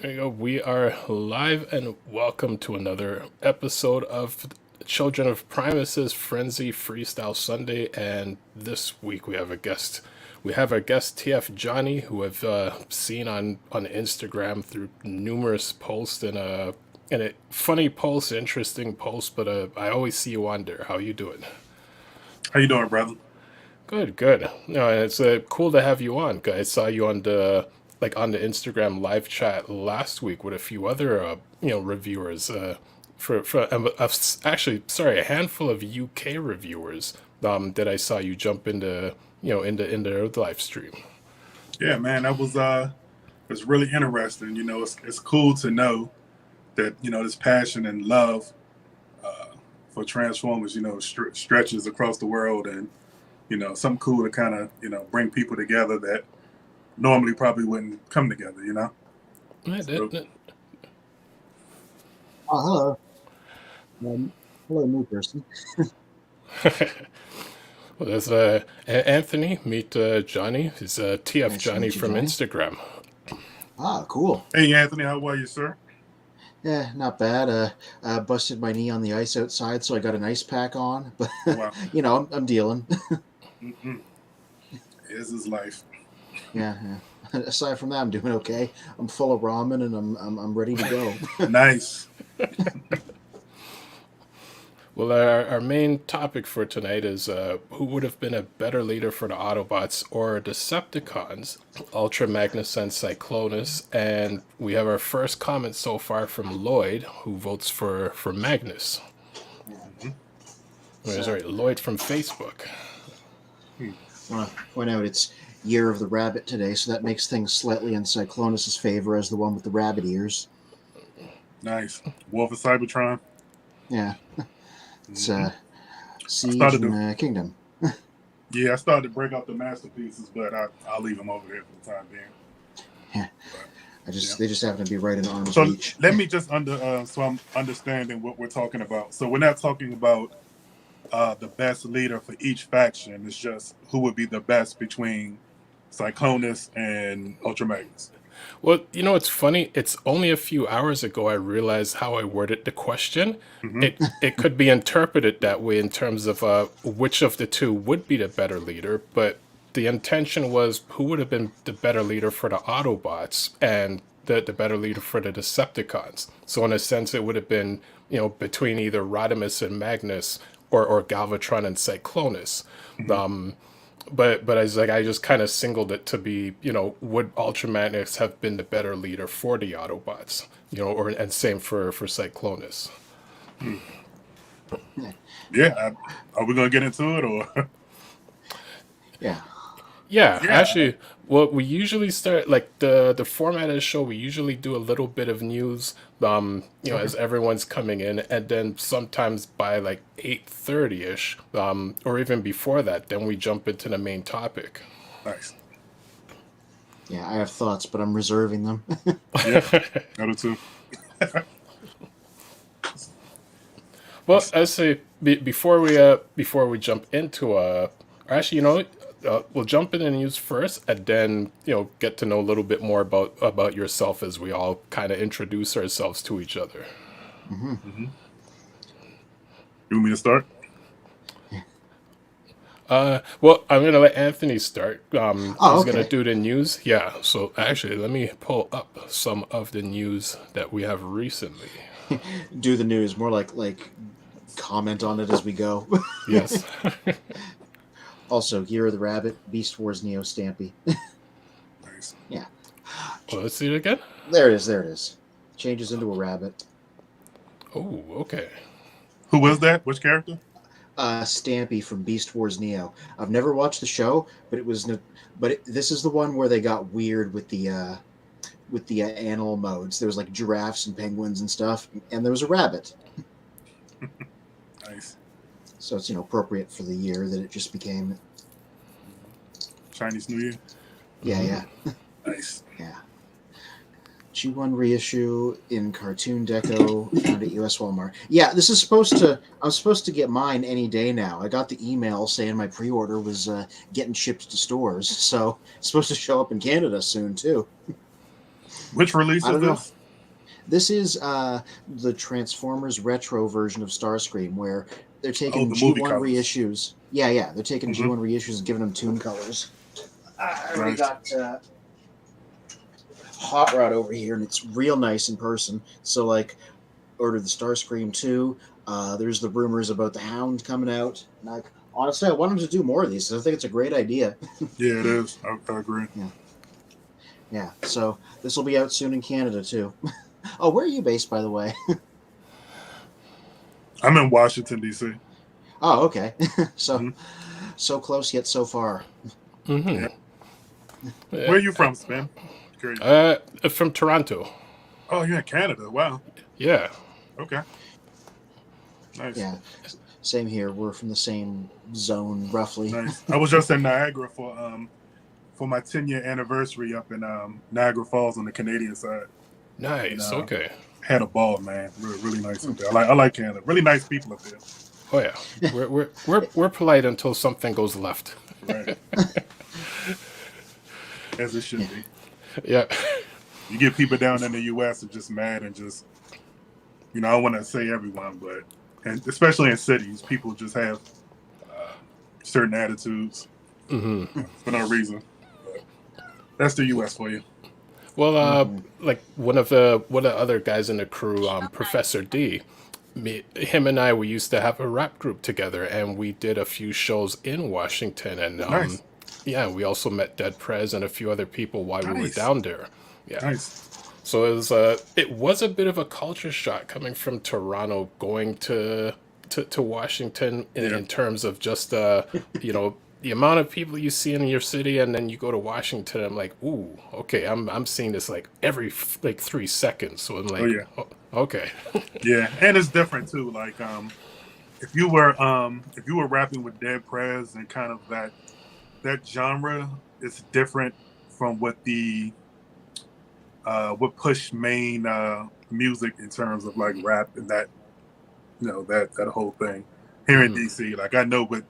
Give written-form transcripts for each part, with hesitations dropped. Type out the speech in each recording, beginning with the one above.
There you go. We are live and welcome to another episode of Children of Primus's Frenzy Freestyle Sunday. And this week we have a guest. We have our guest TF Johnny, who I've seen on Instagram through numerous posts and a funny post, interesting post. But I always see you on there. How you doing? How you doing, brother? Good, good. No, and it's cool to have you on. I saw you on the Instagram live chat last week with a few other reviewers. Actually, sorry, a handful of UK reviewers. That I saw you jump into into their live stream. Yeah, man, that was it's really interesting. It's cool to know that this passion and love for Transformers, stretches across the world, and something cool to kind of bring people together that normally probably wouldn't come together. Yeah, So, Oh, hello. Hello, new person. well, there's Anthony. Meet Johnny. He's TF Nice to Johnny meet you, from Johnny. Instagram. Cool. hey, Anthony, how are you, sir? Yeah, not bad. Busted my knee on the ice outside, so I got an ice pack on. But Wow, I'm dealing. this is life. Yeah. Aside from that, I'm doing okay. I'm full of ramen, and I'm ready to go. Nice. Well, our main topic for tonight is who would have been a better leader for the Autobots or Decepticons, Ultra Magnus and Cyclonus, and we have our first comment so far from Lloyd, who votes for Magnus. Sorry, Lloyd from Facebook. I want to point out it's Year of the Rabbit today, so that makes things slightly in Cyclonus' favor as the one with the rabbit ears. Nice. Warforcybertron. Yeah. It's Siege started and Kingdom. Yeah, I started to break out the masterpieces, but I'll leave them over there for the time being. Yeah. But, They just happen to be right in arm's So reach. let me just so I'm understanding what we're talking about. So we're not talking about the best leader for each faction. It's just who would be the best between Cyclonus and Ultra Magnus. Well, it's funny. It's only a few hours ago I realized how I worded the question. Mm-hmm. It could be interpreted that way in terms of which of the two would be the better leader, but the intention was who would have been the better leader for the Autobots and the better leader for the Decepticons. So in a sense, it would have been between either Rodimus and Magnus or Galvatron and Cyclonus. Mm-hmm. But I just kind of singled it to be, would Ultra Magnus have been the better leader for the Autobots? And same for Cyclonus. Yeah, are we gonna get into it or? Yeah. Yeah, Yeah. actually, well, we usually start like the format of the show. We usually do a little bit of news, as everyone's coming in, and then sometimes by like 8:30 ish, or even before that, then we jump into the main topic. Nice. Yeah, I have thoughts, but I'm reserving them. Yeah, I do too. Well, I say before we jump into actually, we'll jump in the news first, and then get to know a little bit more about yourself as we all kind of introduce ourselves to each other. Mm-hmm. You want me to start? Well, I'm gonna let Anthony start. He's okay. gonna do the news. Yeah. So actually, let me pull up some of the news that we have recently. Do the news more like comment on it as we go. Yes. Also, Year of the Rabbit, Beast Wars Neo Stampy. Nice. Yeah. Well, let's see it again. There it is. Changes into a rabbit. Oh, okay. Who was that? Which character? Stampy from Beast Wars Neo. I've never watched the show, but this is the one where they got weird with the animal modes. There was like giraffes and penguins and stuff, and there was a rabbit. Nice. So it's appropriate for the year that it just became. Chinese New Year. Yeah. Nice. Yeah. G1 reissue in cartoon deco found at US Walmart. Yeah, this is I'm supposed to get mine any day now. I got the email saying my pre-order was getting shipped to stores, so it's supposed to show up in Canada soon too. Which release I is don't know. this? This is the Transformers retro version of Starscream, where they're Oh, taking the movie G1 colors. reissues. Yeah, they're taking Hmm. G1 reissues and giving them tune colors. I already Nice. got Hot Rod over here, and it's real nice in person. So, like, ordered the Starscream 2. There's the rumors about the Hound coming out. And honestly, I want them to do more of these. 'Cause I think it's a great idea. Yeah, it is. I agree. Yeah, so this will be out soon in Canada, too. Oh, where are you based, by the way? I'm in Washington, D.C. Oh, okay. So, Hmm. so close yet so far. Mm-hmm. Where are you from, Spin? Curious. From Toronto. Oh, you're in Canada. Wow. Yeah. Okay. Nice. Yeah, same here. We're from the same zone, roughly. Nice. I was just in Niagara for my 10-year anniversary up in Niagara Falls on the Canadian side. Nice. And, Okay. had a ball, man. Really nice up there. I like Canada. Really nice people up there. Oh yeah. We're polite until something goes left. Right. As it should be. Yeah. You get people down in the U.S. are just mad and just, I don't want to say everyone, but and especially in cities, people just have certain attitudes Mm-hmm. for no reason. But that's the U.S. for you. Well, like one of the other guys in the crew, Professor D, him and I, we used to have a rap group together, and we did a few shows in Washington, and Nice. yeah, we also met Dead Prez and a few other people while we were Nice. down there. Yeah. Nice. So it was a bit of a culture shock coming from Toronto going to Washington in terms of just the amount of people you see in your city, and then you go to Washington. I'm like, ooh, okay, I'm seeing this like every 3 seconds. So I'm like, Oh, yeah. Okay. Yeah, and it's different too. Like, if you were rapping with Dead Prez and kind of that genre, is different from what what push main music in terms of like rap and that that whole thing here in DC. Like, I know what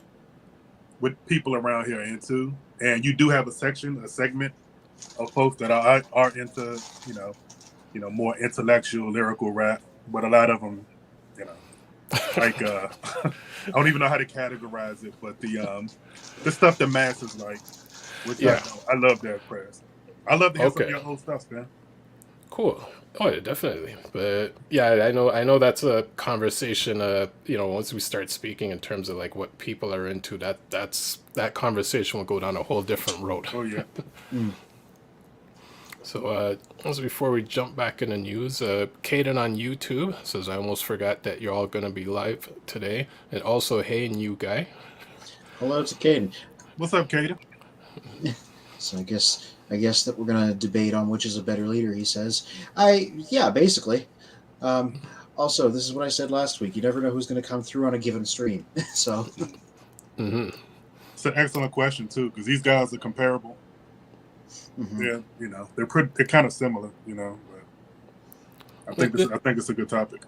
people around here are into, and you do have a segment of folks that are into more intellectual lyrical rap, but a lot of them like I don't even know how to categorize it, but the stuff the masses like, which I love that press. I love to hear some of your old stuff, man. Cool. Oh yeah, definitely. But yeah, I know that's a conversation. Once we start speaking in terms of like what people are into, that conversation will go down a whole different road. Oh yeah. So, also before we jump back into news, Caden on YouTube says, I almost forgot that you're all going to be live today. And also, hey, new guy. Hello to Caden. What's up, Caden? So I guess that we're going to debate on which is a better leader, he says. Basically. Also, this is what I said last week. You never know who's going to come through on a given stream. So. Mm-hmm. It's an excellent question, too, because these guys are comparable. Mm-hmm. Yeah, they're kind of similar, but I think it's a good topic.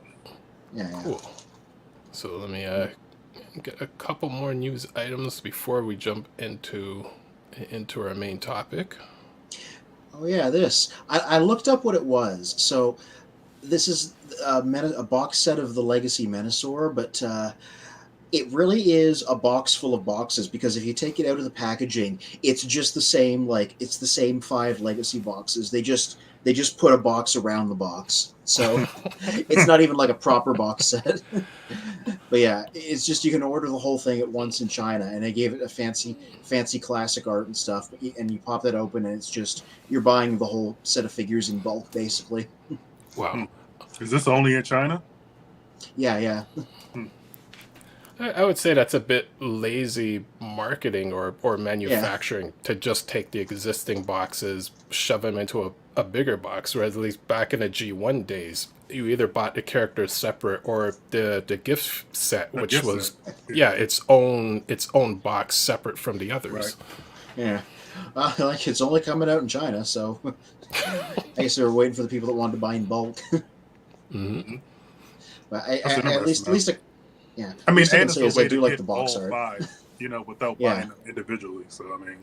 Yeah. Cool. So let me get a couple more news items before we jump into our main topic. Oh yeah, this. I looked up what it was. So this is a box set of the Legacy Menasor, but it really is a box full of boxes, because if you take it out of the packaging, it's just the same. Like, it's the same 5 Legacy boxes. They just put a box around the box, so it's not even like a proper box set. But yeah, it's just you can order the whole thing at once in China, and they gave it a fancy classic art and stuff. And you pop that open, and it's just you're buying the whole set of figures in bulk, basically. Wow. Is this only in China? Yeah. I would say that's a bit lazy marketing or manufacturing to just take the existing boxes, shove them into a bigger box. Whereas at least back in the G1 days, you either bought the characters separate or the gift set, which was its own box separate from the others. Right. Yeah. Like, it's only coming out in China, so I guess they were waiting for the people that wanted to buy in bulk. Mm-hmm. But at least. Yeah, I mean, and it's a way I do to like get the box all art. 5, without buying them individually. So I mean,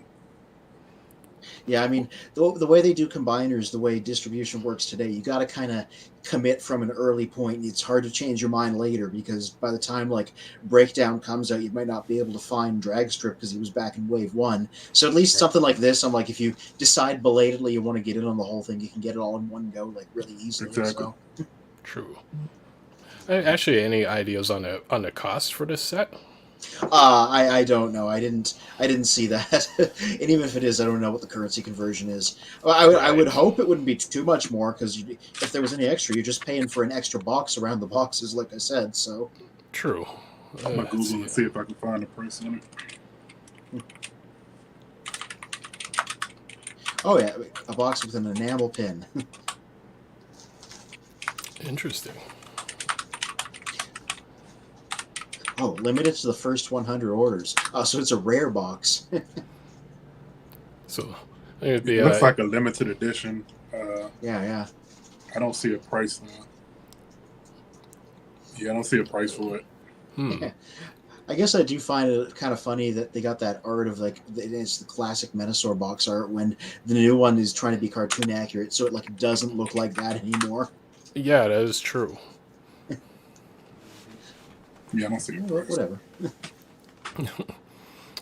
Yeah, I mean, the way they do combiners, the way distribution works today, you got to kind of commit from an early point. It's hard to change your mind later because by the time like Breakdown comes out, you might not be able to find Dragstrip because he was back in Wave 1. So at least something like this, I'm like, if you decide belatedly you want to get in on the whole thing, you can get it all in one go, like really easily. Exactly. So. True. Actually, any ideas on the cost for this set? I don't know. I didn't see that. And even if it is, I don't know what the currency conversion is. I would hope it wouldn't be too much more because if there was any extra, you're just paying for an extra box around the boxes, like I said. So True. I'm gonna Google and see if I can find a price on it. Oh yeah, a box with an enamel pin. Interesting. Oh, limited to the first 100 orders. Oh, so it's a rare box. So it'd be It looks like a limited edition. Yeah. I don't see a price now. Yeah, I don't see a price for it. I guess I do find it kind of funny that they got that art of like it's the classic Menasor box art when the new one is trying to be cartoon accurate, so it like doesn't look like that anymore. Yeah, that is true. Yeah, I don't see a price. Whatever.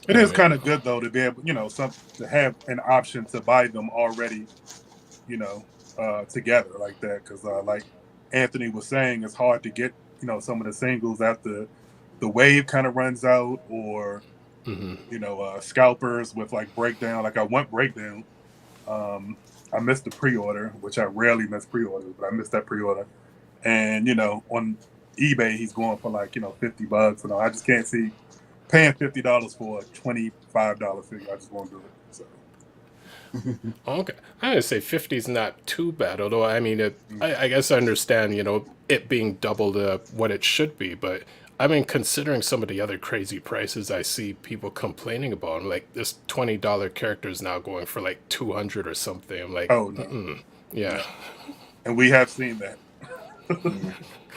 It is kind of good though to be able, to have an option to buy them already, together like that. Because like Anthony was saying, it's hard to get, some of the singles after the wave kind of runs out, or scalpers with like breakdown. Like I want breakdown. I missed the pre-order, which I rarely miss pre-orders, but I missed that pre-order. And on eBay, he's going for like $50, and I just can't see paying $50 for a $25 figure. I just won't do it. So. Okay, I would say 50 is not too bad. Although I mean, I guess I understand it being double what it should be, but I mean, considering some of the other crazy prices I see people complaining about, like this $20 character is now going for like 200 or something. I'm like, oh no, yeah. And we have seen that.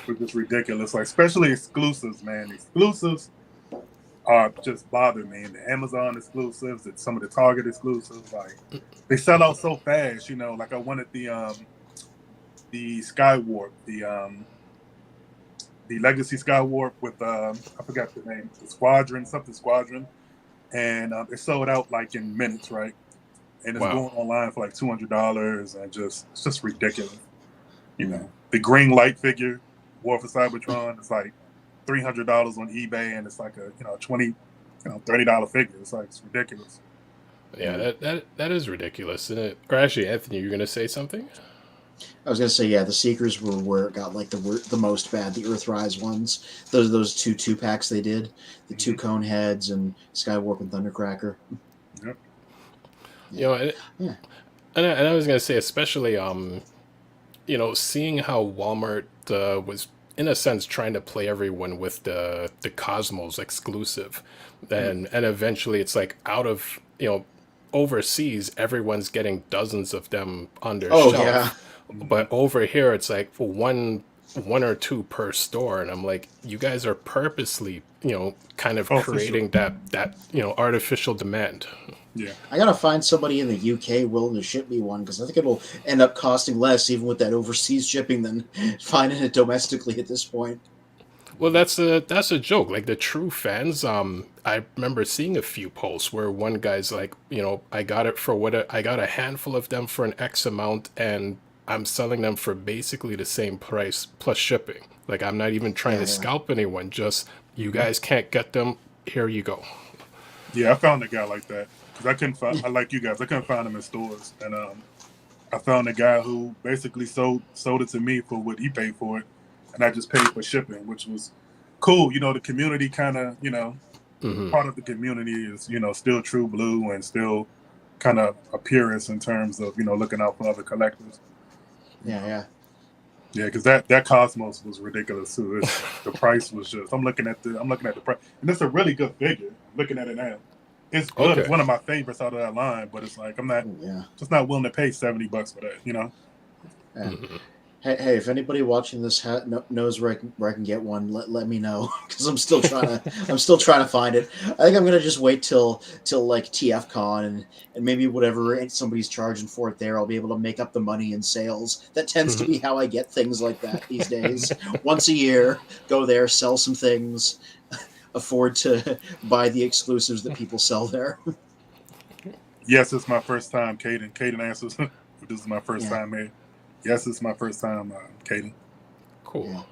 Which is ridiculous. Like especially exclusives, man. Exclusives are just bother me. And the Amazon exclusives and some of the Target exclusives, like they sell out so fast. Like I wanted the Skywarp, the Legacy Skywarp with I forgot the name, the Squadron, and it sold out like in minutes, right? And it's going online for like $200, and it's just ridiculous. The green light figure, warforcybertron, is like $300 on eBay, and it's like a $30 figure. It's like it's ridiculous. Yeah, that is ridiculous, isn't it? Or actually, Anthony, you're gonna say something? I was gonna say, yeah, the Seekers were where it got like the most bad. The Earthrise ones, those two packs they did, the two cone heads and Skywarp and Thundercracker. Yep. And I was gonna say, especially seeing how Walmart was in a sense trying to play everyone with the Cosmos exclusive, and eventually it's like out of overseas everyone's getting dozens of them on their shelf. Yeah. But over here, it's like for one or two per store, and I'm like, you guys are purposely, kind of creating that artificial demand. Yeah, I gotta find somebody in the UK willing to ship me one because I think it'll end up costing less, even with that overseas shipping, than finding it domestically at this point. Well, that's a joke. Like the true fans, I remember seeing a few posts where one guy's like, I got it for I got a handful of them for an X amount, and I'm selling them for basically the same price plus shipping. Like I'm not even trying to scalp anyone. Just you guys can't get them. Here you go. Yeah, I found a guy like that because I couldn't find. I like you guys. I couldn't find him in stores, and I found a guy who basically sold it to me for what he paid for it, and I just paid for shipping, which was cool. The community kind of, part of the community is, still true blue and still kind of a purist in terms of, looking out for other collectors. Yeah, because that Cosmos was ridiculous too. The price was just. I'm looking at the price, and it's a really good figure. I'm looking at it now. It's good. Okay. It's one of my favorites out of that line, but it's like I'm not just not willing to pay $70 for that. Yeah. Hey, if anybody watching this knows where I can get one, let me know because I'm still trying to find it. I think I'm gonna just wait till like TFCon and maybe whatever somebody's charging for it there, I'll be able to make up the money in sales. That tends to be how I get things like that these days. Once a year, go there, sell some things, afford to buy the exclusives that people sell there. Yes, it's my first time, Caden. Caden answers. This is my first Yeah. time here. Yes, it's my first time, Caden. Cool.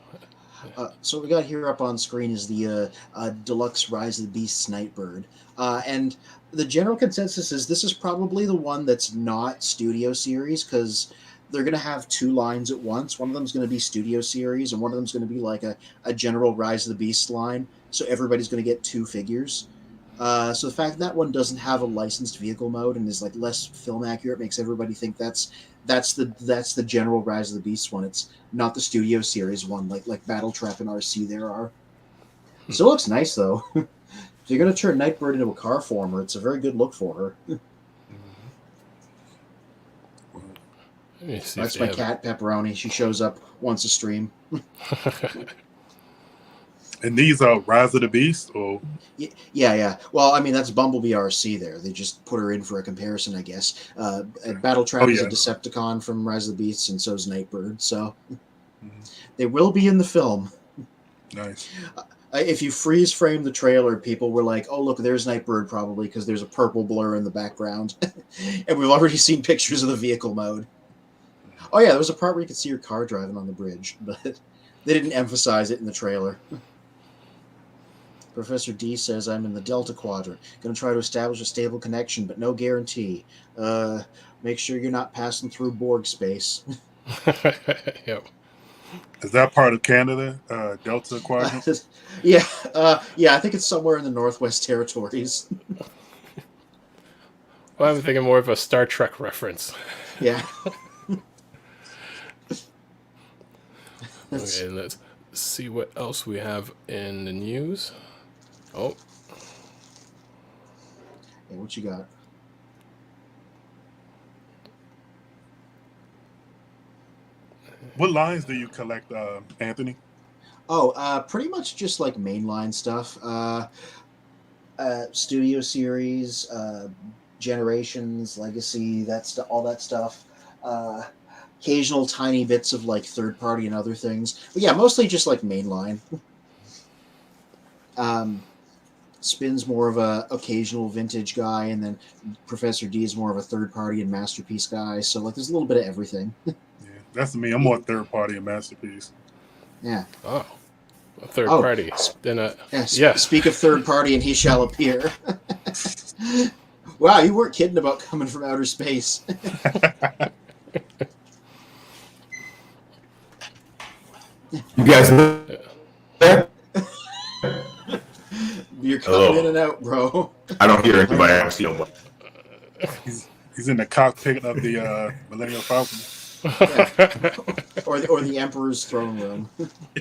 Yeah. So what we got here up on screen is the deluxe Rise of the Beasts Nightbird, and the general consensus is this is probably the one that's not Studio Series because they're going to have two lines at once. One of them's going to be Studio Series, and one of them's going to be like a general Rise of the Beasts line. So everybody's going to get two figures. So the fact that one doesn't have a licensed vehicle mode and is like less film accurate makes everybody think that's the general Rise of the Beasts one. It's not the Studio Series one like Battle Trap and RC there are. Still looks nice though. If you're gonna turn Nightbird into a car former, it's a very good look for her. That's my cat Pepperoni. She shows up once a stream. And these are Rise of the Beast, or Yeah. Well, I mean that's Bumblebee RC there. They just put her in for a comparison, I guess. And Battle Trap is a Decepticon from Rise of the Beasts, and so is Nightbird. So they will be in the film. Nice. If you freeze frame the trailer, people were like, "Oh, look, there's Nightbird probably because there's a purple blur in the background," and we've already seen pictures of the vehicle mode. Oh yeah, there was a part where you could see your car driving on the bridge, but they didn't emphasize it in the trailer. Professor D says, I'm in the Delta Quadrant. Going to try to establish a stable connection, but no guarantee. Make sure you're not passing through Borg space. Yep. Is that part of Canada, Delta Quadrant? Yeah, I think it's somewhere in the Northwest Territories. Well, I'm thinking more of a Star Trek reference. Yeah. Okay, let's see what else we have in the news. Oh. Hey, what you got? What lines do you collect, Anthony? Oh, pretty much just like mainline stuff. Studio Series, Generations, Legacy, all that stuff. Occasional tiny bits of like third party and other things. But yeah, mostly just like mainline. Spin's more of a occasional vintage guy, and then Professor D is more of a third party and masterpiece guy. So like there's a little bit of everything. Yeah, that's me. I'm more third party and masterpiece. Yeah. Oh. A third party. Then yeah. Speak of third party and he shall appear. Wow, you weren't kidding about coming from outer space. You guys there? You're coming in and out, bro. I don't hear anybody. I don't see them. He's in the cockpit of the Millennium Falcon. Yeah. or the Emperor's throne room. I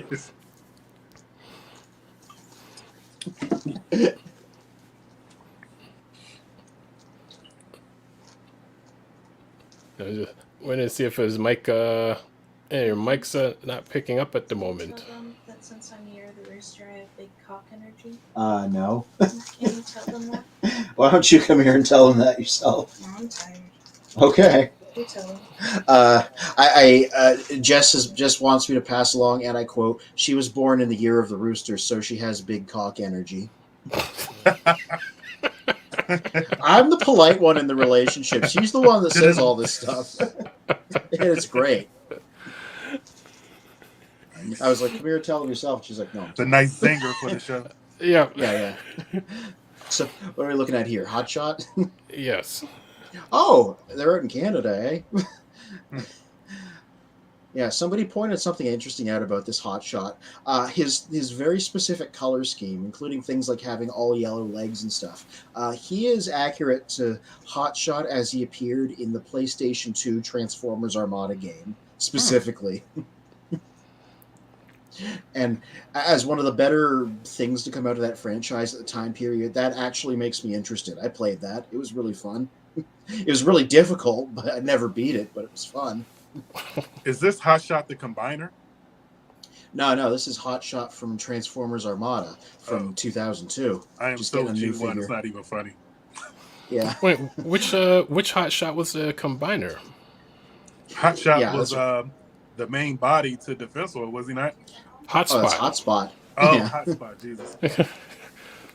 was just waiting to see if his mic, your mic's not picking up at the moment. Tell them that since I'm near the rooster, I have big cock energy. No. Can you tell them that? Why don't you come here and tell them that yourself? No, I'm tired. Okay. You tell them. Jess wants me to pass along, and I quote, "She was born in the year of the rooster, so she has big cock energy." I'm the polite one in the relationship. She's the one that says all this stuff. And it's great. I was like, come here and tell them yourself. She's like, no. It's a nice zinger for the show. Yeah. Yeah. So what are we looking at here? Hot Shot? Yes. Oh, they're out in Canada, eh? Yeah, somebody pointed something interesting out about this Hot Shot. His very specific color scheme, including things like having all yellow legs and stuff. He is accurate to Hot Shot as he appeared in the PlayStation 2 Transformers Armada game, specifically. And as one of the better things to come out of that franchise at the time period, that actually makes me interested. I played that. It was really fun. It was really difficult, but I never beat it, but it was fun. Is this Hot Shot the Combiner? No, this is Hot Shot from Transformers Armada from 2002. I am Just so getting a new G1. figure. It's not even funny. Yeah. Wait, which hot shot was the combiner? Hot Shot Yeah, was that's- the main body to Defensor, was he not? Oh, that's Hotspot. Hotspot. Oh, Yeah. Hotspot, Jesus.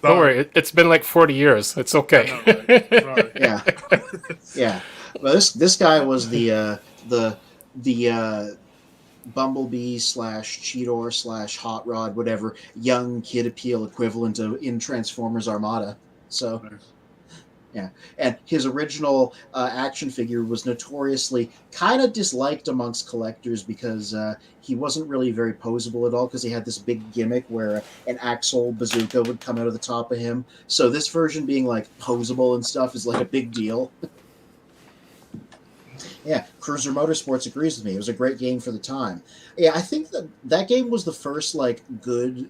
Don't worry, it's been like 40 years. It's okay. I know, right? Sorry. Yeah. Yeah. Well, this guy was the Bumblebee / Cheetor / Hot Rod, whatever, young Kid Appeal equivalent of in Transformers Armada. So, Nice. yeah. And his original action figure was notoriously kind of disliked amongst collectors because he wasn't really very posable at all because he had this big gimmick where an Axel bazooka would come out of the top of him. So this version being like posable and stuff is like a big deal. Yeah, Cruiser Motorsports agrees with me. It was a great game for the time. Yeah, I think that game was the first like good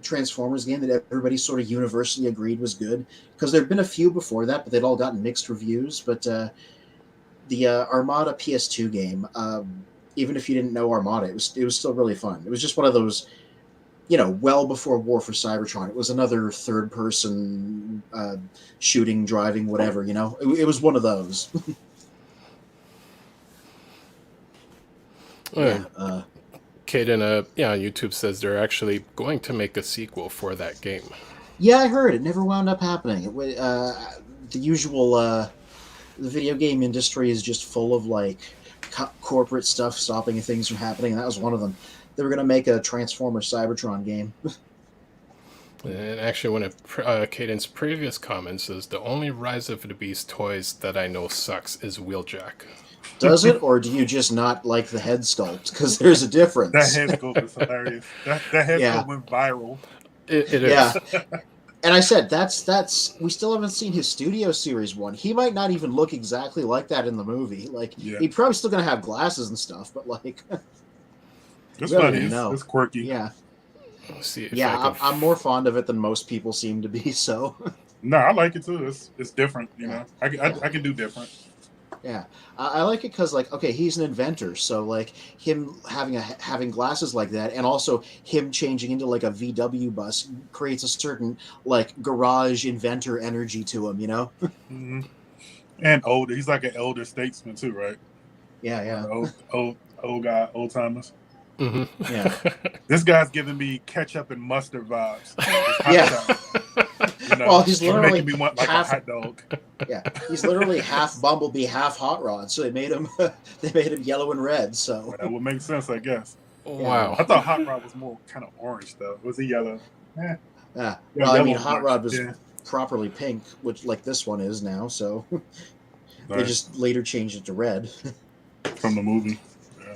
Transformers game that everybody sort of universally agreed was good. Because there had been a few before that, but they'd all gotten mixed reviews. But the Armada PS2 game, even if you didn't know Armada, it was still really fun. It was just one of those, well before War for Cybertron. It was another third-person shooting, driving, whatever. It was one of those. Yeah. Caden, on YouTube says they're actually going to make a sequel for that game. Yeah, I heard it never wound up happening. The usual, the video game industry is just full of like corporate stuff stopping things from happening. And that was one of them. They were going to make a Transformers Cybertron game. And actually, one of Caden's previous comments is the only Rise of the Beast toys that I know sucks is Wheeljack. Does it, or do you just not like the head sculpt? Because there's a difference. That head sculpt is hilarious. That head sculpt went viral. It is. Yeah. And I said, that's we still haven't seen his Studio Series one. He might not even look exactly like that in the movie. Like, he's probably still going to have glasses and stuff, but like... It's funny. It's quirky. Yeah. Let's see if I'm more fond of it than most people seem to be, so... No, I like it too. It's different, you know. I can do different. Yeah, I like it because, like, okay, he's an inventor, so like him having glasses like that, and also him changing into like a VW bus creates a certain like garage inventor energy to him, Mm-hmm. And older, he's like an elder statesman too, right? Yeah. Old guy, old timers. Mm-hmm. Yeah. This guy's giving me ketchup and mustard vibes. Well, he's literally making me want like a hot dog. Yeah, he's literally half Bumblebee, half Hot Rod. So they made him yellow and red. So that would make sense, I guess. Wow. I thought Hot Rod was more kind of orange though. Was he yellow? Yeah. Yeah, well, I mean, yellow Hot Rod was yeah. properly pink, which like this one is now. So they Right. just later changed it to red. From the movie.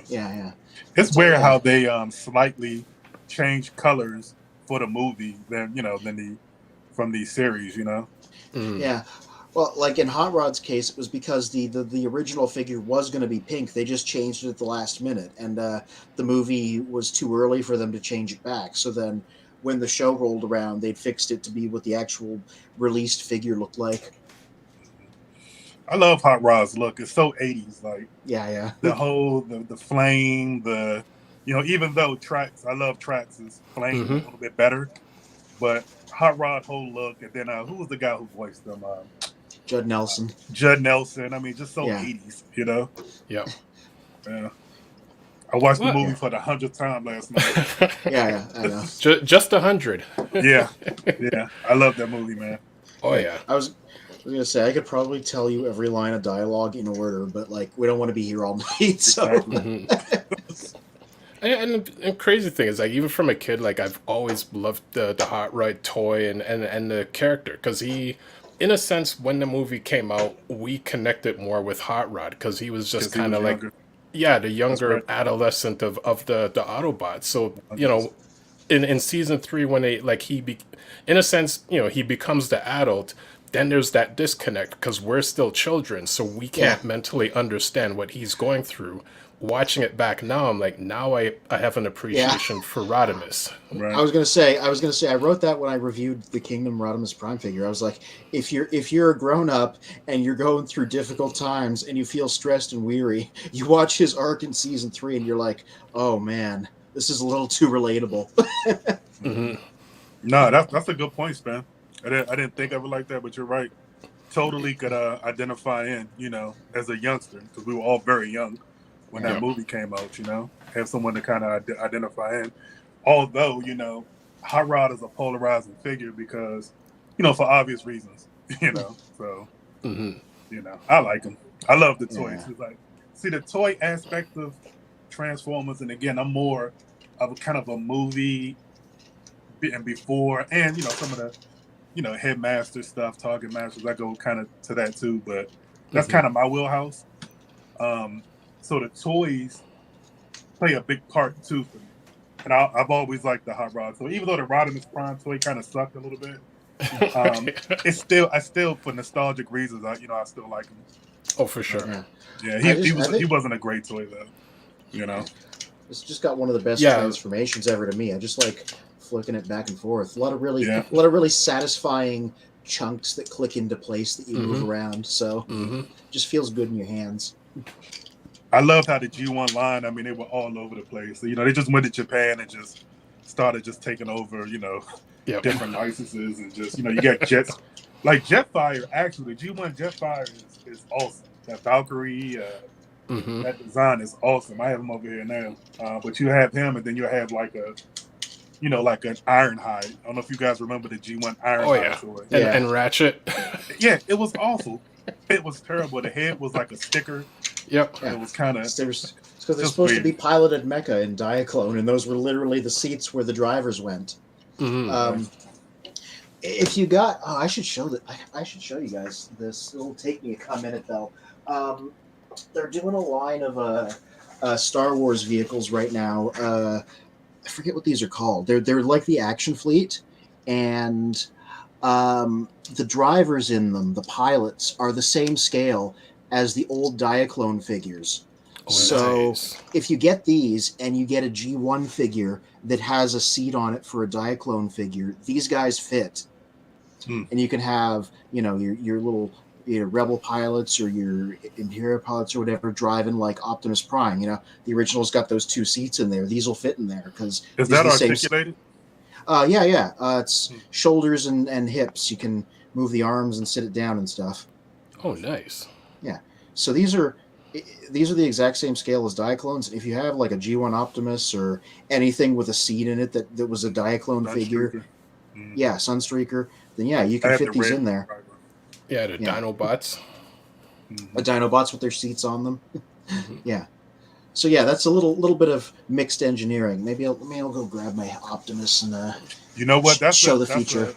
Yeah. It's weird how they slightly change colors for the movie than from the series, Mm. Yeah. Well, like in Hot Rod's case, it was because the original figure was going to be pink. They just changed it at the last minute, and the movie was too early for them to change it back. So then, when the show rolled around, they'd fixed it to be what the actual released figure looked like. I love Hot Rod's look. It's so 80s, like Yeah. the whole the flame, even though Trax, I love Trax's flame a little bit better, but Hot Rod whole look, and then who was the guy who voiced them? Judd Nelson. Judd Nelson. I mean, just so 80s, Yeah. Yeah. I watched the movie for the 100th time last night. Yeah, I know. Just 100. Yeah. I love that movie, man. Oh yeah. I was gonna say I could probably tell you every line of dialogue in order, but like we don't want to be here all night. So And crazy thing is, like, even from a kid, like, I've always loved the Hot Rod toy and the character, because he, in a sense, when the movie came out, we connected more with Hot Rod, because he was just kind of like, the younger adolescent of the Autobots. So, in season 3, when they, like, in a sense, he becomes the adult, then there's that disconnect because we're still children, so we can't mentally understand what he's going through. Watching it back now, I'm like, now I have an appreciation for Rodimus. Right. I was gonna say, I wrote that when I reviewed the Kingdom Rodimus Prime figure. I was like, if you're a grown up and you're going through difficult times and you feel stressed and weary, you watch his arc in season 3 and you're like, oh man, this is a little too relatable. Mm-hmm. No, that's a good point, Span. I didn't think of it like that, but you're right. Totally could identify in, as a youngster, because we were all very young when that movie came out, have someone to kind of identify in. Although, Hot Rod is a polarizing figure because, for obvious reasons, so, I like him. I love the toys. Yeah. It's like, see, the toy aspect of Transformers, and again, I'm more of a kind of a movie and before, and, some of the, Headmaster stuff, Target Masters, I go kind of to that too, but that's kind of my wheelhouse. So the toys play a big part too for me. And I've always liked the Hot Rod. So even though the Rodimus Prime toy kind of sucked a little bit, I still for nostalgic reasons, I still like him. Oh, for sure. Yeah, he wasn't a great toy though. It's just got one of the best transformations ever to me. I just like flicking it back and forth. A lot of really satisfying chunks that click into place that you move around. So just feels good in your hands. I loved how the G1 line, I mean, they were all over the place. So, they just went to Japan and just started just taking over, different licenses and just, you got jets. Like Jetfire, actually, the G1 Jetfire is awesome. That Valkyrie, that design is awesome. I have him over here now. But you have him and then you have like an Ironhide. I don't know if you guys remember the G1 Ironhide toy. And Ratchet. Yeah, it was awful. It was terrible. The head was like a sticker. Yep. Yeah. It was kind of... Because they're supposed to be piloted mecha in Diaclone, and those were literally the seats where the drivers went. If you got... Oh, I should show you guys this. It'll take me a minute, though. They're doing a line of Star Wars vehicles right now. I forget what these are called. They're like the Action Fleet, and the drivers in them, the pilots, are the same scale as the old Diaclone figures. Oh, so nice. If you get these and you get a G1 figure that has a seat on it for a Diaclone figure, these guys fit. And you can have, your little Rebel pilots or your Imperial pilots or whatever driving like Optimus Prime. The original's got those 2 seats in there. These will fit in there because is that articulated? It's shoulders and hips. You can move the arms and sit it down and stuff. Oh, nice. Yeah. So these are the exact same scale as Diaclones. If you have like a G1 Optimus or anything with a seat in it that was a Diaclone figure, Sunstreaker, then you can fit these in there. Yeah, the Dinobots. Dinobots with their seats on them. Yeah. So that's a little bit of mixed engineering. Maybe I'll go grab my Optimus and you know what? Show the feature.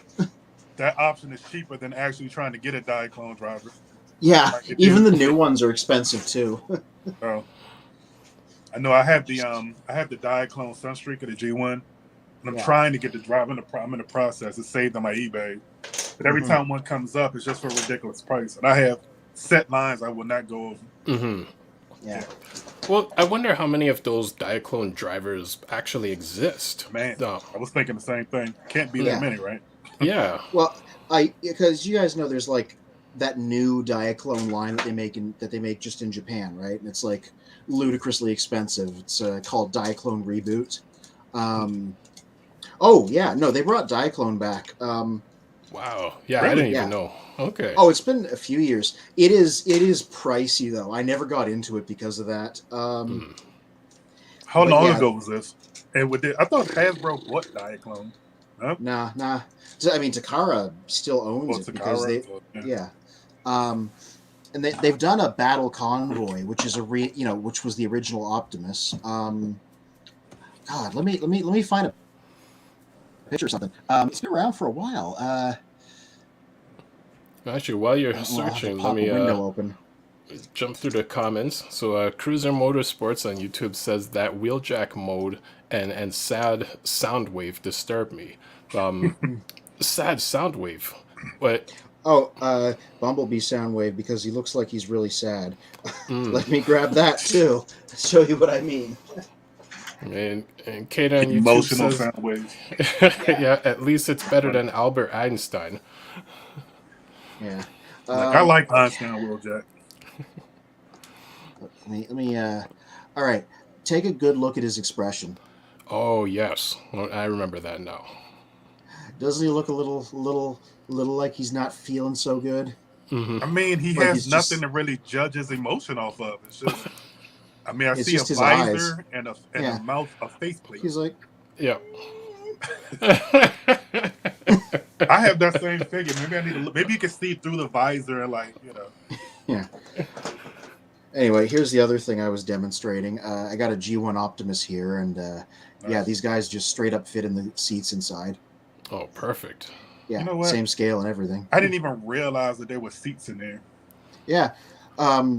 That option is cheaper than actually trying to get a Diaclone driver. Yeah, even the new ones are expensive too. Oh, I know. I have the Diaclone Sunstreaker, the G1, and I'm trying to get the drive. I'm in the process. It's saved on my eBay, but every time one comes up, it's just for a ridiculous price. And I have set lines I will not go over. Yeah. Well, I wonder how many of those Diaclone drivers actually exist. Man, I was thinking the same thing. Can't be that many, right? Yeah. Well, because you guys know there's like that new Diaclone line that they make just in Japan, right? And it's like ludicrously expensive. It's called Diaclone Reboot. They brought Diaclone back. Wow. Yeah, really? I didn't even know. Okay. Oh, it's been a few years. It is pricey though. I never got into it because of that. How long ago was this? And I thought Hasbro bought Diaclone. Huh? Nah. I mean, Takara still owns it because and they've done a Battle Convoy, which is which was the original Optimus. God, let me find a picture or something. It's been around for a while. Actually, while you're searching, let me open. Jump through the comments. So Cruiser Motorsports on YouTube says that wheeljack mode and sad sound wave disturb me. Sad sound wave. But Oh, Bumblebee Soundwave, because he looks like he's really sad. Mm. Let me grab that too. Show you what I mean. And Kate on YouTube Emotional says, sound waves. yeah, at least it's better than Albert Einstein. Yeah. Like, I like Einstein World Jack. Let me. All right. Take a good look at his expression. Oh yes, well, I remember that now. Doesn't he look a little like he's not feeling so good? Mm-hmm. I mean, he Like has he's nothing just- to really judge his emotion off of. It's just, I mean, I It's see a just his eyes. visor and Yeah. a mouth, a faceplate. He's like, Yeah. I have that same figure. Maybe I need to look. Maybe you can see through the visor and, like, you know. yeah. Anyway, here's the other thing I was demonstrating. I got a G1 Optimus here, and yeah, these guys just straight up fit in the seats inside. Oh, perfect. Yeah, You know what? same scale and everything. I didn't even realize that there were seats in there. Yeah,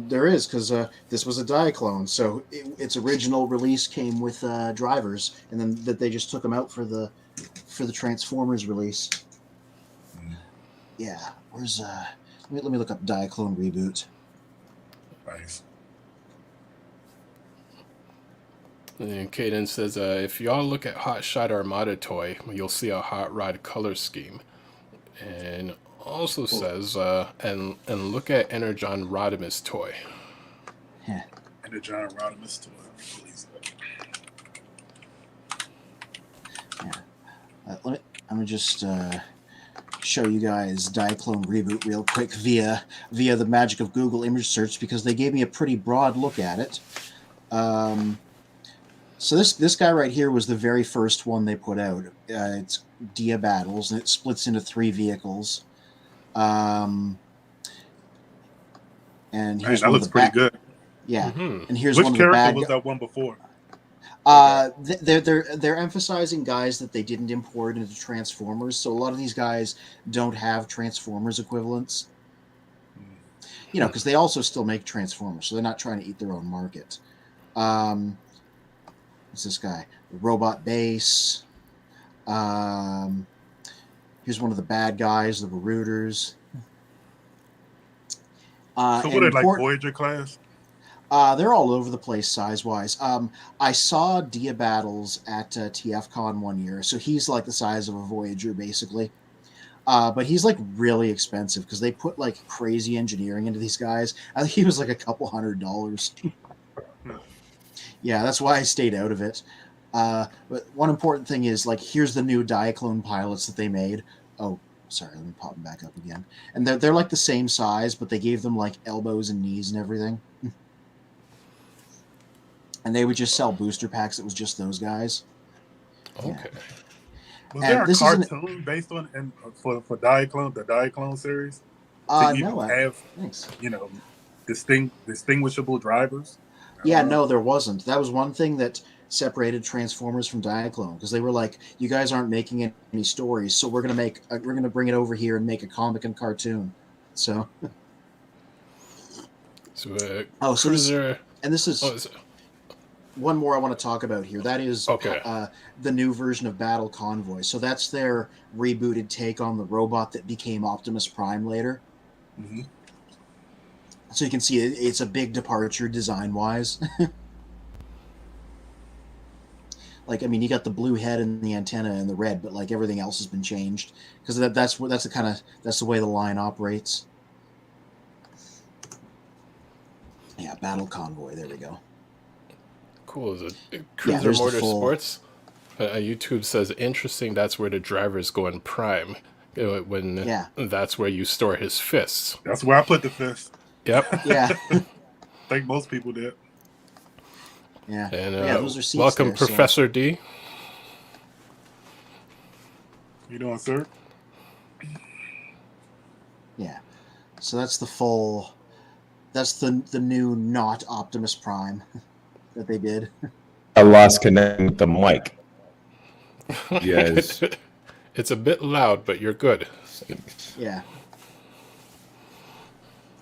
there is, because this was a Diaclone, so its original release came with drivers, and then that they just took them out for the Transformers release. Yeah, where's let me look up Diaclone reboot. Nice. And Caden says, if y'all look at Hot Shot Armada toy, you'll see a hot rod color scheme. And also says, and look at Energon Rodimus toy. Yeah. And the John Rodimus to release that. Yeah. I'm gonna just show you guys Diaclone reboot real quick via the magic of Google image search, because they gave me a pretty broad look at it. So this guy right here was the very first one they put out. It's Dia Battles, and it splits into 3 vehicles. And here's That one looks of the pretty good. Yeah, Mm-hmm. and here's Which one of the character bad. was that one before? They're emphasizing guys that they didn't import into Transformers, so a lot of these guys don't have Transformers equivalents. You know, because they also still make Transformers, so they're not trying to eat their own market. What's this guy? Robot Base. Here's one of the bad guys, the Rooters. So what are like Voyager class? They're all over the place size-wise. I saw Dia Battles at TFCon one year, so he's like the size of a Voyager, basically. But he's like really expensive because they put like crazy engineering into these guys. I think he was like $200. Yeah, that's why I stayed out of it. But one important thing is, like, here's the new Diaclone pilots that they made. Oh, sorry, let me pop them back up again. And they're like the same size, but they gave them like elbows and knees and everything. And they would just sell booster packs that was just those guys. Okay. Yeah. Was there a this cartoon based on for Diaclone, the Diaclone series? No, have thanks. you know distinguishable drivers? Yeah, no, there wasn't. That was one thing that separated Transformers from Diaclone, because they were like, "You guys aren't making any stories, so we're gonna bring it over here and make a comic and cartoon." So, So, so Cruiser. this is one more I want to talk about here. That is the new version of Battle Convoy. So that's their rebooted take on the robot that became Optimus Prime later. Mm-hmm. So you can see it's a big departure design-wise. Like, I mean, you got the blue head and the antenna and the red, but like everything else has been changed because that's the way the line operates. Yeah, Battle Convoy. There we go. Cool. Is it Cruiser Motorsports? YouTube says interesting. That's where the drivers go in Prime. When that's where you store his fists. That's where I put the fist. Yep. Yeah. I think most people did. Yeah. And those are seats welcome, there, Professor so. D. You doing, sir? Yeah. So that's the full. That's the new not Optimus Prime that they did. I lost connection with the mic. Yes. It's a bit loud, but you're good. Yeah.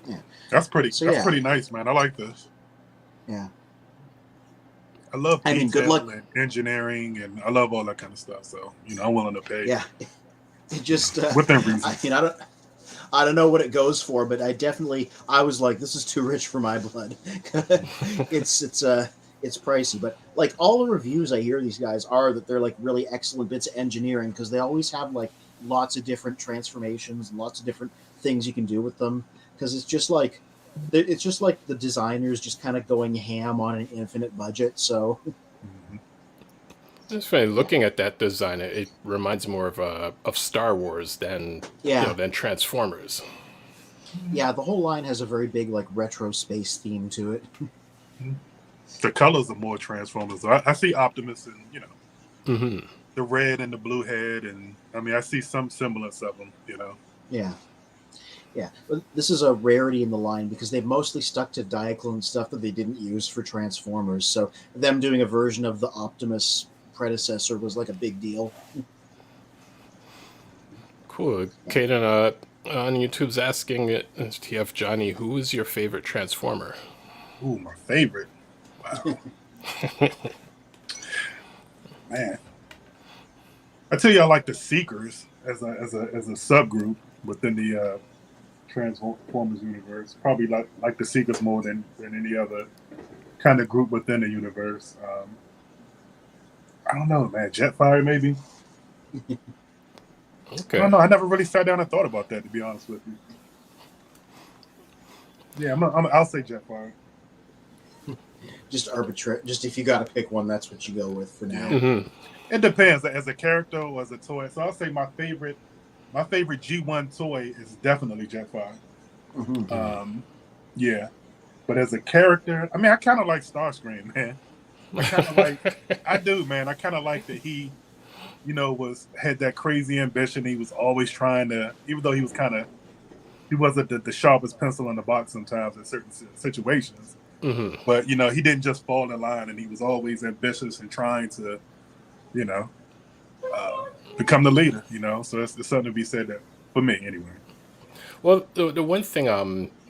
Yeah. That's pretty. So, that's pretty nice, man. I like this. Yeah. I love good detail luck. and engineering, and I love all that kind of stuff. So I'm willing to pay. Yeah. It just within reason. I I don't know what it goes for, but I was like, this is too rich for my blood. It's pricey, but like all the reviews I hear these guys are that they're like really excellent bits of engineering because they always have like lots of different transformations and lots of different things you can do with them because it's just like the designers just kind of going ham on an infinite budget. So It's funny looking at that design. It reminds more of Star Wars than than Transformers. Yeah, the whole line has a very big like retro space theme to it. The colors are more Transformers. I see Optimus and the red and the blue head, and I mean I see some semblance of them. Yeah, but this is a rarity in the line because they've mostly stuck to Diaclone stuff that they didn't use for Transformers. So them doing a version of the Optimus predecessor was like a big deal. Cool. Caden on YouTube's asking TF Johnny, who is your favorite Transformer? Ooh, my favorite. Wow. Man. I tell you, I like the Seekers as a subgroup within the Transformers universe. Probably like the Seekers more than any other kind of group within the universe. I don't know, man. Jetfire, maybe. Okay. I don't know. I never really sat down and thought about that, to be honest with you. Yeah, I'll say Jetfire. Just arbitrary. Just if you got to pick one, that's what you go with for now. Mm-hmm. It depends, as a character or as a toy. So I'll say my favorite G1 toy is definitely Jetfire. Yeah, but as a character, I mean, I kind of like Starscream, man. I kind of like, I do, man. I kind of like that he, had that crazy ambition. He was always trying to, even though he wasn't the sharpest pencil in the box sometimes in certain situations. Mm-hmm. But he didn't just fall in line, and he was always ambitious and trying to, become the leader. So it's something to be said that for me anyway. Well, the one thing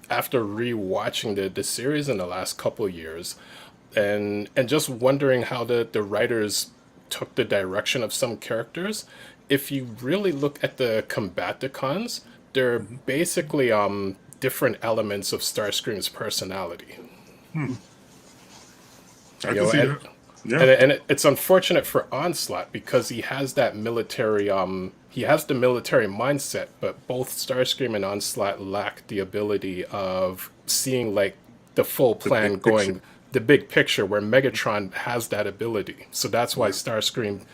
after rewatching the series in the last couple of years, and just wondering how the writers took the direction of some characters, if you really look at the combaticons, they're basically different elements of Starscream's personality. I can see that. Yeah. And it's unfortunate for Onslaught because he has that military he has the military mindset, but both Starscream and Onslaught lack the ability of seeing like the full plan going, the big picture, where Megatron has that ability. So that's why Starscream,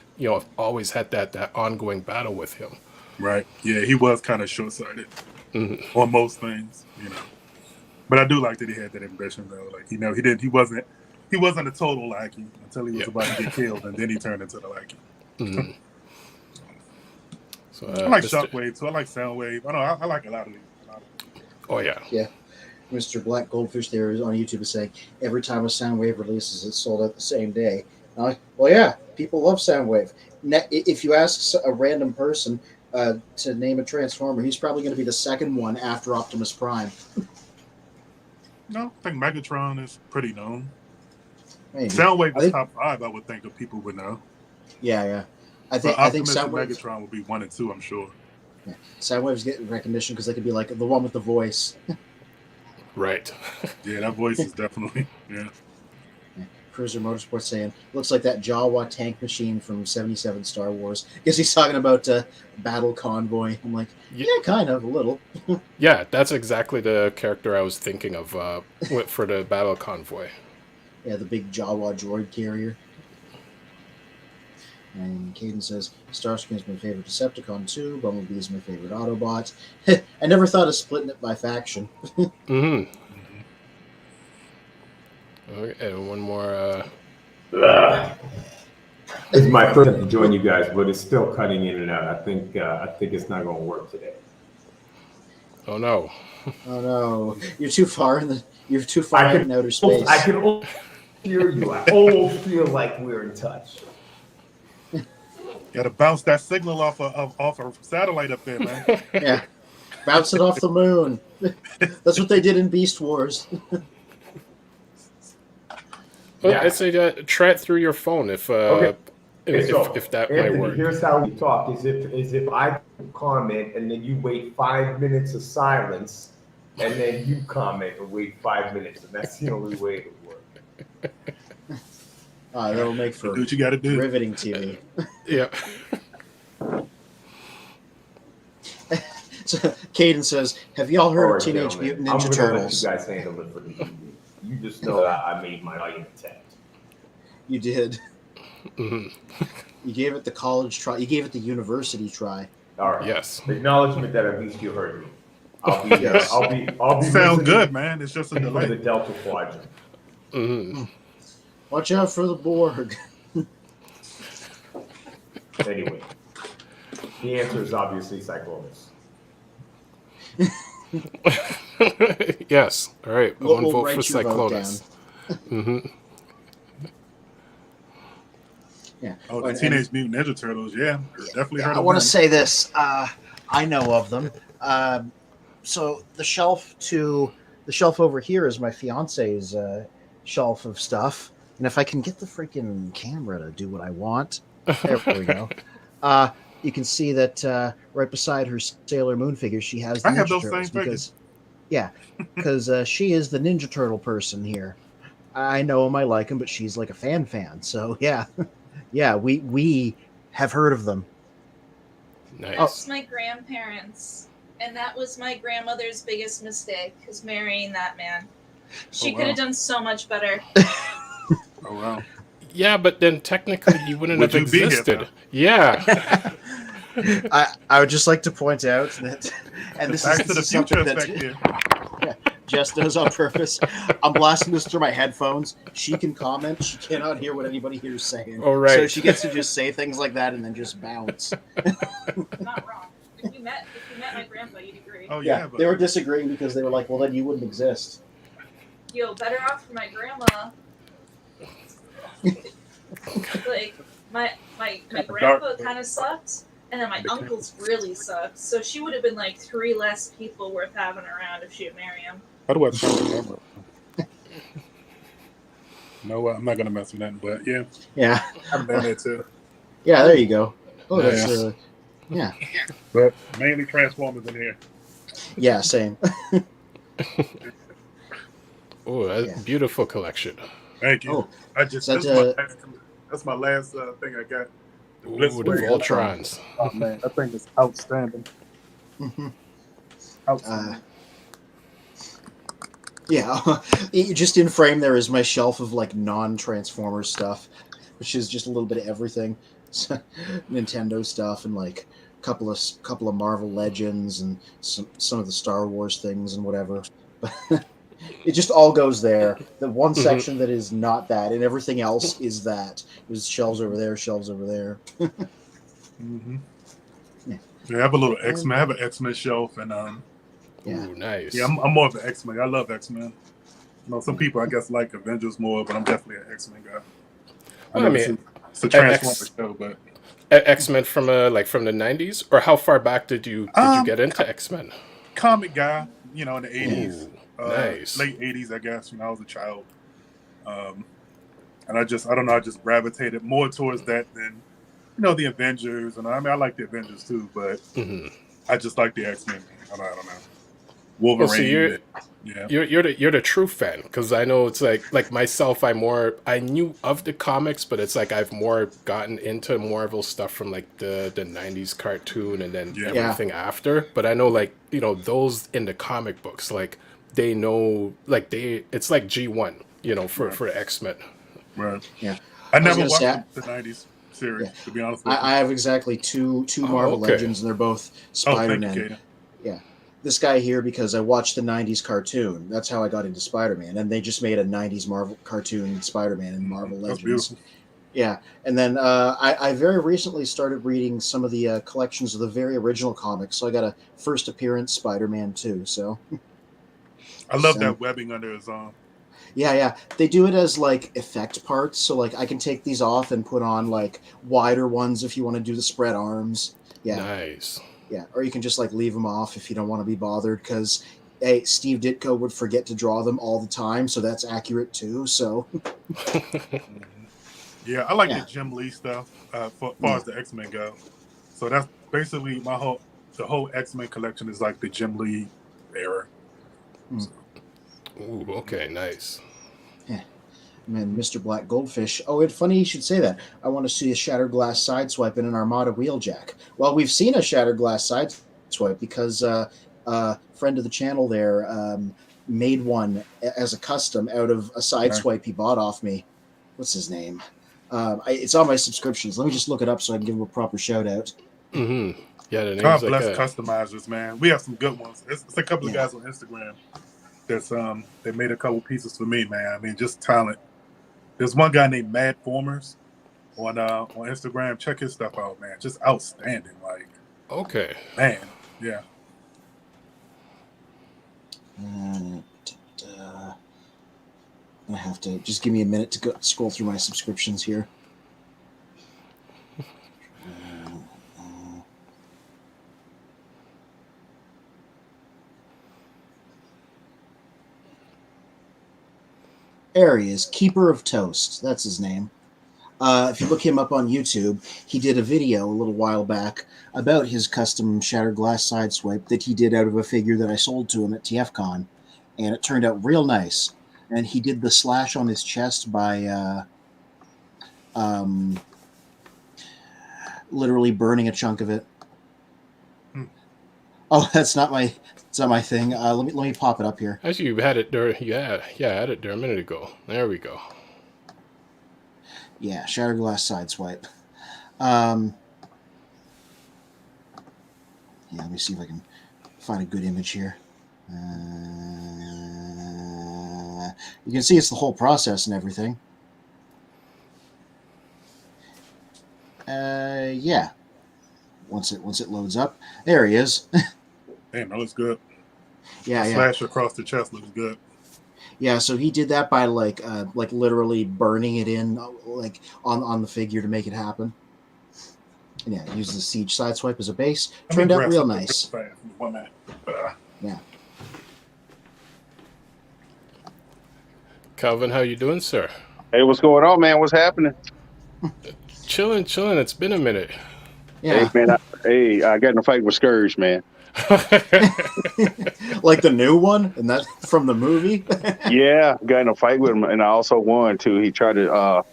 always had that ongoing battle with him. Right. Yeah, he was kind of short-sighted on most things, But I do like that he had that ambition though. Like, he wasn't a total lackey until he was about to get killed, and then he turned into the lackey. Mm-hmm. So, I like Shockwave too. I like Soundwave. I like a lot of these. Oh yeah. Yeah. Mr. Black Goldfish there is on YouTube is saying every time a Soundwave releases, it's sold out the same day. Well, yeah, people love Soundwave. If you ask a random person to name a Transformer, he's probably going to be the second one after Optimus Prime. No, I think Megatron is pretty known. Maybe. Soundwave is top 5, I would think, that people would know. Yeah. I think Soundwave and Megatron would be 1 and 2, I'm sure. Yeah. Soundwave's getting recognition because they could be like the one with the voice. Right. Yeah, that voice is definitely, yeah. Cruiser Motorsports saying, looks like that Jawa tank machine from 77 Star Wars. Guess he's talking about Battle Convoy. I'm like, yeah, kind of, a little. Yeah, that's exactly the character I was thinking of for the Battle Convoy. Yeah, the big Jawa droid carrier. And Caden says, Starscream's my favorite Decepticon too. Bumblebee's my favorite Autobot. I never thought of splitting it by faction. Mm-hmm. Okay, and one more. It's my first time to join you guys, but it's still cutting in and out. I think it's not going to work today. Oh no! Oh no! You're too far in outer space. I can almost hear you. I almost feel like we're in touch. Got to bounce that signal off a satellite up there, man. Yeah, bounce it off the moon. That's what they did in Beast Wars. Well, I'd say try it through your phone. If Okay. if that might Anthony, work. here's how we talk: is if I comment and then you wait 5 minutes of silence, and then you comment and wait 5 minutes, and that's the only way it would work. That'll make for Do what you got to do. riveting TV. Yeah. So, Caden says, "Have y'all heard All of right, Teenage gentlemen, Mutant I'm Ninja gonna let Turtles?" you guys handle it for the evening. You just know that I made my attempt. You did. Hmm. You gave it the college try. You gave it the university try. All right. Yes. Acknowledgement that at least you heard me. I'll be. Yes. I'll be Sound listening good, man. It's just a for the delay. Delta Quadrant. Hmm. Watch out for the Borg. Anyway, the answer is obviously Cyclonus. Yes. All right. We'll One vote write for your vote Cyclonus. Hmm. Yeah. Oh, the And- Teenage Mutant Ninja Turtles. Yeah, definitely heard I of want them. to say this. I know of them. So the shelf over here is my fiance's shelf of stuff, and if I can get the freaking camera to do what I want, there we go. You can see that right beside her Sailor Moon figure, she has the I have Ninja those Turtles same figures. because she is the Ninja Turtle person here. I know him, I like him, but she's like a fan. So yeah, yeah, we have heard of them. Nice. That's my grandparents. And that was my grandmother's biggest mistake, is marrying that man. She Oh, could have wow. done so much better. Oh wow. Yeah, but then technically you wouldn't Would have you be here, existed. though? Yeah. I would just like to point out that, and this Back is, to the this is something future that effect here. Jess does on purpose. I'm blasting this through my headphones. She can comment. She cannot hear what anybody here is saying. Oh, right. So she gets to just say things like that and then just bounce. Not wrong. If you met my grandpa, you'd agree. Oh yeah, Yeah, but they were disagreeing because they were like, well, then you wouldn't exist. Yo, better off for my grandma. Like my grandpa kind of sucked, and then my uncles really sucked. So she would have been like 3 less people worth having around if she would marry him. how do I turn the camera? No, I'm not gonna mess with that. But yeah, Yeah. I've done that too. Yeah, there you go. Oh, Nice. that's yeah. But mainly Transformers in here. Yeah, same. Oh, that's Yeah. beautiful collection. Thank you. Oh, I just that's, that's my last thing I got. Ooh, Blitz the Wave. Voltrons. Oh man, that thing is outstanding. Mhm. Outstanding. Yeah, just in frame there is my shelf of like non-Transformers stuff, which is just a little bit of everything. Nintendo stuff and like a couple of Marvel Legends and some of the Star Wars things and whatever. It just all goes there. The one Mhm. section that is not that, and everything else is that. There's shelves over there, shelves over there. Mm-hmm. Yeah. Yeah, I have a little X-Men. I have an X-Men shelf, and Yeah. Ooh, nice. yeah, I'm more of an X-Men. I love X-Men. You know, some people I guess like Avengers more, but I'm definitely an X-Men guy. Well, I mean, it's a Transformers show, but X-Men from from the 90s, or how far back did you get into X-Men? comic guy. You know, in the '80s, Ooh, nice. late '80s, I guess. When I was a child, and I don't know, I just gravitated more towards that than the Avengers, and I mean I like the Avengers too, but Hmm. I just like the X-Men. I don't know. Well, Wolverine. so yeah. you're the true fan, because I know it's like myself. I knew of the comics, but it's like I've more gotten into Marvel stuff from like the '90s cartoon and then Yeah. everything after. But I know those in the comic books, like they know it's like G1, for the X-Men. Right. Yeah. I was never gonna say, watched the '90s series, Yeah. to be honest with you. I have exactly two Marvel okay. Legends, and they're both Oh, Spider-Man. thank you, Kaden. Yeah. This guy here, because I watched the 90s cartoon. That's how I got into Spider-Man. And they just made a 90s Marvel cartoon Spider-Man in Marvel That's Legends. beautiful. Yeah. And then I very recently started reading some of the collections of the very original comics. So I got a first appearance Spider-Man too. So I love So- that webbing under his arm. yeah. They do it as like effect parts. So like I can take these off and put on like wider ones if you want to do the spread arms. Yeah. Nice. Yeah, or you can just like leave them off if you don't want to be bothered, because Steve Ditko would forget to draw them all the time, so that's accurate too. So Yeah, I like Yeah. the Jim Lee stuff for far as the X-Men go. So that's basically the whole X-Men collection is like the Jim Lee era. Mm. Ooh, okay, nice. And Mr. Black Goldfish. Oh, it's funny you should say that. I want to see a Shattered Glass Sideswipe in an Armada Wheeljack. Well, we've seen a Shattered Glass Sideswipe because friend of the channel there made one as a custom out of a Sideswipe he bought off me. What's his name? It's on my subscriptions. Let me just look it up so I can give him a proper shout out. Mm-hmm. Yeah, the name's God like bless customizers, man. We have some good ones. It's a couple of Yeah. guys on Instagram that's they made a couple pieces for me, man. I mean, just talent. There's one guy named Mad Formers on Instagram. Check his stuff out, man. Just outstanding. Like, Okay. man, yeah. I have to just give me a minute to go scroll through my subscriptions here. There he is, Keeper of Toast. That's his name. If you look him up on YouTube, he did a video a little while back about his custom Shattered Glass Sideswipe that he did out of a figure that I sold to him at TFCon, and it turned out real nice. And he did the slash on his chest by literally burning a chunk of it. Oh, that's not my thing. Let me pop it up here. Actually, you had it there. Yeah, I had it there a minute ago. There we go. Yeah, Shattered Glass Sideswipe. Yeah, let me see if I can find a good image here. You can see it's the whole process and everything. Yeah. Once it loads up, there he is. Damn, that looks good. Yeah, yeah. Slash across the chest looks good. Yeah, so he did that by like literally burning it in like on the figure to make it happen. And yeah, used the Siege Sideswipe as a base. Turned out real nice. One minute. Yeah. Calvin, how you doing, sir? Hey, what's going on, man? What's happening? Chilling. It's been a minute. Yeah. Hey, man, I got in a fight with Scourge, man. Like the new one, and that from the movie. Yeah, got in a fight with him, and I also won too. He tried to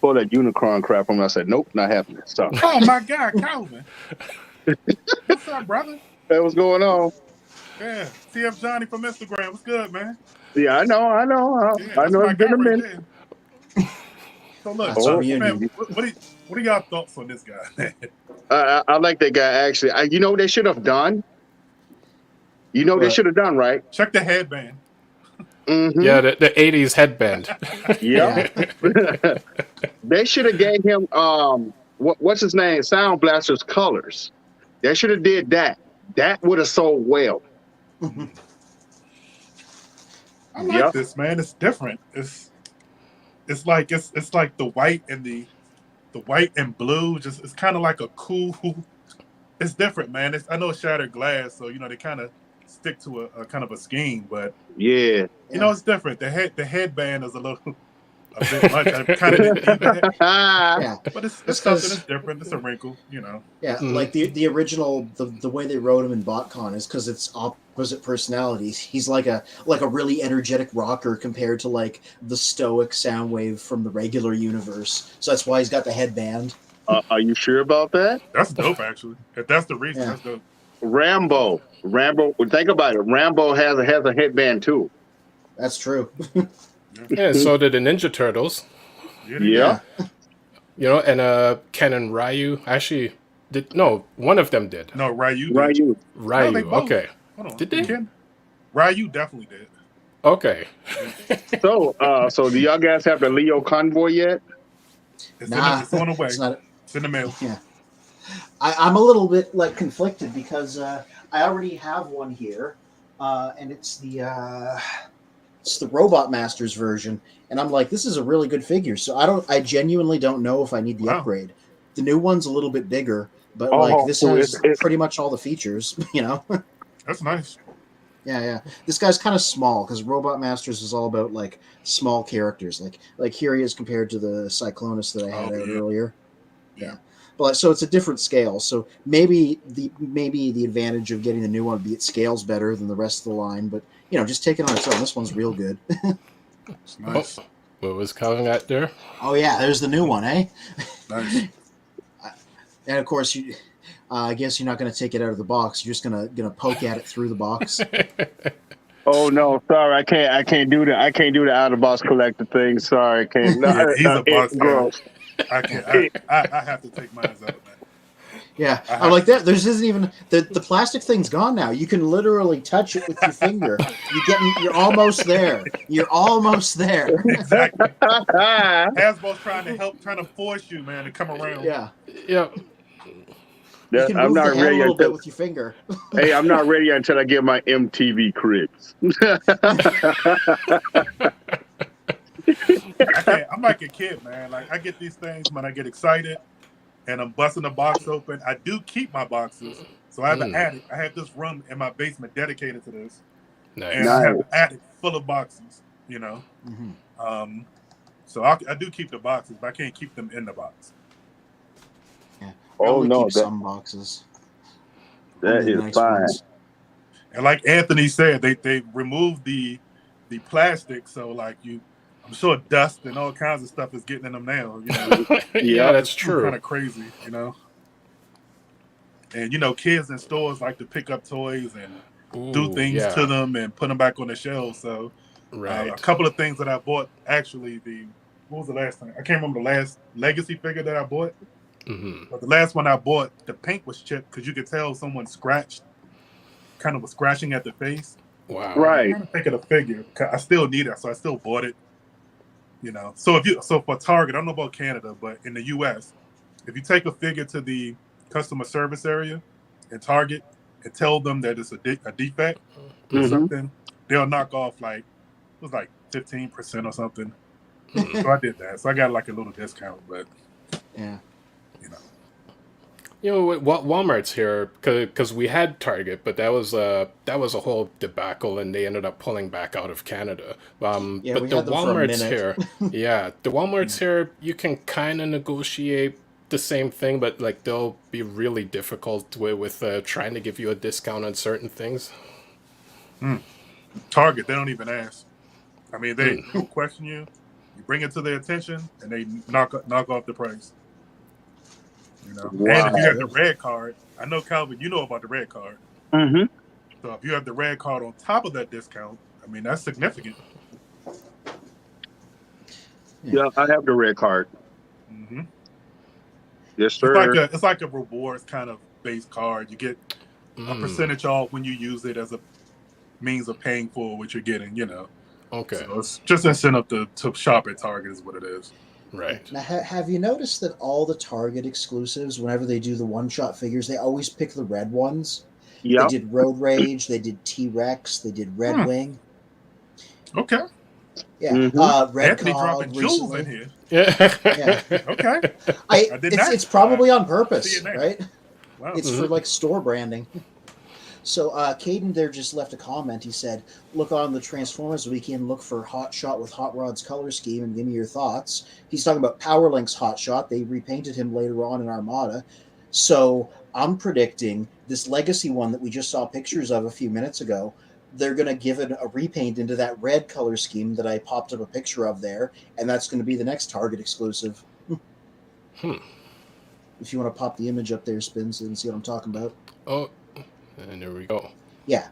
pull that Unicron crap on me. I said, nope, not happening. So, Oh my God, Calvin. What's up, brother? hey, what's going on? Yeah, CF Johnny from Instagram. What's good, man? Yeah, I know. Yeah, I that's know my it's been guy a right minute. there. So look, That's our man, reunion. what are y'all thoughts on this guy? I like that guy actually. You know what they should have done? You know what they should have done, right? Check the headband. Mm-hmm. Yeah, the 80s headband. Yeah. They should have gave him what's his name? Sound Blaster's colors. They should have did that. That would have sold well. I like this, man. It's different. It's like the white and the white and blue. Just it's kind of like a cool. It's different, man. I know it's Shattered Glass, so they kind of stick to a kind of a scheme, but Yeah. it's different. The headband is a bit much. I kind of didn't need that. Yeah. But it's something that's different. It's a wrinkle, Yeah, like the original, the way they wrote him in BotCon is because it's opposite personalities. He's like a really energetic rocker compared to like the stoic Soundwave from the regular universe. So that's why he's got the headband. Are you sure about that? That's dope, actually. If that's the reason, that's dope. Rambo. Think about it. Rambo has a headband too. That's true. Yeah, so did the Ninja Turtles. Yeah. And Ken and Ryu actually did. No, one of them did. No, Ryu. Ryu. No, they both. Okay. Hold on. Did they? Ryu definitely did. Okay. So do y'all guys have the Leo convoy yet? It's on the way. It's in the mail. Yeah. I'm a little bit like conflicted because I already have one here, and it's the Robot Masters version, and I'm like, this is a really good figure. So I genuinely don't know if I need the upgrade. The new one's a little bit bigger, but this has pretty much all the features. That's nice. Yeah. This guy's kind of small because Robot Masters is all about like small characters, like here he is compared to the Cyclonus that I had out earlier. Yeah. But so it's a different scale. So maybe the advantage of getting the new one would be it scales better than the rest of the line. But just take it on its own. This one's real good. It's nice. Oh, what was coming at there? Oh yeah, there's the new one, eh? Nice. And of course I guess you're not going to take it out of the box. You're just gonna poke at it through the box. Oh no, sorry, I can't do that. I can't do the out of box collector thing. Sorry, I can't. No, Yeah, he's a box guy. gross. I can't. I have to take mine out, man. Yeah, I'm like that. There's isn't even the plastic thing's gone now. You can literally touch it with your finger. You're almost there. You're almost there. Exactly. Hasbro's trying to force you, man, to come around. Yeah. Yep. You can I'm move not the hand ready a little bit until. with your finger. Hey, I'm not ready until I get my MTV cribs. I'm like a kid, man. Like I get these things when I get excited, and I'm busting the box open. I do keep my boxes, so I have an attic. I have this room in my basement dedicated to this, Nice. and I have an attic full of boxes. Mm-hmm. So I do keep the boxes, but I can't keep them in the box. Yeah. Oh no, keep some boxes. that Only is nice fine. ones. And like Anthony said, they removed the plastic, so like I'm sure dust and all kinds of stuff is getting in them now. Yeah, that's true. Kind of crazy, And kids in stores like to pick up toys and do things to them and put them back on the shelves. So Right. a couple of things that I bought, actually, what was the last thing? I can't remember the last Legacy figure that I bought. Mm-hmm. But the last one I bought, the paint was chipped because you could tell someone was scratching at the face. Wow. Right. I'm trying to think of the figure. I still need it, so I still bought it. So for Target, I don't know about Canada, but in the U.S., if you take a figure to the customer service area in Target and tell them that it's a defect or something, they'll knock off like 15% or something. So I did that. So I got like a little discount, but Yeah. Walmart's here because we had Target, but that was a whole debacle, and they ended up pulling back out of Canada. Yeah, but we the had them for a Walmart's here, the Walmart's here, you can kind of negotiate the same thing, but like they'll be really difficult with trying to give you a discount on certain things. Target, they don't even ask. I mean, they don't question you. You bring it to their attention, and they knock off the price. Wow. And if you have the red card, I know Calvin, you know about the red card. Mm-hmm. So if you have the red card on top of that discount, I mean that's significant. Yeah, I have the red card. Mm-hmm. Yes, sir. It's like a rewards kind of base card. You get a percentage off when you use it as a means of paying for what you're getting. Okay. So it's just incentive to shop at Target is what it is. Right. Now, have you noticed that all the Target exclusives, whenever they do the one-shot figures, they always pick the red ones? Yeah. They did Road Rage, they did T-Rex, they did Red Wing. Okay. Yeah. Mhm. Red Anthony Cog dropping jewels recently. in here. Yeah. Okay. It's probably on purpose, DNA. right? Wow. It's for like store branding. So Caden there just left a comment. He said, look on the Transformers Weekend, look for Hot Shot with Hot Rod's color scheme and give me your thoughts. He's talking about Power Link's Hot Shot. They repainted him later on in Armada. So I'm predicting this Legacy one that we just saw pictures of a few minutes ago, they're going to give it a repaint into that red color scheme that I popped up a picture of there, and that's going to be the next Target exclusive. If you want to pop the image up there, Spins, and see what I'm talking about. Oh, and there we go. Yeah.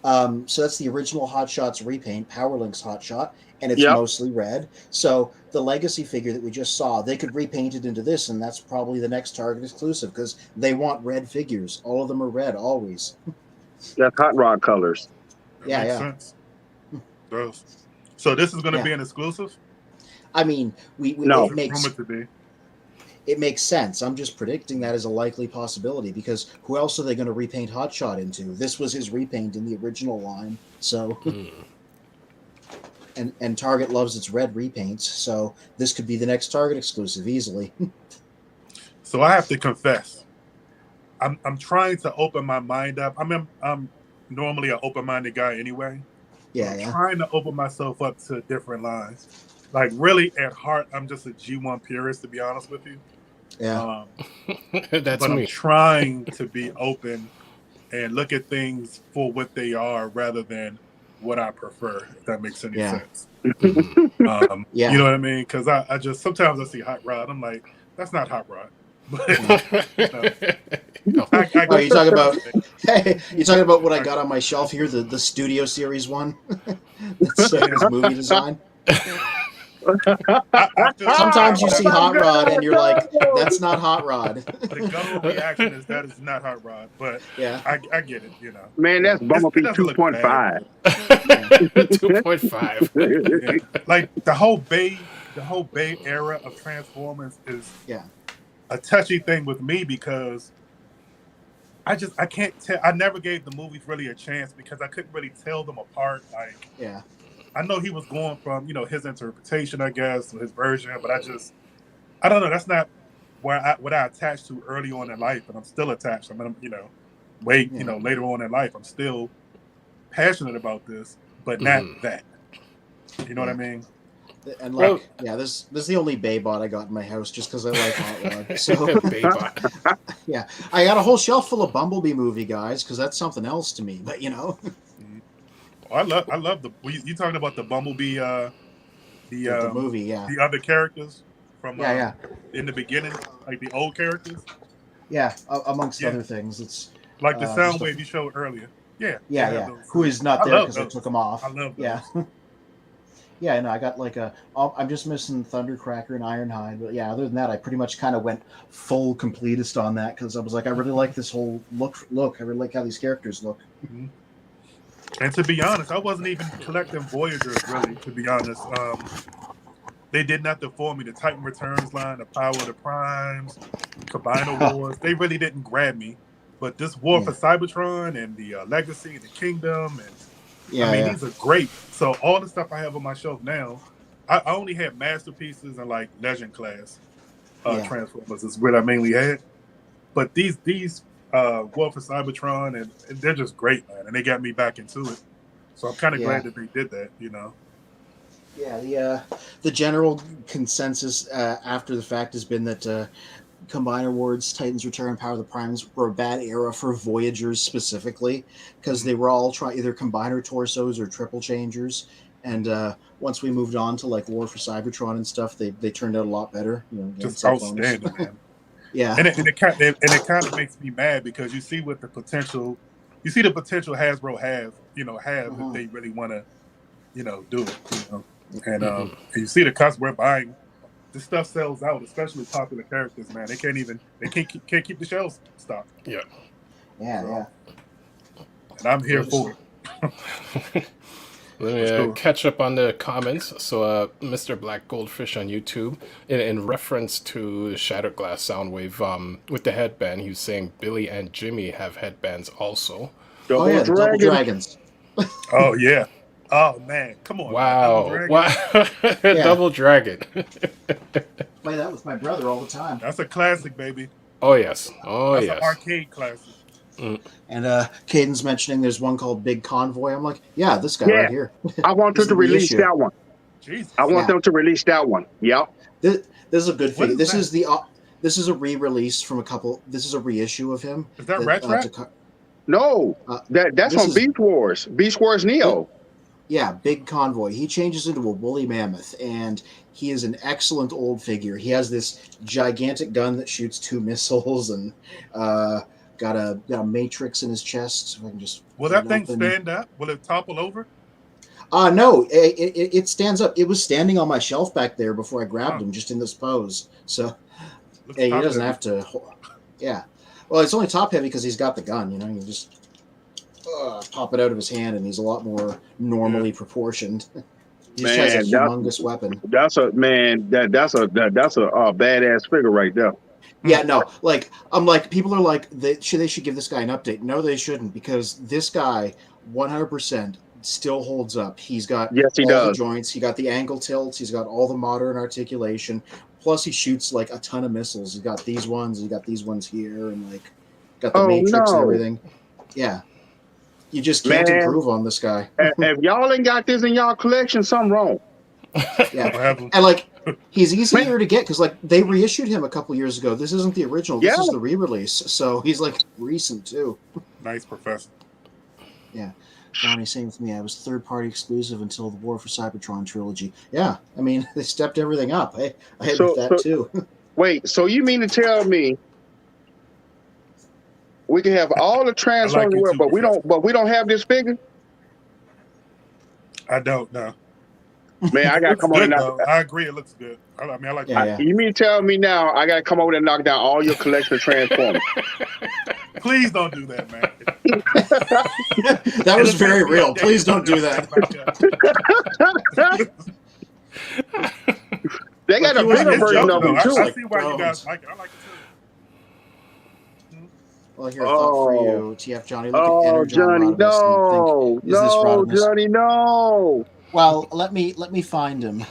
So that's the original Hot Shots repaint, Power Link's Hot Shot, and it's mostly red. So the Legacy figure that we just saw, they could repaint it into this, and that's probably the next Target exclusive because they want red figures. All of them are red, always. That's hot rod colors. That makes sense. Does. So this is going to be an exclusive? I mean, No. it makes Rumored to be. it makes sense. I'm just predicting that as a likely possibility because who else are they going to repaint Hot Shot into? This was his repaint in the original line, so and Target loves its red repaints, so this could be the next Target exclusive easily. So I have to confess, I'm trying to open my mind up. I'm normally an open-minded guy anyway. Yeah, I'm yeah. trying to open myself up to different lines. Like really, at heart, I'm just a G1 purist, to be honest with you. Yeah. That's But I'm me. trying to be open and look at things for what they are rather than what I prefer, if that makes any Yeah. sense. Mhm. Yeah. You know what I mean? Because I just sometimes I see Hot Rod, I'm like, that's not Hot Rod. But Oh, you talking about? Hey, you talking about what I got on my shelf here? The Studio Series one. That's his movie design. I feel Sometimes you that see Hot Rod and you're like, that's not Hot Rod. the guttural reaction is that is not Hot Rod, but Yeah. I get it, you know. Man, that's It Bumblebee doesn't look 2.5. 2.5. Yeah. Like the whole Bay era of Transformers is a touchy thing with me because I can't tell. I never gave the movies really a chance because I couldn't really tell them apart. Like, I know he was going from his interpretation, I guess, or his version, but I don't know. That's not what I attached to early on in life, and I'm still attached. I mean, later on in life, I'm still passionate about this, but not that. You know what I mean? And like, this is the only Baybot I got in my house just because I like Hot Rod. So Baybot. Yeah, I got a whole shelf full of Bumblebee movie guys because that's something else to me. But I love you talking about the Bumblebee, the movie, the other characters from in the beginning, like the old characters. Yeah, amongst other things, it's like the Soundwave you showed earlier. Yeah. Who is not there because I took him off. I love those. Yeah. Yeah, no, I got like I'm just missing Thundercracker and Ironhide, but yeah, other than that, I pretty much kind of went full completist on that because I was like, I really like this whole look. I really like how these characters look. Mm-hmm. And to be honest, I wasn't even collecting Voyagers really. To be honest, they did nothing for me. The Titan Returns line, the Power of the Primes, Combiner Wars, they really didn't grab me. But this War for Cybertron and the Legacy and the Kingdom and these are great. So all the stuff I have on my shelf now, I only had masterpieces and like Legend class Transformers is what I mainly had. But these War for Cybertron and they're just great, man, and they got me back into it. So I'm kind of glad that they did that, Yeah, the general consensus after the fact has been that Combiner Wars, Titans Return, Power of the Primes were a bad era for Voyagers specifically because they were all either Combiner torsos or triple changers. And once we moved on to like War for Cybertron and stuff, they turned out a lot better. Just outstanding, man. Yeah, and it kind of makes me mad because you see the potential Hasbro have if they really want to do it, and you see the cost we're buying. This stuff sells out, especially popular characters, man. They can't keep the shelves stocked. Yeah. And I'm here for it. Let me catch up on the comments. So, Mr. Black Goldfish on YouTube, in reference to Shattered Glass Soundwave, with the headband, he was saying Billy and Jimmy have headbands also. Double dragons. Oh yeah. Oh man, come on! Wow! Double Dragon. Play that with my brother all the time. That's a classic, baby. Oh yes. That's an arcade classic. And Caden's mentioning there's one called Big Convoy. I'm like, yeah, this guy right here. I want them to release that one. Jesus. I want them to release that one. Yep. This is a good thing. This is a re-release from a couple. This is a reissue of him. Is that Rattrap? No, that's on Beast Wars. Beast Wars Neo. Yeah, Big Convoy. He changes into a woolly mammoth, and he is an excellent old figure. He has this gigantic gun that shoots 2 missiles, and got a matrix in his chest. So I can just will that thing stand up? Will it topple over? No, it stands up. It was standing on my shelf back there before I grabbed him, just in this pose. So he doesn't have to. Yeah, well, it's only top heavy because he's got the gun. You can just pop it out of his hand, and he's a lot more normally proportioned. He just has a humongous weapon. That's a badass figure right there. Yeah, no, I'm like, people are like, they should give this guy an update. No, they shouldn't, because this guy 100% still holds up. He's got the joints, he got the angle tilts, he's got all the modern articulation. Plus, he shoots like a ton of missiles. He's got these ones, he got these ones here, and got the matrix and everything. Yeah. You just can't Man. improve on this guy. If y'all ain't got this in y'all collection, something wrong. Yeah, What happened? and like he's easier to get because like they reissued him a couple years ago. This isn't the original. This is the re-release, so he's like recent too. Nice, Professor. Yeah, Johnny, same with me. I was third-party exclusive until the warforcybertron trilogy. Yeah, I mean they stepped everything up. I hate with that too. Wait, so you mean to tell me we can have all the Transformers, you too, but we don't have this figure? I don't know. Man, I gotta come over and knock. I agree, it looks good. I mean, I like Yeah. You mean to tell me now I gotta come over and knock down all your collection of Transformers? Please don't do that, man. That was very real. Please don't do that. They got a Look, bigger It's version joke, of them though. too. I see why you guys like it. I like it too. Well, here, a thought for you, TF Johnny. Look at Oh, Energon Johnny, Rodimus no, and think, is this no, Rodimus? Johnny, no. Well, let me find him.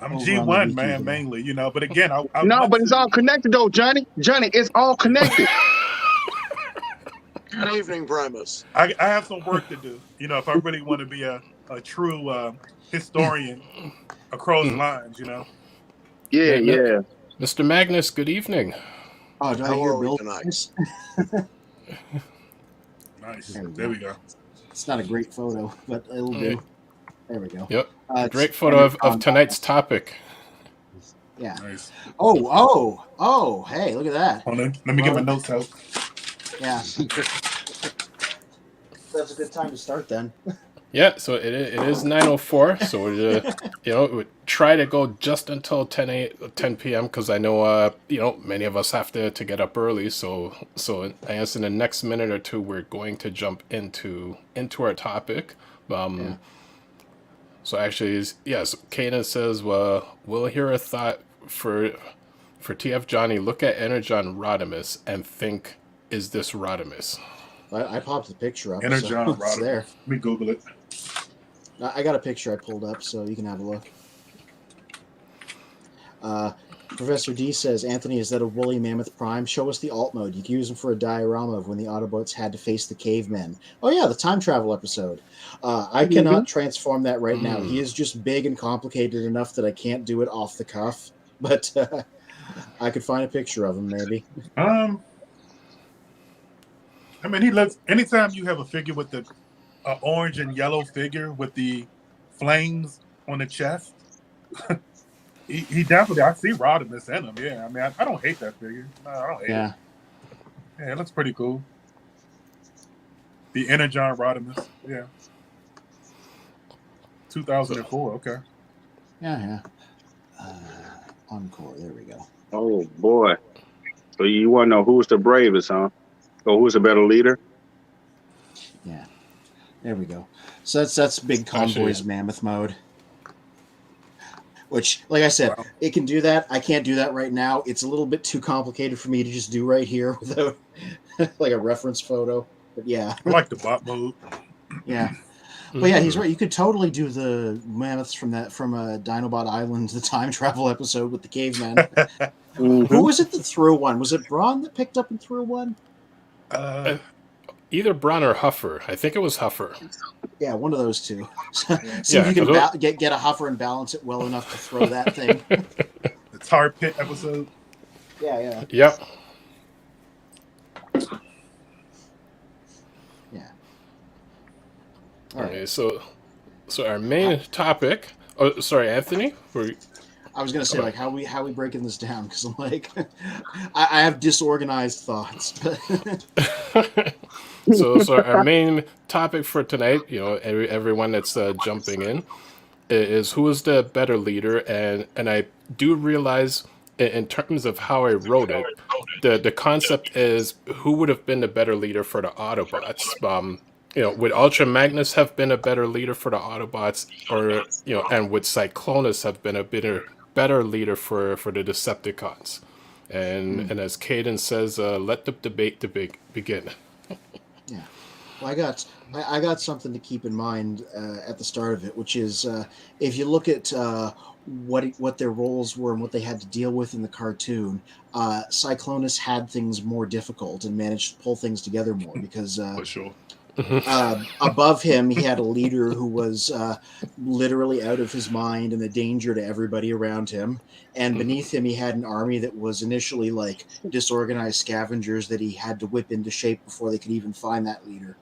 I'm Over G1 on the man, wiki. mainly, you know. But again, I No, but it's all connected though, Johnny. Johnny, it's all connected. Good evening, Primus. I have some work to do, you know, if I really want to be a true historian across lines, you know. Yeah. Mr. Magnus, good evening. Oh, do I How hear are we Bill? tonight? Nice. There we There go. we go. It's not a great photo, but it'll do. There we go. Yep. It's Great photo of Energon tonight's topic. Yeah. Nice. Oh! Hey, look at that. Hold on. Let me get my notes out. Yeah. That's a good time to start then. Yeah, so it is 9:04. So we try to go just until 10 p.m. because I know many of us have to get up early. So I guess in the next minute or two we're going to jump into our topic. Yeah. So actually, yes, Kanan says, we'll hear a thought for TF Johnny. Look at Energon Rodimus and think, is this Rodimus? I popped the picture up. Energon so it's Rodimus. there. Let me Google it. I got a picture I pulled up, so you can have a look. Professor D says, Anthony, is that a woolly mammoth prime? Show us the alt mode. You can use them for a diorama of when the Autobots had to face the cavemen. Oh yeah, the time travel episode. I cannot transform that right now. He is just big and complicated enough that I can't do it off the cuff. But I could find a picture of him, maybe. I mean, he looks. Anytime you have a figure with the orange and yellow figure with the flames on the chest, he definitely. I see Rodimus in him. Yeah, I mean, I don't hate that figure. No, I don't hate it. Yeah, it looks pretty cool. The Energon Rodimus. Yeah. 2004. Okay. Yeah. Encore. There we go. Oh boy. So you want to know who's the bravest, huh? Or who's a better leader? Yeah. There we go. So that's big convoys mammoth mode. Which, like I said, it can do that. I can't do that right now. It's a little bit too complicated for me to just do right here without like a reference photo. But yeah. I like the bot mode. Yeah. But yeah, he's right. You could totally do the mammoths from Dinobot Island, the time travel episode with the caveman. Who was it that threw one? Was it Braun that picked up and threw one? Either Braun or Huffer. I think it was Huffer. Yeah, one of those two. See if you can get a Huffer and balance it well enough to throw that thing. The tar pit episode. Yeah. Yep. Yeah. All right. So our main topic. Oh, sorry, Anthony. I was gonna say like how we breaking this down because I'm like I have disorganized thoughts. So our main topic for tonight, everyone that's jumping in, is who is the better leader, and I do realize in terms of how I wrote it, the concept is who would have been the better leader for the Autobots. Would Ultra Magnus have been a better leader for the Autobots, or and would Cyclonus have been a better leader for the Decepticons? And as Caden says, let the debate begin. Yeah, well, I got something to keep in mind at the start of it, which is if you look at what their roles were and what they had to deal with in the cartoon, Cyclonus had things more difficult and managed to pull things together more because For sure. Above him, he had a leader who was literally out of his mind and a danger to everybody around him. And beneath him, he had an army that was initially like disorganized scavengers that he had to whip into shape before they could even find that leader.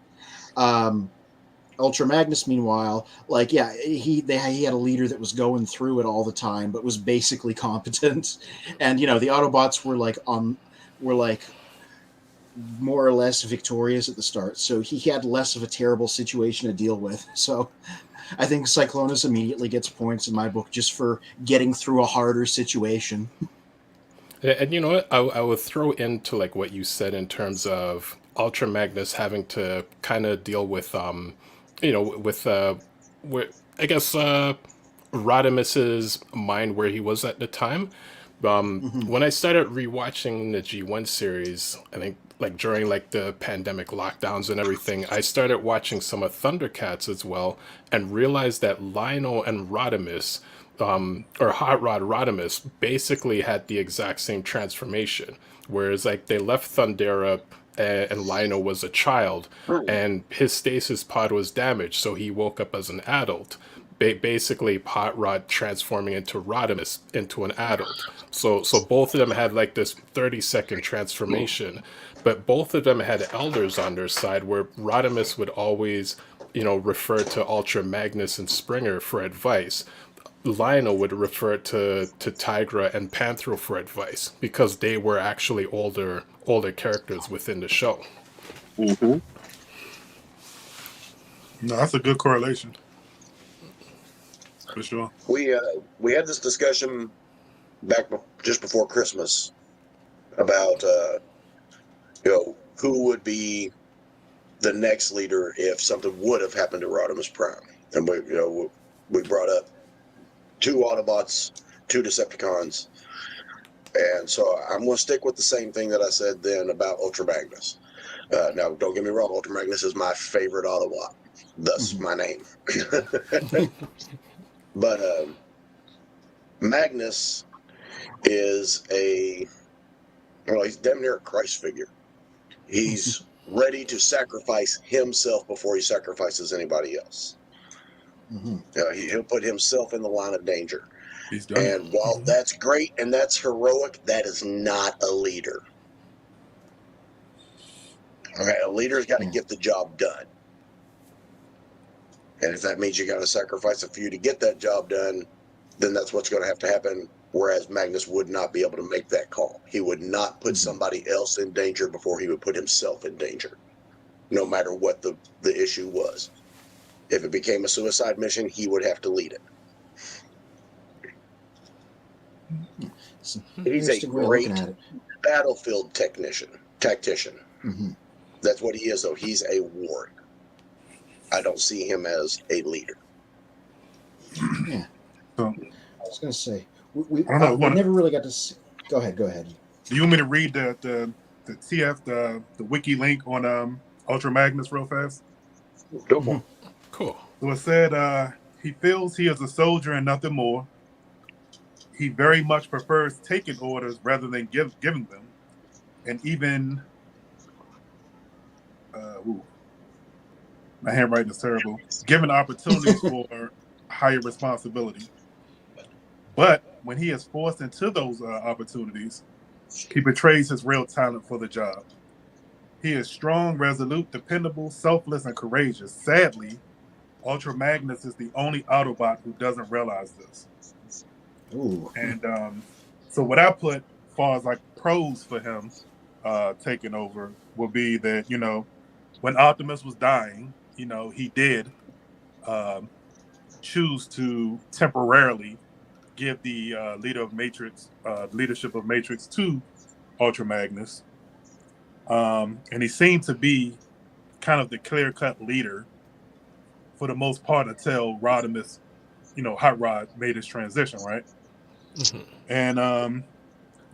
Ultra Magnus, meanwhile, like he had a leader that was going through it all the time, but was basically competent. And the Autobots were like more or less victorious at the start, so he had less of a terrible situation to deal with. So I think Cyclonus immediately gets points in my book just for getting through a harder situation. Yeah, and you know what? I would throw into like what you said in terms of Ultra Magnus having to kind of deal with with I guess Rodimus's mind where he was at the time. When I started rewatching the G1 series, I think like during like the pandemic lockdowns and everything, I started watching some of Thundercats as well, and realized that Lionel and Rodimus, or Hot Rod Rodimus, basically had the exact same transformation. Whereas like they left Thundera and Lionel was a child, and his stasis pod was damaged, so he woke up as an adult. Basically, Hot Rod transforming into Rodimus into an adult. So both of them had like this 30-second transformation, but both of them had elders on their side where Rodimus would always, refer to Ultra Magnus and Springer for advice. Lionel would refer to Tigra and Panthro for advice because they were actually older characters within the show. Mm-hmm. No, that's a good correlation. For sure. We had this discussion just before Christmas about who would be the next leader if something would have happened to Rodimus Prime, and we brought up 2 Autobots, 2 Decepticons, and so I'm going to stick with the same thing that I said then about Ultra Magnus. Now, don't get me wrong, Ultra Magnus is my favorite Autobot, thus my name. But Magnus is he's damn near a Christ figure. He's ready to sacrifice himself before he sacrifices anybody else. He'll put himself in the line of danger. He's done. And while that's great and that's heroic, that is not a leader. Okay, a leader's got to get the job done. And if that means you got to sacrifice a few to get that job done, then that's what's going to have to happen. Whereas Magnus would not be able to make that call. He would not put somebody else in danger before he would put himself in danger, no matter what the issue was. If it became a suicide mission, he would have to lead it. He's a great battlefield tactician. That's what he is, though. He's a warrior. I don't see him as a leader. Yeah. So, I was going to say, we I don't know, never really got to see. Go ahead. Do you want me to read the wiki link on Ultra Magnus real fast? Go for it. Cool. So it said he feels he is a soldier and nothing more. He very much prefers taking orders rather than giving them, and even my handwriting is terrible. Given opportunities for higher responsibility, but when he is forced into those opportunities, he betrays his real talent for the job. He is strong, resolute, dependable, selfless, and courageous. Sadly, Ultra Magnus is the only Autobot who doesn't realize this. Ooh. And so what I put as far as like pros for him taking over would be that, when Optimus was dying, he did choose to temporarily give the leadership of Matrix to Ultra Magnus. And he seemed to be kind of the clear-cut leader for the most part until Rodimus, Hot Rod made his transition, right? And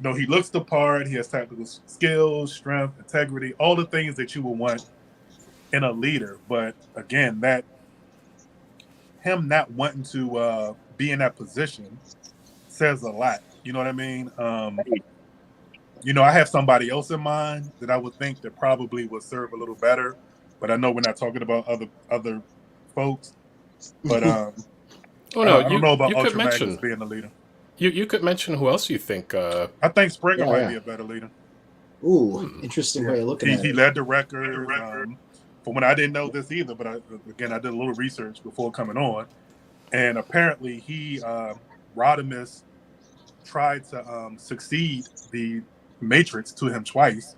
he looks the part. He has tactical skills, strength, integrity, all the things that you would want in a leader. But again, that him not wanting to be in that position says a lot. You know what I mean? I have somebody else in mind that I would think that probably would serve a little better, but I know we're not talking about other folks. But Oh I no, don't know about you could Ultra Magnus mention being the leader. you could mention who else you think. I think Springer Yeah, might yeah. be a better leader. Ooh, interesting way of looking at He it. led the record. From when I didn't know this either, but I did a little research before coming on, and apparently Rodimus tried to succeed the Matrix to him twice,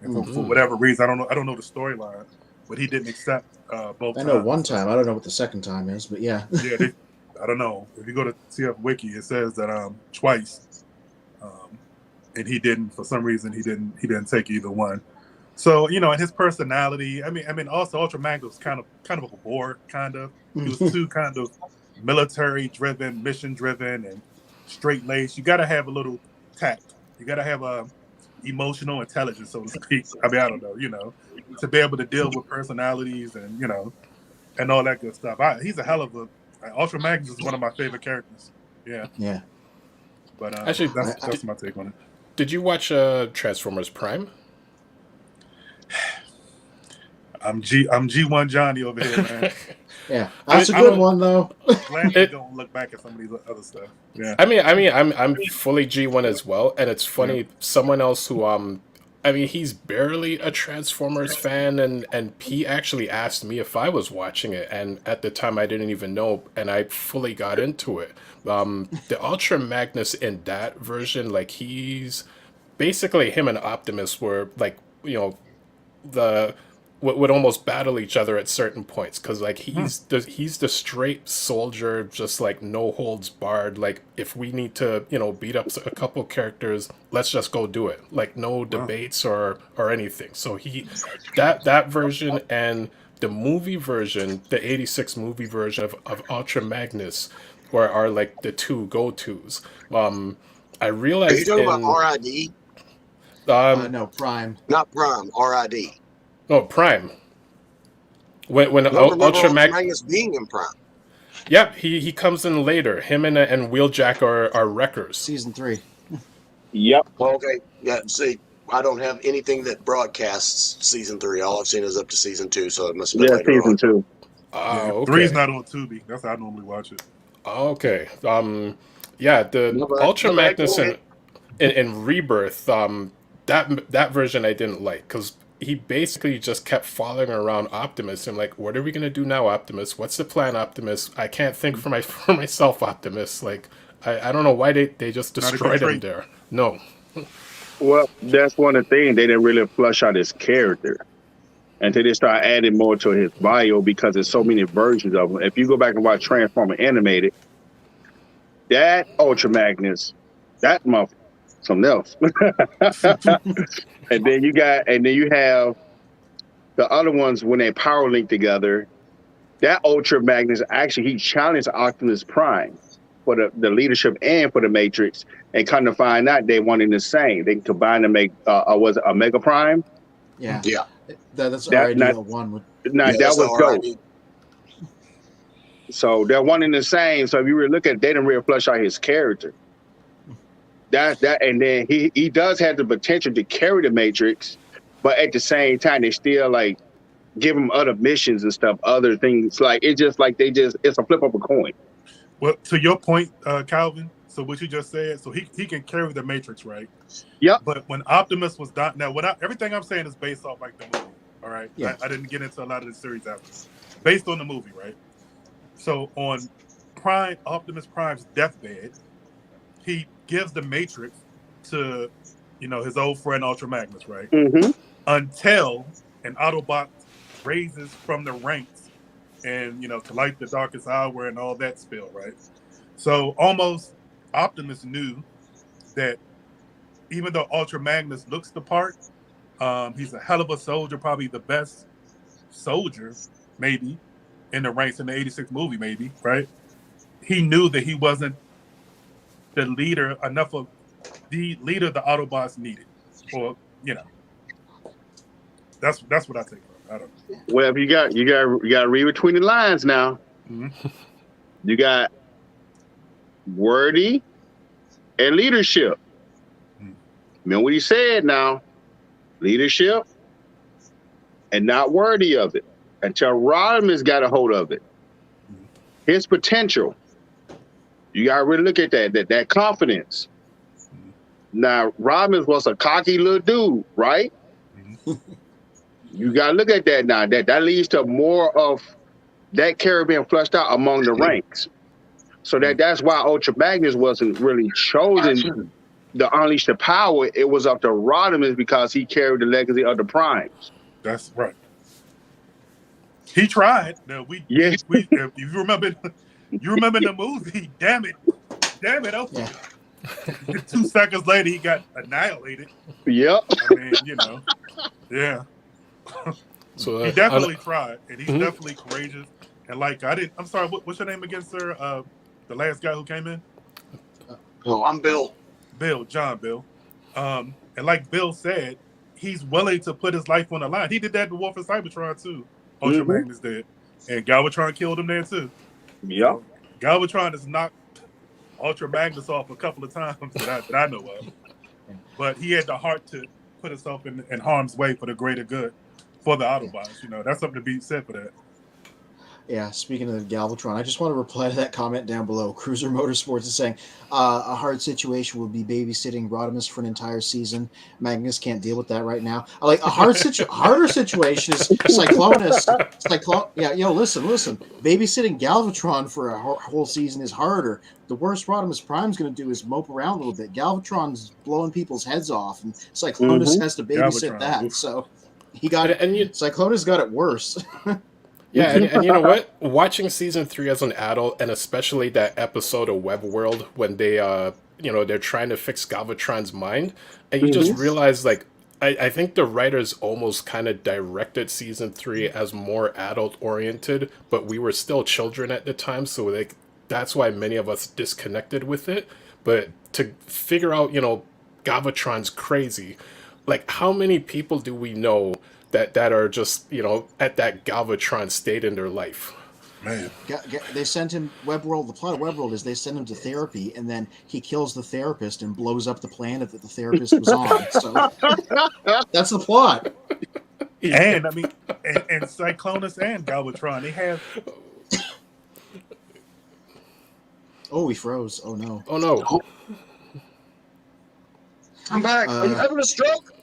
and for whatever reason, I don't know the storyline, but he didn't accept both. I know one time. I don't know what the second time is, but yeah. Yeah, I don't know. If you go to CF Wiki, it says that twice, and he didn't. For some reason, he didn't take either one. So and his personality. I mean, also Ultra Magnus was kind of a bore. Kind of, he was too kind of military driven, mission driven, and straight laced. You got to have a little tact. You got to have emotional intelligence, so to speak. I mean, I don't know, to be able to deal with personalities and and all that good stuff. He's a hell of a. Ultra Magnus is one of my favorite characters. Yeah. Yeah. But Actually, that's my take on it. Did you watch Transformers Prime? I'm G1 Johnny over here, man. Yeah, that's a good one though. Glad you don't look back at some of these other stuff. Yeah. I mean, I'm fully G1 as well, and it's funny. Someone else who he's barely a Transformers fan, and he actually asked me if I was watching it, and at the time I didn't even know, and I fully got into it. The Ultra Magnus in that version, like he's basically him and Optimus were like would almost battle each other at certain points, because like he's the straight soldier, just like no holds barred. Like if we need to beat up a couple characters, let's just go do it. Like no debates or anything. So that version and the movie version, the 86 movie version of Ultra Magnus are like the two go-tos. I realized Are you talking about RID? No, Prime. Not Prime, RID. No, Prime. When No, Ultra Magnus being in Prime. Yep, he comes in later. Him and Wheeljack are wreckers. Season 3. Yep. Well, okay. Yeah. See, I don't have anything that broadcasts season 3. All I've seen is up to season 2, so it must have been later season on. 2. Oh, okay. 3's not on Tubi. That's how I normally watch it. Okay. The Ultra Magnus in Rebirth, that version I didn't like, because he basically just kept following around Optimus and like, what are we gonna do now, Optimus? What's the plan, Optimus? I can't think for myself, Optimus. Like, I don't know why they just destroyed him there. No. Well, that's one of the things. They didn't really flush out his character until they start adding more to his bio, because there's so many versions of him. If you go back and watch Transformer Animated, that Ultra Magnus, that motherfucker, something else. and then you have the other ones when they power link together. That Ultra Magnus, actually, he challenged Optimus Prime for the leadership and for the Matrix, and kind of find out they wanted the same. They can combine to make was it a Mega Prime? Yeah. Yeah. That's RID one with. That was dope. So they're one and the same. So if you really look at it, they didn't really flesh out his character. That and then he does have the potential to carry the Matrix, but at the same time they still like give him other missions and stuff, other things. Like it's just like it's a flip of a coin. Well, to your point, Calvin. So what you just said, so he can carry the Matrix, right? Yep. But when Optimus was done, now everything I'm saying is based off like the movie. All right. Yeah. I didn't get into a lot of the series after, based on the movie, right? So on Optimus Prime's deathbed, he gives the Matrix to, his old friend Ultra Magnus, right? Mm-hmm. Until an Autobot raises from the ranks and, to light the darkest hour and all that spill, right? So almost Optimus knew that even though Ultra Magnus looks the part, he's a hell of a soldier, probably the best soldier, maybe, in the ranks in the 86 movie, maybe, right? He knew that he wasn't the leader, enough of the leader the Autobots needed. Or, that's what I take from it. I don't know. Well, you got to read between the lines now. Mm-hmm. You got wordy and leadership. Remember what he said now. Leadership and not worthy of it until Rodimus got a hold of it. His potential. You gotta really look at that confidence. Now, Rodimus was a cocky little dude, right? You gotta look at that now. That leads to more of that character being flushed out among the ranks. So that's why Ultra Magnus wasn't really chosen to unleash the power. It was up to Rodimus because he carried the legacy of the Primes. That's right. He tried. No, if you remember the movie, damn it. Okay. 2 seconds later, he got annihilated. Yep. I mean, yeah. So he definitely tried, and he's definitely courageous. And I'm sorry, what's your name again, sir? The last guy who came in? Oh, I'm Bill. John Bill. And like Bill said, he's willing to put his life on the line. He did that to warforcybertron too. Ultra Magnus did. And Galvatron killed him there too. Yep. Galvatron has knocked Ultra Magnus off a couple of times that I know of. But he had the heart to put himself in harm's way for the greater good for the Autobots. That's something to be said for that. Yeah, speaking of the Galvatron, I just want to reply to that comment down below. Cruiser Motorsports is saying, a hard situation would be babysitting Rodimus for an entire season. Magnus can't deal with that right now. Like, harder situation is Cyclonus. Listen. Babysitting Galvatron for a whole season is harder. The worst Rodimus Prime's going to do is mope around a little bit. Galvatron's blowing people's heads off, and Cyclonus has to babysit Galvatron. that. Oof. So Cyclonus got it worse. Yeah, and you know what? Watching season 3 as an adult, and especially that episode of Web World when they, they're trying to fix Galvatron's mind, and you just realize, I think the writers almost kind of directed season 3 as more adult-oriented, but we were still children at the time, so that's why many of us disconnected with it. But to figure out, Galvatron's crazy, how many people do we know that are just, at that Galvatron state in their life? Man. They sent him the plot of Webworld is they send him to therapy, and then he kills the therapist and blows up the planet that the therapist was on. So that's the plot. And I mean, and Cyclonus and Galvatron, they have. Oh, he froze. Oh no. Oh no. I'm back. Are you having a stroke?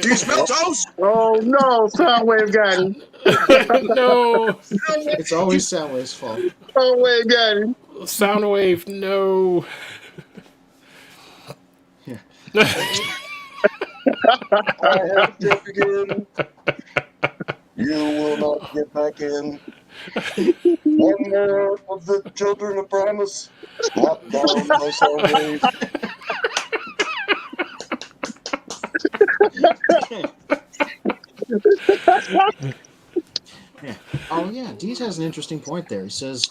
Do you smell toast? Oh no, Soundwave got him. No. It's always Soundwave's fault. Soundwave got him. Soundwave, no. Yeah. I have to begin. You will not get back in. One more of the children of Primus. Knocked down by Soundwave. Yeah. Oh yeah, Dees has an interesting point there. He says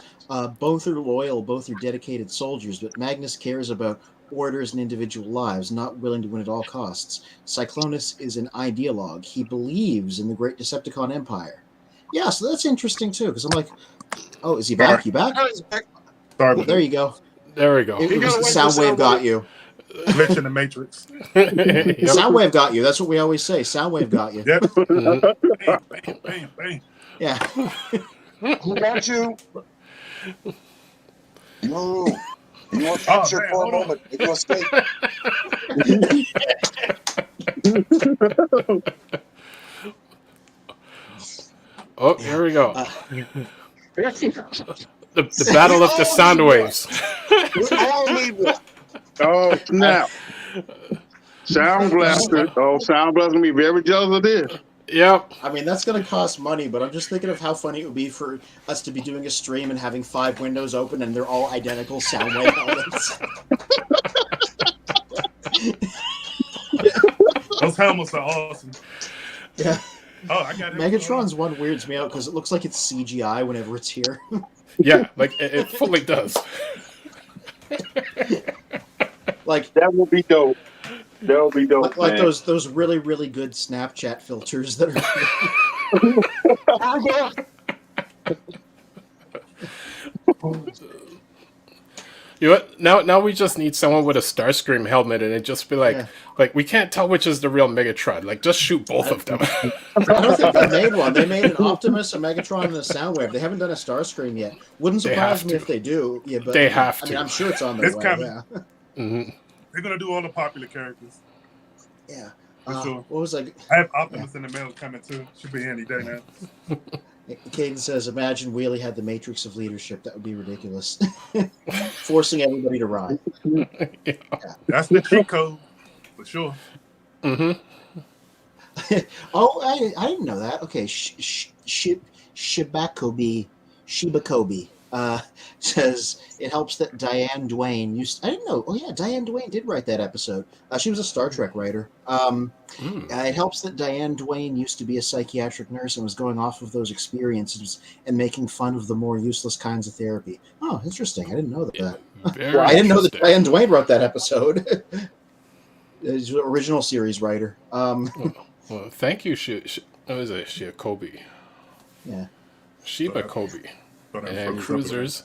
both are loyal, both are dedicated soldiers, but Magnus cares about orders and individual lives, not willing to win at all costs. Cyclonus is an ideologue. He believes in the great Decepticon Empire. Yeah, so that's interesting too, because I'm like, oh, is he back? You back? Sorry, Well, there you go. There we go. It was Soundwave got you. glitch in the matrix. Yep. Soundwave got you. That's what we always say. Soundwave got you. Yep. Mhm. Bam. Yeah. Who got you? No. You were Oh, captured man, for a hold on. moment. You escaped. Oh, here we go. We The battle of the sound waves. all need one. Oh snap! Sound Blaster. Oh, Sound Blaster gonna be very jealous of this. Yep. I mean, that's going to cost money, but I'm just thinking of how funny it would be for us to be doing a stream and having 5 windows open and they're all identical Soundwave helmets. Those helmets are awesome. Yeah. Oh, I got it. Megatron's one weirds me out because it looks like it's CGI whenever it's here. Yeah, it fully does. Like That will be dope. That will be dope. like man. those really, really good Snapchat filters that are You know what? Now we just need someone with a Starscream helmet, and it just be like, Yeah. like we can't tell which is the real Megatron. Like, just shoot both of them. I don't think they made one. They made an Optimus, a Megatron, and a Soundwave. They haven't done a Starscream yet. Wouldn't They surprise have me to. if they do. Yeah, but They have I mean, to. I'm sure it's on their It's way. coming. Yeah. Mhm. They're gonna do all the popular characters. Yeah. For sure. What was I? I have Optimus in the mail coming too. Should be any day now. Caden says, "Imagine Wheelie had the Matrix of leadership. That would be ridiculous. Forcing everybody to ride." Yeah. That's the cheat code for sure. Mhm. Oh, I didn't know that. Okay, Shibakobi says it helps that Diane Duane used. I didn't know. Oh yeah, Diane Duane did write that episode. She was a Star Trek writer. It helps that Diane Duane used to be a psychiatric nurse and was going off of those experiences and making fun of the more useless kinds of therapy. Oh, interesting. I didn't know that. Very I didn't know that interesting. Diane Duane wrote that episode. He's an original series writer. Well, thank you, what is it? Kobe. Yeah. Shiba Kobe. But And Cruisers.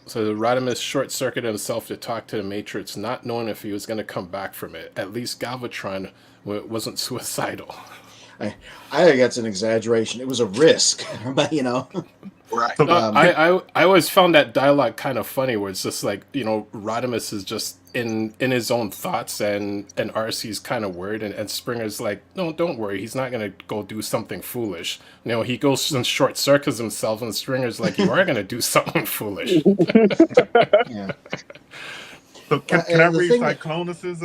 So Rodimus short-circuited himself to talk to the Matrix, not knowing if he was going to come back from it. At least Galvatron wasn't suicidal. I think that's an exaggeration. It was a risk, but Right. I always found that dialogue kind of funny, where it's just like, Rodimus is just in his own thoughts, and RC's kind of worried, and Springer's like, no, don't worry, he's not going to go do something foolish. He goes and short circuits himself, and Springer's like, you are going to do something foolish. Yeah. So can I the read thing Cyclonus's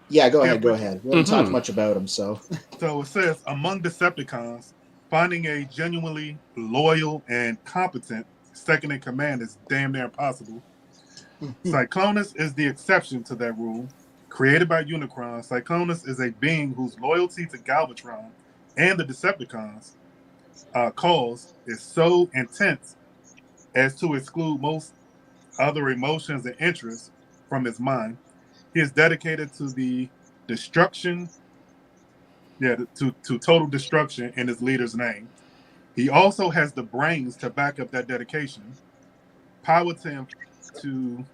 Yeah, go Yeah, ahead. Go ahead. We haven't talked much about him, so. So it says, among Decepticons, finding a genuinely loyal and competent second in command is damn near impossible. Cyclonus is the exception to that rule. Created by Unicron, Cyclonus is a being whose loyalty to Galvatron and the Decepticons cause is so intense as to exclude most other emotions and interests from his mind. He is dedicated to the destruction, to total destruction in his leader's name. He also has the brains to back up that dedication, power to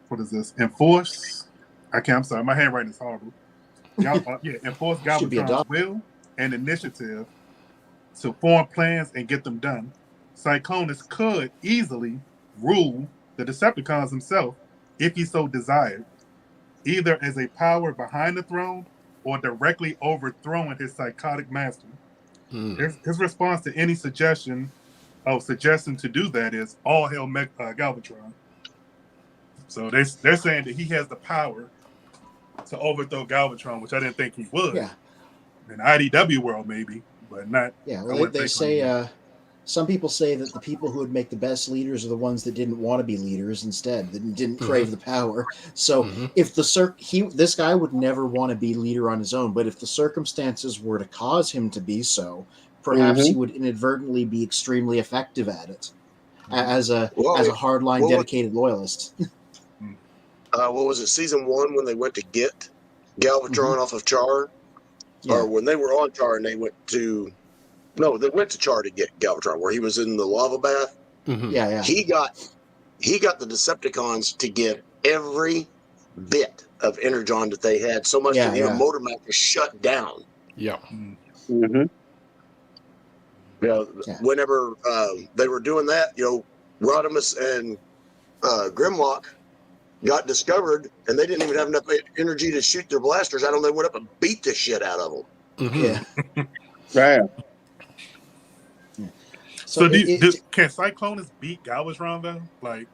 what is this? Enforce. I'm sorry, my handwriting is horrible. Enforce Galvatron's will and initiative to form plans and get them done. Cyclonus could easily rule the Decepticons himself if he so desired, either as a power behind the throne or directly overthrowing his psychotic master. His response to any suggestion to do that is all hail Galvatron. So they're saying that he has the power to overthrow Galvatron, which I didn't think he would. Yeah. In the IDW world, maybe, but not. Yeah, well, they say some people say that the people who would make the best leaders are the ones that didn't want to be leaders instead, that didn't crave the power. So if this guy would never want to be leader on his own, but if the circumstances were to cause him to be so, perhaps he would inadvertently be extremely effective at it as a hardline dedicated loyalist. What was it, season 1 when they went to get Galvatron off of Char? Yeah. Or when they were on Char and they went to Char to get Galvatron, where he was in the lava bath. Yeah. He got the Decepticons to give every bit of energon that they had, so much that the motor mount was shut down. Yeah. Whenever they were doing that, Rodimus and Grimlock got discovered, and they didn't even have enough energy to shoot their blasters at them. They went up and beat the shit out of them. Yeah. Damn. So can Cyclonus beat Galvatron though? Like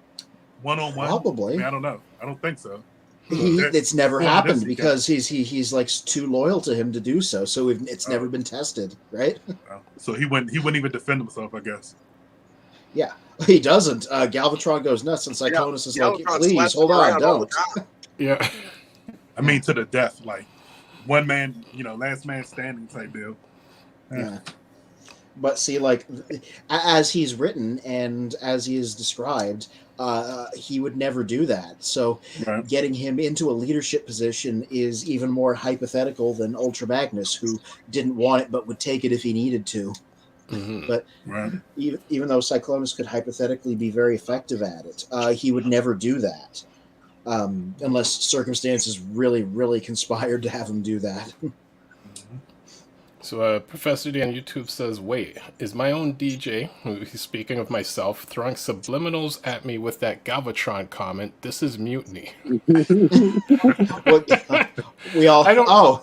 one-on-one? Probably. I mean, I don't know. I don't think so. It's never happened because he's like too loyal to him to do so. So it's never been tested, right? So he wouldn't even defend himself, I guess. Yeah, he doesn't. Galvatron goes nuts, and Cyclonus is like, "Please hold on, don't." Yeah. I mean, to the death, like one man, last man standing type deal. Yeah. But see, like, as he's written and as he is described, he would never do that. So getting him into a leadership position is even more hypothetical than Ultra Magnus, who didn't want it but would take it if he needed to. But Right. even though Cyclonus could hypothetically be very effective at it, he would never do that unless circumstances really, really conspired to have him do that. So Professor D on YouTube says, wait, is my own DJ, he's speaking of myself, throwing subliminals at me with that Galvatron comment? This is mutiny. We all... I don't- Oh,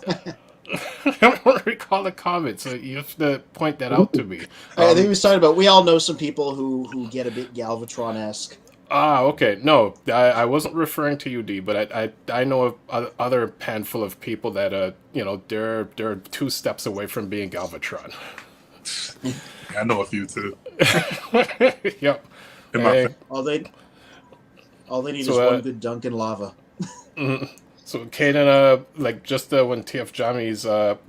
I don't recall the comment, so you have to point that out to me. I think he was talking about, we all know some people who get a bit Galvatron-esque. Okay. No, I wasn't referring to you, D, but I know of other handful of people that they're 2 steps away from being Galvatron. I know a few too. Yep. In my Hey, All they need So, is one good dunk in lava. so Caden, when TF Johnny's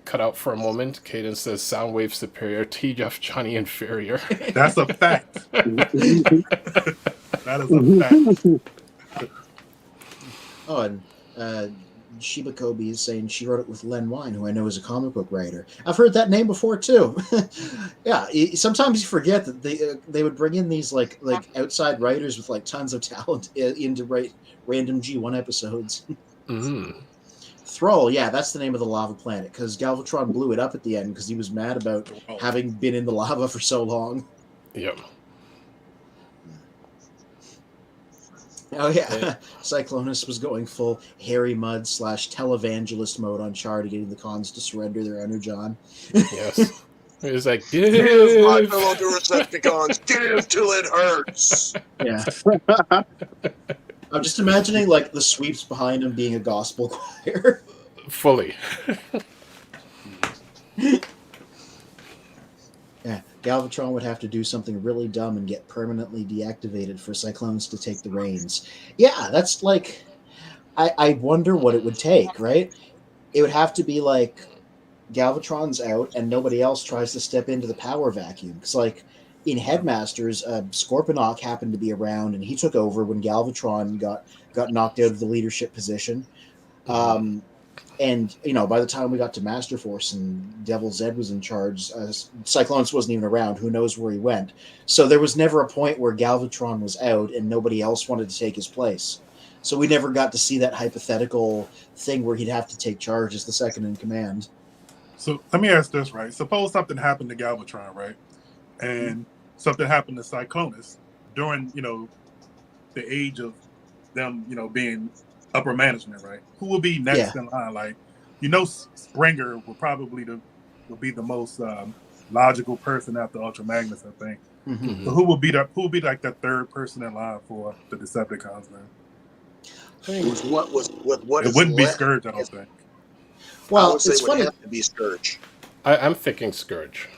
cut out for a moment, Caden says Soundwave superior, TF Johnny inferior. That's a fact. That is a fact. Oh, and Shiba Kobe is saying she wrote it with Len Wein, who I know is a comic book writer. I've heard that name before too. Yeah, sometimes you forget that they would bring in these like outside writers with like tons of talent in to write random G1 episodes. Mm-hmm. Thrall, yeah, that's the name of the lava planet, because Galvatron blew it up at the end because he was mad about having been in the lava for so long. Yep. Oh yeah, Cyclonus was going full Harry Mudd / televangelist mode on Char, getting the cons to surrender their energon. Yes. It was like, Give my fellow Decepticons, give till it hurts. Yeah. I'm just imagining like the sweeps behind him being a gospel choir. fully. Yeah, Galvatron would have to do something really dumb and get permanently deactivated for Cyclonus to take the reins. Yeah, that's like... I wonder what it would take, right? It would have to be like Galvatron's out and nobody else tries to step into the power vacuum. Because like in Headmasters, Scorponok happened to be around and he took over when Galvatron got knocked out of the leadership position. And, by the time we got to Master Force and Devil Zed was in charge, Cyclonus wasn't even around. Who knows where he went? So there was never a point where Galvatron was out and nobody else wanted to take his place. So we never got to see that hypothetical thing where he'd have to take charge as the second in command. So let me ask this, right? Suppose something happened to Galvatron, right? And something happened to Cyclonus during, the age of them, being upper management, right? Who will be next in line? Like, Springer will be the most logical person after Ultra Magnus, I think. Mm-hmm. So who will be like the third person in line for the Decepticons then? With what It is wouldn't be left, Scourge, I don't think. Well, I would say it's it would funny. have to be Scourge. I'm thinking Scourge.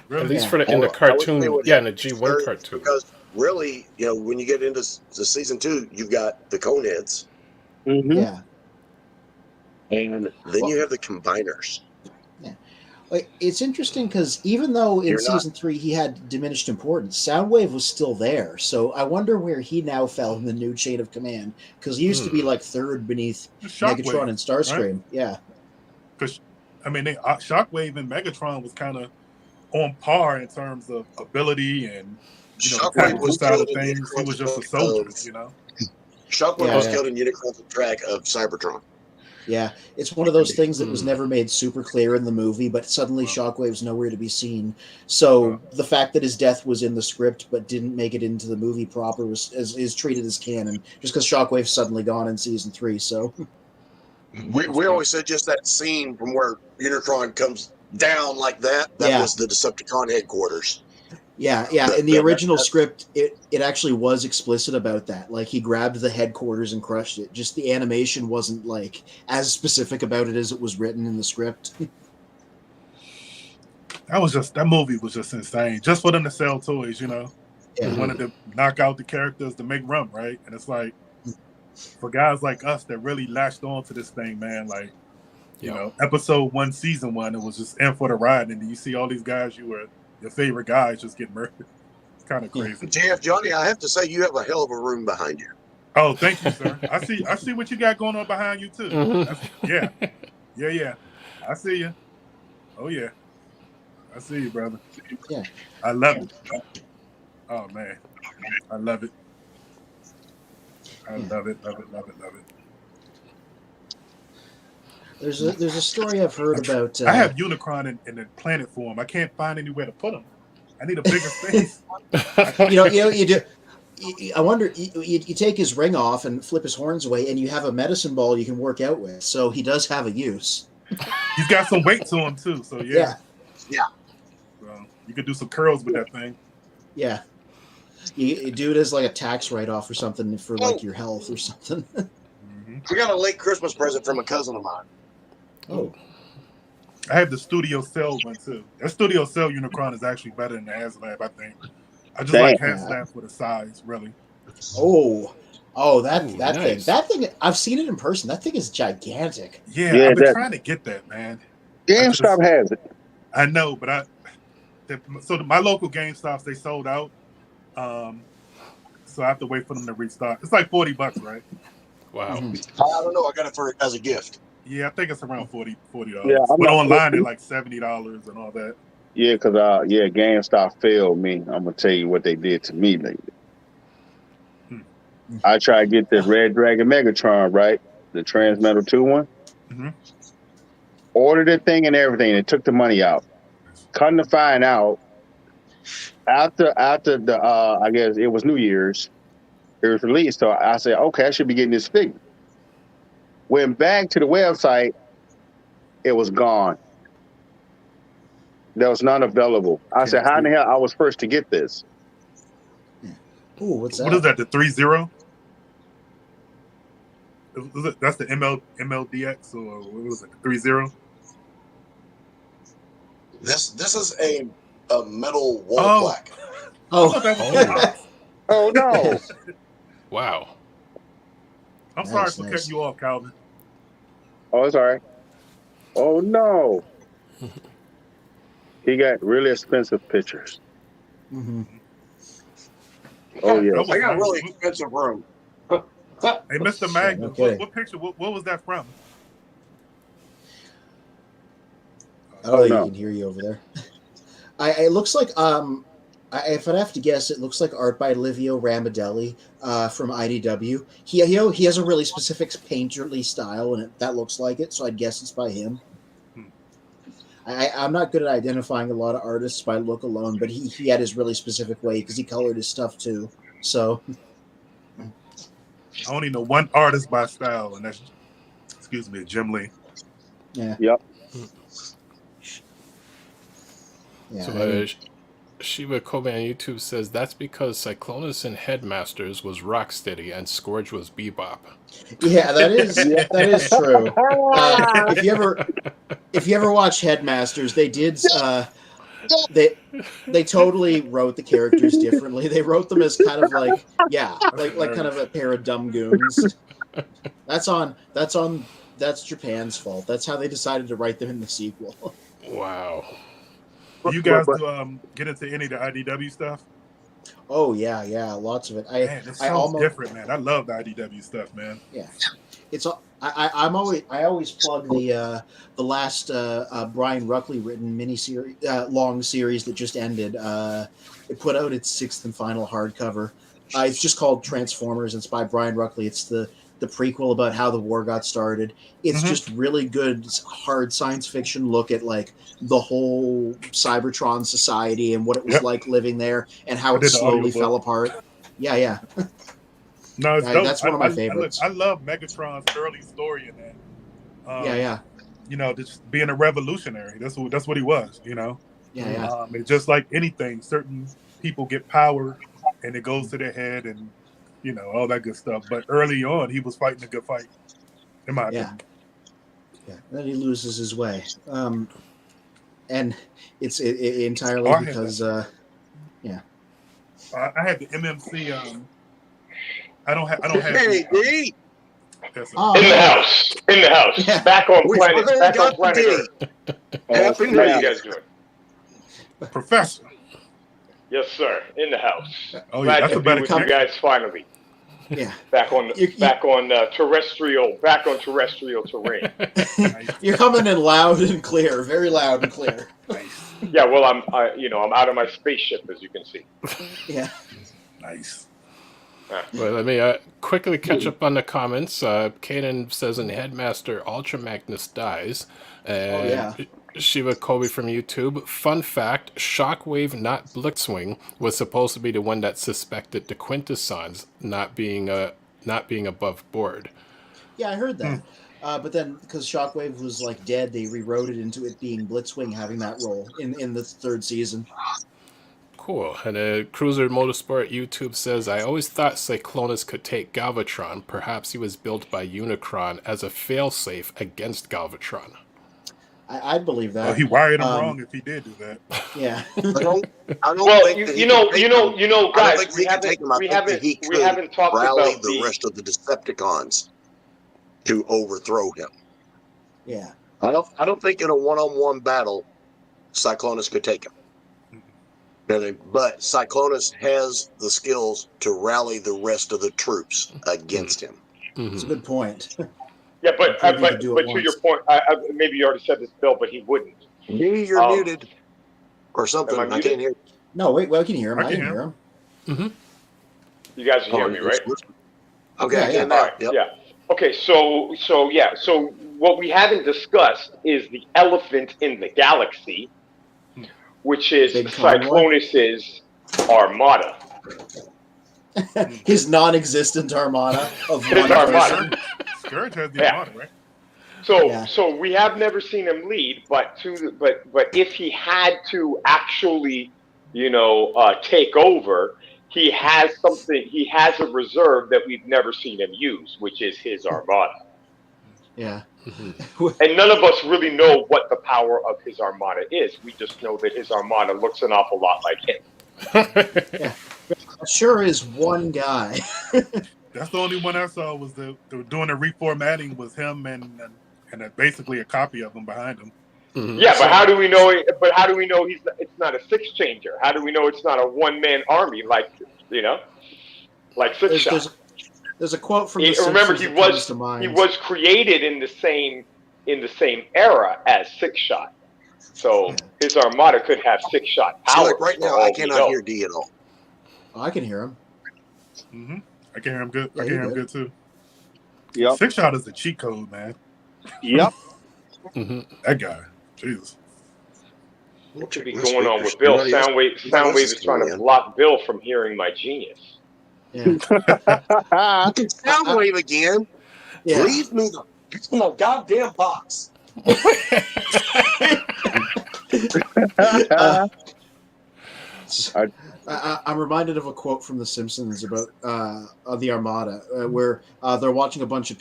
Really? At least Yeah. in the I would say cartoon, it would in the have to be G1 Scourge cartoon. Because really, when you get into the season 2, you've got the Coneheads, Yeah. and then you have the Combiners. Like, it's interesting because even though in season 3 he had diminished importance, Soundwave was still there. So I wonder where he now fell in the new chain of command, because he used to be like third beneath Megatron and Starscream. Right? Yeah. Because Shockwave and Megatron was kind of on par in terms of ability and Shockwave was side of killed in things. He was just a Unicron's soldier, Shockwave was killed in Unicron's track of Cybertron. Yeah, it's one of those things that was never made super clear in the movie, but suddenly Shockwave's nowhere to be seen. So the fact that his death was in the script but didn't make it into the movie proper is treated as canon, just because Shockwave's suddenly gone in season 3. So we always said just that scene from where Unicron comes down like that. That was the Decepticon headquarters. Yeah. In the original script, it actually was explicit about that. Like, he grabbed the headquarters and crushed it. Just the animation wasn't like as specific about it as it was written in the script. That movie was just insane. Just for them to sell toys, They wanted to knock out the characters to make rum, right? And it's like, for guys like us that really latched on to this thing, man, like, episode 1, season 1, it was just in for the ride. And then you see all these guys your favorite guys just get murdered. It's kind of crazy. TF Johnny, I have to say you have a hell of a room behind you. Oh, thank you, sir. I see what you got going on behind you too. Yeah. I see you. Oh yeah. I see you, brother. Yeah. I love it. Oh man, I love it. I love it. There's a story I've heard about. I have Unicron in the planet form. I can't find anywhere to put him. I need a bigger space. You do. I wonder. You take his ring off and flip his horns away, and you have a medicine ball you can work out with. So he does have a use. He's got some weight to him too. So yeah. Yeah. So you could do some curls with that thing. Yeah. You do it as like a tax write-off or something for like your health or something. I got a late Christmas present from a cousin of mine. Oh. I have the Studio Cell one too. That Studio Cell Unicron is actually better than the HasLab, I think. I just like HasLab for the size, really. Oh, that thing. Nice. That thing. I've seen it in person. That thing is gigantic. Yeah, I've been trying to get that, man. GameStop has it. I know, but my local GameStops, they sold out. So I have to wait for them to restock. It's like $40, right? Wow. Mm-hmm. I don't know. I got it as a gift. Yeah, I think it's around $40. Yeah, but online they're like $70 and all that. Yeah, because GameStop failed me. I'm gonna tell you what they did to me lately. I tried to get the Red Dragon Megatron, right? The Transmetal 2 one. Mm-hmm. Ordered the thing and everything, and took the money out. Come to find out, after the I guess it was New Year's, it was released. So I said, okay, I should be getting this figure. Went back to the website, it was gone. There was none available. I said, how in the hell I was first to get this? Ooh, what's that? What is that? The 3-0? That's the MLDX or what was it? 3-0? This is a metal wall plaque. Oh no! Wow. I'm sorry for cutting you off, Calvin. Oh, it's all right. Oh no! He got really expensive pictures. Mm-hmm. Oh yeah, I got a really expensive room. Hey, Mr. Magnus, what picture? What was that from? Oh, you can hear you over there. It looks like if I'd have to guess, it looks like art by Livio Ramadelli from IDW. He has a really specific painterly style, and that looks like it. So I'd guess it's by him. I'm not good at identifying a lot of artists by look alone, but he had his really specific way because he colored his stuff too. So I only know one artist by style, and that's Jim Lee. Yeah. Yep. Yeah. So Shiva Kobe on YouTube says that's because Cyclonus and Headmasters was Rocksteady and Scourge was Bebop. Yeah, that is true. If you ever watch Headmasters, they did they totally wrote the characters differently. They wrote them as kind of like kind of a pair of dumb goons. That's Japan's fault. That's how they decided to write them in the sequel. Wow. You guys get into any of the IDW stuff? Oh yeah, lots of it. It's so different, man. I love the IDW stuff, man. Yeah, it's. I always plug the last Brian Ruckley written mini-series, long series that just ended. It put out its 6th and final hardcover. It's just called Transformers. It's by Brian Ruckley. It's the prequel about how the war got started. It's just really good, hard science fiction look at like the whole Cybertron society and what it was like living there and how it slowly fell apart. Yeah. No, it's dope. That's one of my favorites. I love Megatron's early story in that. Yeah. You know, just being a revolutionary. That's what he was. You know. Yeah. It's just like anything. Certain people get power, and it goes to their head, and you know all that good stuff. But early on, he was fighting a good fight, in my opinion. Yeah. Then he loses his way, and it's entirely because I had the MMC. I don't have. Hey, D. Yes, In the house. Yeah. Back on planet Earth. Happy New How Year. you guys doing? Professor. Yes, sir. In the house. Oh yeah, that's a better with you guys finally. Yeah. Back on terrestrial terrain. You're coming in loud and clear, very loud and clear. Nice. Yeah, well, I'm out of my spaceship, as you can see. Yeah. Nice. Well, let me quickly catch up on the comments. Kaden says, in Headmaster, Ultra Magnus dies. And yeah. Shiva Kobe from YouTube. Fun fact, Shockwave, not Blitzwing, was supposed to be the one that suspected the Quintessons not being above board. Yeah, I heard that. But then, because Shockwave was like dead, they rewrote it into it being Blitzwing having that role in the third season. Cool. And Cruiser Motorsport YouTube says, I always thought Cyclonus could take Galvatron. Perhaps he was built by Unicron as a failsafe against Galvatron. I'd believe that. Oh, he wired him wrong if he did do that. Yeah. I don't Well, think that he can take him. guys, I don't think he can take him. I think that he could haven't talked rally about the rest of the Decepticons to overthrow him. Yeah. I don't think in a one-on-one battle, Cyclonus could take him. But Cyclonus has the skills to rally the rest of the troops against him. That's a good point. Yeah, but to your point, maybe you already said this, Bill, but he wouldn't. You're muted or something. Am I I can't hear. No, wait. Well, I can hear him. I can hear him. You guys can hear me, right? Okay, Yeah, I yeah. can now. All right, Yep. yeah. Okay, so what we haven't discussed is the elephant in the galaxy, which is Big convoy. Cyclonus's armada. His non-existent armada of His one armada. person. Scourge has the Yeah. armada, right? So we have never seen him lead, but if he had to actually, take over, he has something. He has a reserve that we've never seen him use, which is his armada. Yeah. And none of us really know what the power of his armada is. We just know that his armada looks an awful lot like him. Yeah. Sure is one guy. That's the only one I saw was they were doing the reformatting was him and basically a copy of him behind him. Yeah, but how do we know? It's not a six changer? How do we know it's not a one-man army like Six Shot? There's a quote from the Remember, Simpsons that comes to mind. he was created in the same era as Six Shot, so his armada could have Six Shot See, power. like right now, I cannot hear D at all. Oh, I can hear him. Mm-hmm. I can hear him good. Yeah, I can hear him you're good too. Yep. Six Shot is the cheat code, man. Yep. That guy, Jesus. What could be going on with Bill? Soundwave is trying to block Bill from hearing my genius. Yeah. Soundwave again. Yeah. Leave me the goddamn box. I'm reminded of a quote from The Simpsons about the Armada, where they're watching a bunch of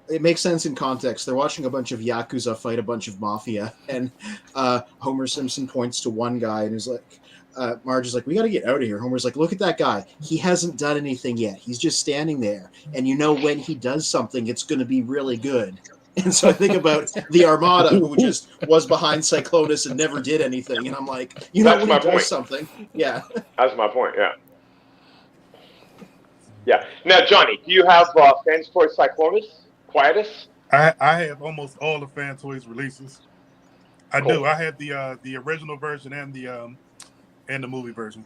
it makes sense in context. They're watching a bunch of Yakuza fight a bunch of mafia, and Homer Simpson points to one guy and is like, Marge is like, we got to get out of here. Homer's like, look at that guy. He hasn't done anything yet. He's just standing there. And when he does something, it's going to be really good. And so I think about the Armada, who just was behind Cyclonus and never did anything. And I'm like, That's when he my does point. something. Yeah. That's my point. Yeah. Yeah. Now, Johnny, do you have Fans Toy Cyclonus? Quietus? I have almost all the Fan Toys releases. I do. I had the original version and the movie version.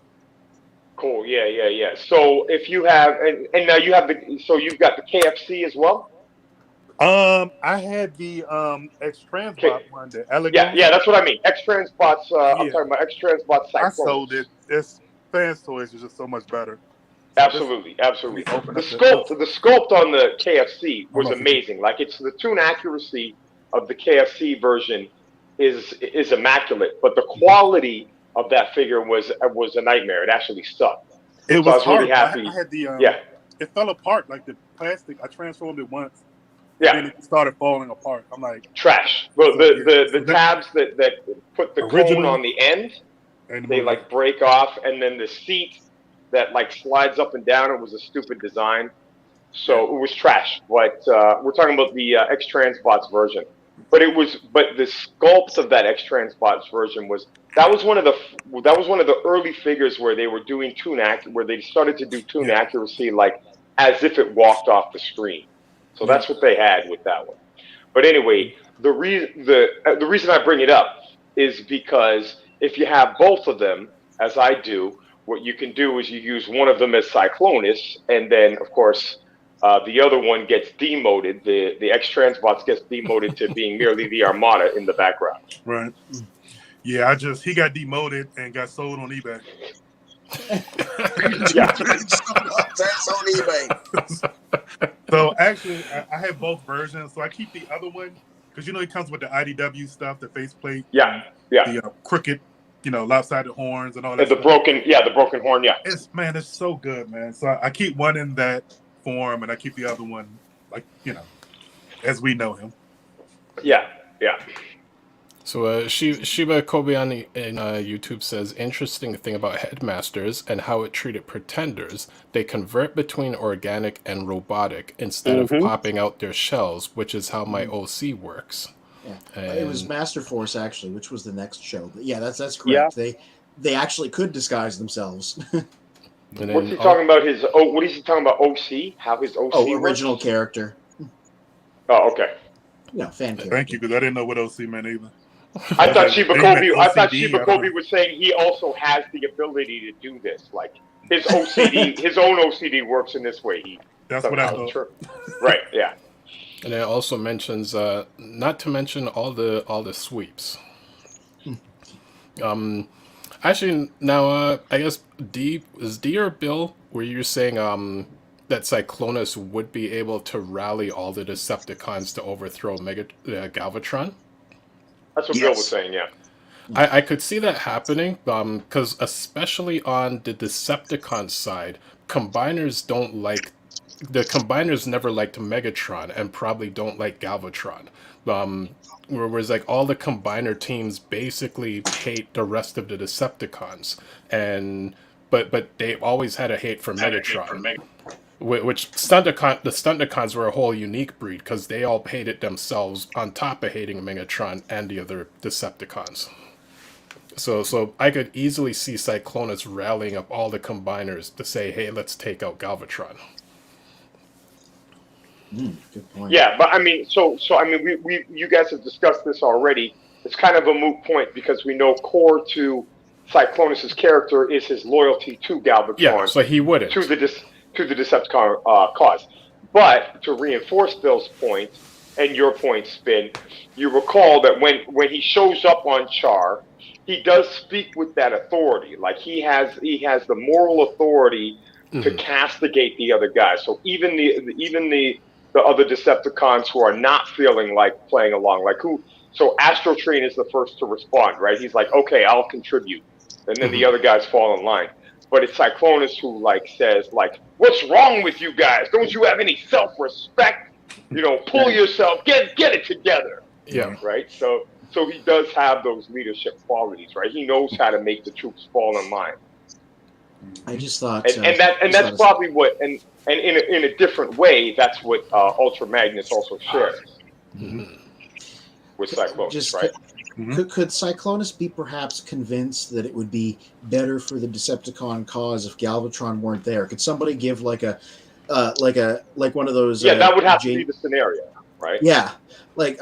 Cool. Yeah. So if you have, and now you have you've got the KFC as well. I had the X-Transbot one, the Elegant. Yeah, that's what I mean. X-Transbots. I'm talking about X-Transbot Cyclonus. I sold it. It's Fans Toys is just so much better. Absolutely. The sculpt on the KFC was amazing. Like it's the tune accuracy of the KFC version is immaculate, but the quality of that figure was a nightmare. It actually sucked. It was I was hard. really happy. I had the it fell apart like the plastic. I transformed it once. Yeah. And it started falling apart. I'm like trash. Well, the tabs that put the cone on the end, they like break off, and then the seat that like slides up and down. It was a stupid design, so it was trash. But we're talking about the X-Transbots version. But the sculpt of that X-Transbots version was one of the early figures where they were doing where they started to do tune accuracy like as if it walked off the screen. So that's what they had with that one. But anyway, the reason I bring it up is because if you have both of them, as I do, what you can do is you use one of them as Cyclonus, and then, of course, the other one gets demoted. The X-Transbots gets demoted to being merely the Armada in the background. Right. Yeah, he got demoted and got sold on eBay. Yeah. That's on eBay. So actually, I have both versions. So I keep the other one because it comes with the IDW stuff, the faceplate, the crooked, lopsided horns and all that. And the broken horn. Yeah, it's so good, man. So I keep one in that form, and I keep the other one as we know him. Yeah. So Shiba Kobe on YouTube says, interesting thing about headmasters and how it treated pretenders. They convert between organic and robotic instead of popping out their shells, which is how my OC works. Yeah, it was Master Force actually, which was the next show. But yeah, that's correct. Yeah. They actually could disguise themselves. What's he talking about? What is he talking about? OC? How his OC? Oh, original character. Oh, okay. No, fan character. Thank you, because I didn't know what OC meant either. I thought Shiba Kobe was saying he also has the ability to do this. Like his OCD, his own OCD works in this way. That's what I thought. Right. Yeah. And it also mentions, not to mention all the sweeps. Actually, now I guess D or Bill, were you saying that Cyclonus would be able to rally all the Decepticons to overthrow Galvatron? That's what Bill was saying, yeah. I could see that happening, because especially on the Decepticon side, combiners never liked Megatron and probably don't like Galvatron. Whereas all the combiner teams basically hate the rest of the Decepticons, but they always had a hate for Megatron. Which the Stunticons were a whole unique breed because they all hated themselves on top of hating Megatron and the other Decepticons. So I could easily see Cyclonus rallying up all the combiners to say, hey, let's take out Galvatron. Good point. Yeah, but we you guys have discussed this already. It's kind of a moot point because we know core to Cyclonus's character is his loyalty to Galvatron. Yeah, so he wouldn't. To the Decepticon cause. But to reinforce Bill's point and your point, Spin, you recall that when he shows up on Char, he does speak with that authority. Like he has the moral authority to castigate the other guys. So even the other Decepticons who are not feeling like playing along, so Astrotrain is the first to respond, right? He's like, okay, I'll contribute. And then the other guys fall in line. But it's Cyclonus who says what's wrong with you guys? Don't you have any self-respect? Pull yourself, get it together. Yeah. Right. So he does have those leadership qualities, right? He knows how to make the troops fall in line. I just thought, and that's probably what, and in a different way, that's what Ultra Magnus also shares with Cyclonus, right? Could Cyclonus be perhaps convinced that it would be better for the Decepticon cause if Galvatron weren't there? Could somebody give one of those? Yeah, that would have to be the scenario, right? Yeah, where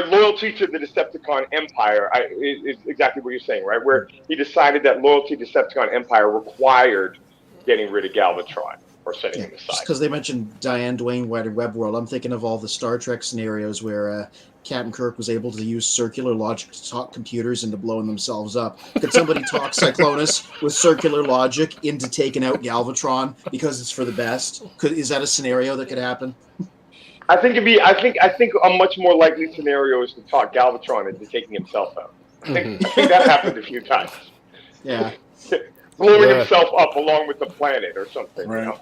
loyalty to the Decepticon Empire is exactly what you're saying, right? Where he decided that loyalty to Decepticon Empire required getting rid of Galvatron or setting him aside. Just because they mentioned Diane Duane White and Web World, I'm thinking of all the Star Trek scenarios where Captain Kirk was able to use circular logic to talk computers into blowing themselves up. Could somebody talk Cyclonus with circular logic into taking out Galvatron because it's for the best? Is that a scenario that could happen? I think a much more likely scenario is to talk Galvatron into taking himself out. I think that happened a few times. Yeah. Blowing himself up along with the planet or something. Right.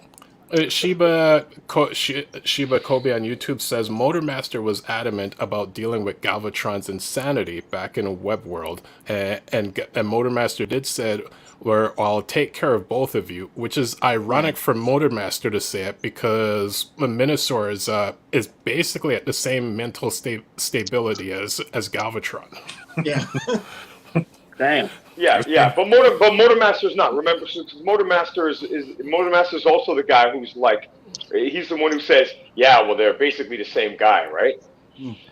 Shiba Kobe on YouTube says Motormaster was adamant about dealing with Galvatron's insanity back in Web World, and Motormaster did said, I'll take care of both of you, which is ironic for Motormaster to say it because Minosaur is basically at the same mental stability as Galvatron. Yeah. Damn. Yeah, but Motormaster's not. Remember, Motormaster is also the guy who's he's the one who says, yeah, well, they're basically the same guy, right?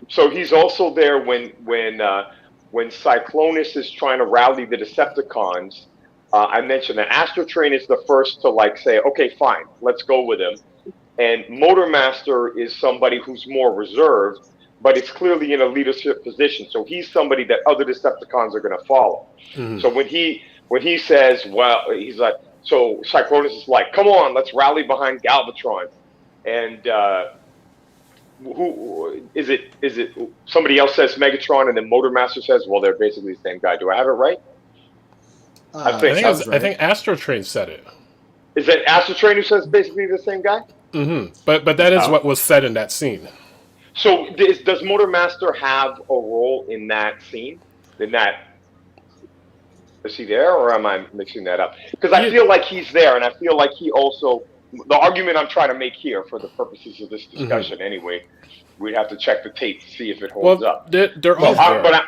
So he's also there when when Cyclonus is trying to rally the Decepticons, I mentioned that Astrotrain is the first to like say, okay, fine, let's go with him. And Motormaster is somebody who's more reserved, but it's clearly in a leadership position. So he's somebody that other Decepticons are going to follow. Mhm. So when he says, well, he's like, so Cyclonus is like, come on, let's rally behind Galvatron. And who is it? Is it somebody else says Megatron, and then Motormaster says, well, they're basically the same guy. Do I have it right? I think Astrotrain said it. Is that Astrotrain who says basically the same guy? Mm-hmm. But that is what was said in that scene. So does Motormaster have a role in that scene? In that, is he there, or am I mixing that up? Because I feel like he's there, and I feel like he also. The argument I'm trying to make here, for the purposes of this discussion, anyway, we'd have to check the tape to see if it holds up. They're all there.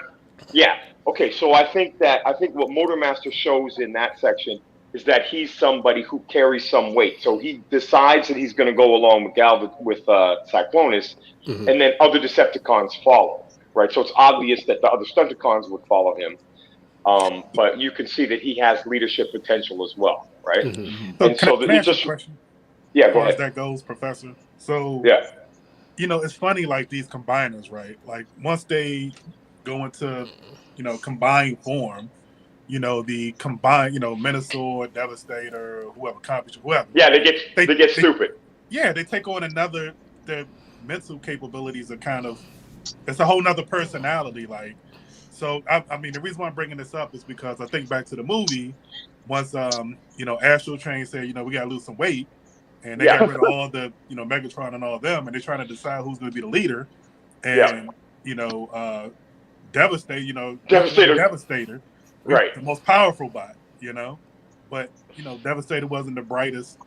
Yeah. Okay. So I think what Motormaster shows in that section is that he's somebody who carries some weight. So he decides that he's going to go along with Cyclonus, and then other Decepticons follow. Right. So it's obvious that the other Stunticons would follow him. But you can see that he has leadership potential as well. Right. And so can I ask a question? Yeah, go ahead. As that goes, Professor. So, yeah, it's funny, like these combiners, right? Like once they go into, combined form, the combined, Minosaur, Devastator, whoever, whoever. Yeah, they get stupid. Yeah, they take on their mental capabilities are kind of, it's a whole nother personality. Like, so I mean, the reason why I'm bringing this up is because I think back to the movie. Once Astrotrain said, we gotta lose some weight, and they got rid of all the Megatron and all of them, and they're trying to decide who's going to be the leader. And Devastator, right, the most powerful bot, but Devastator wasn't the brightest,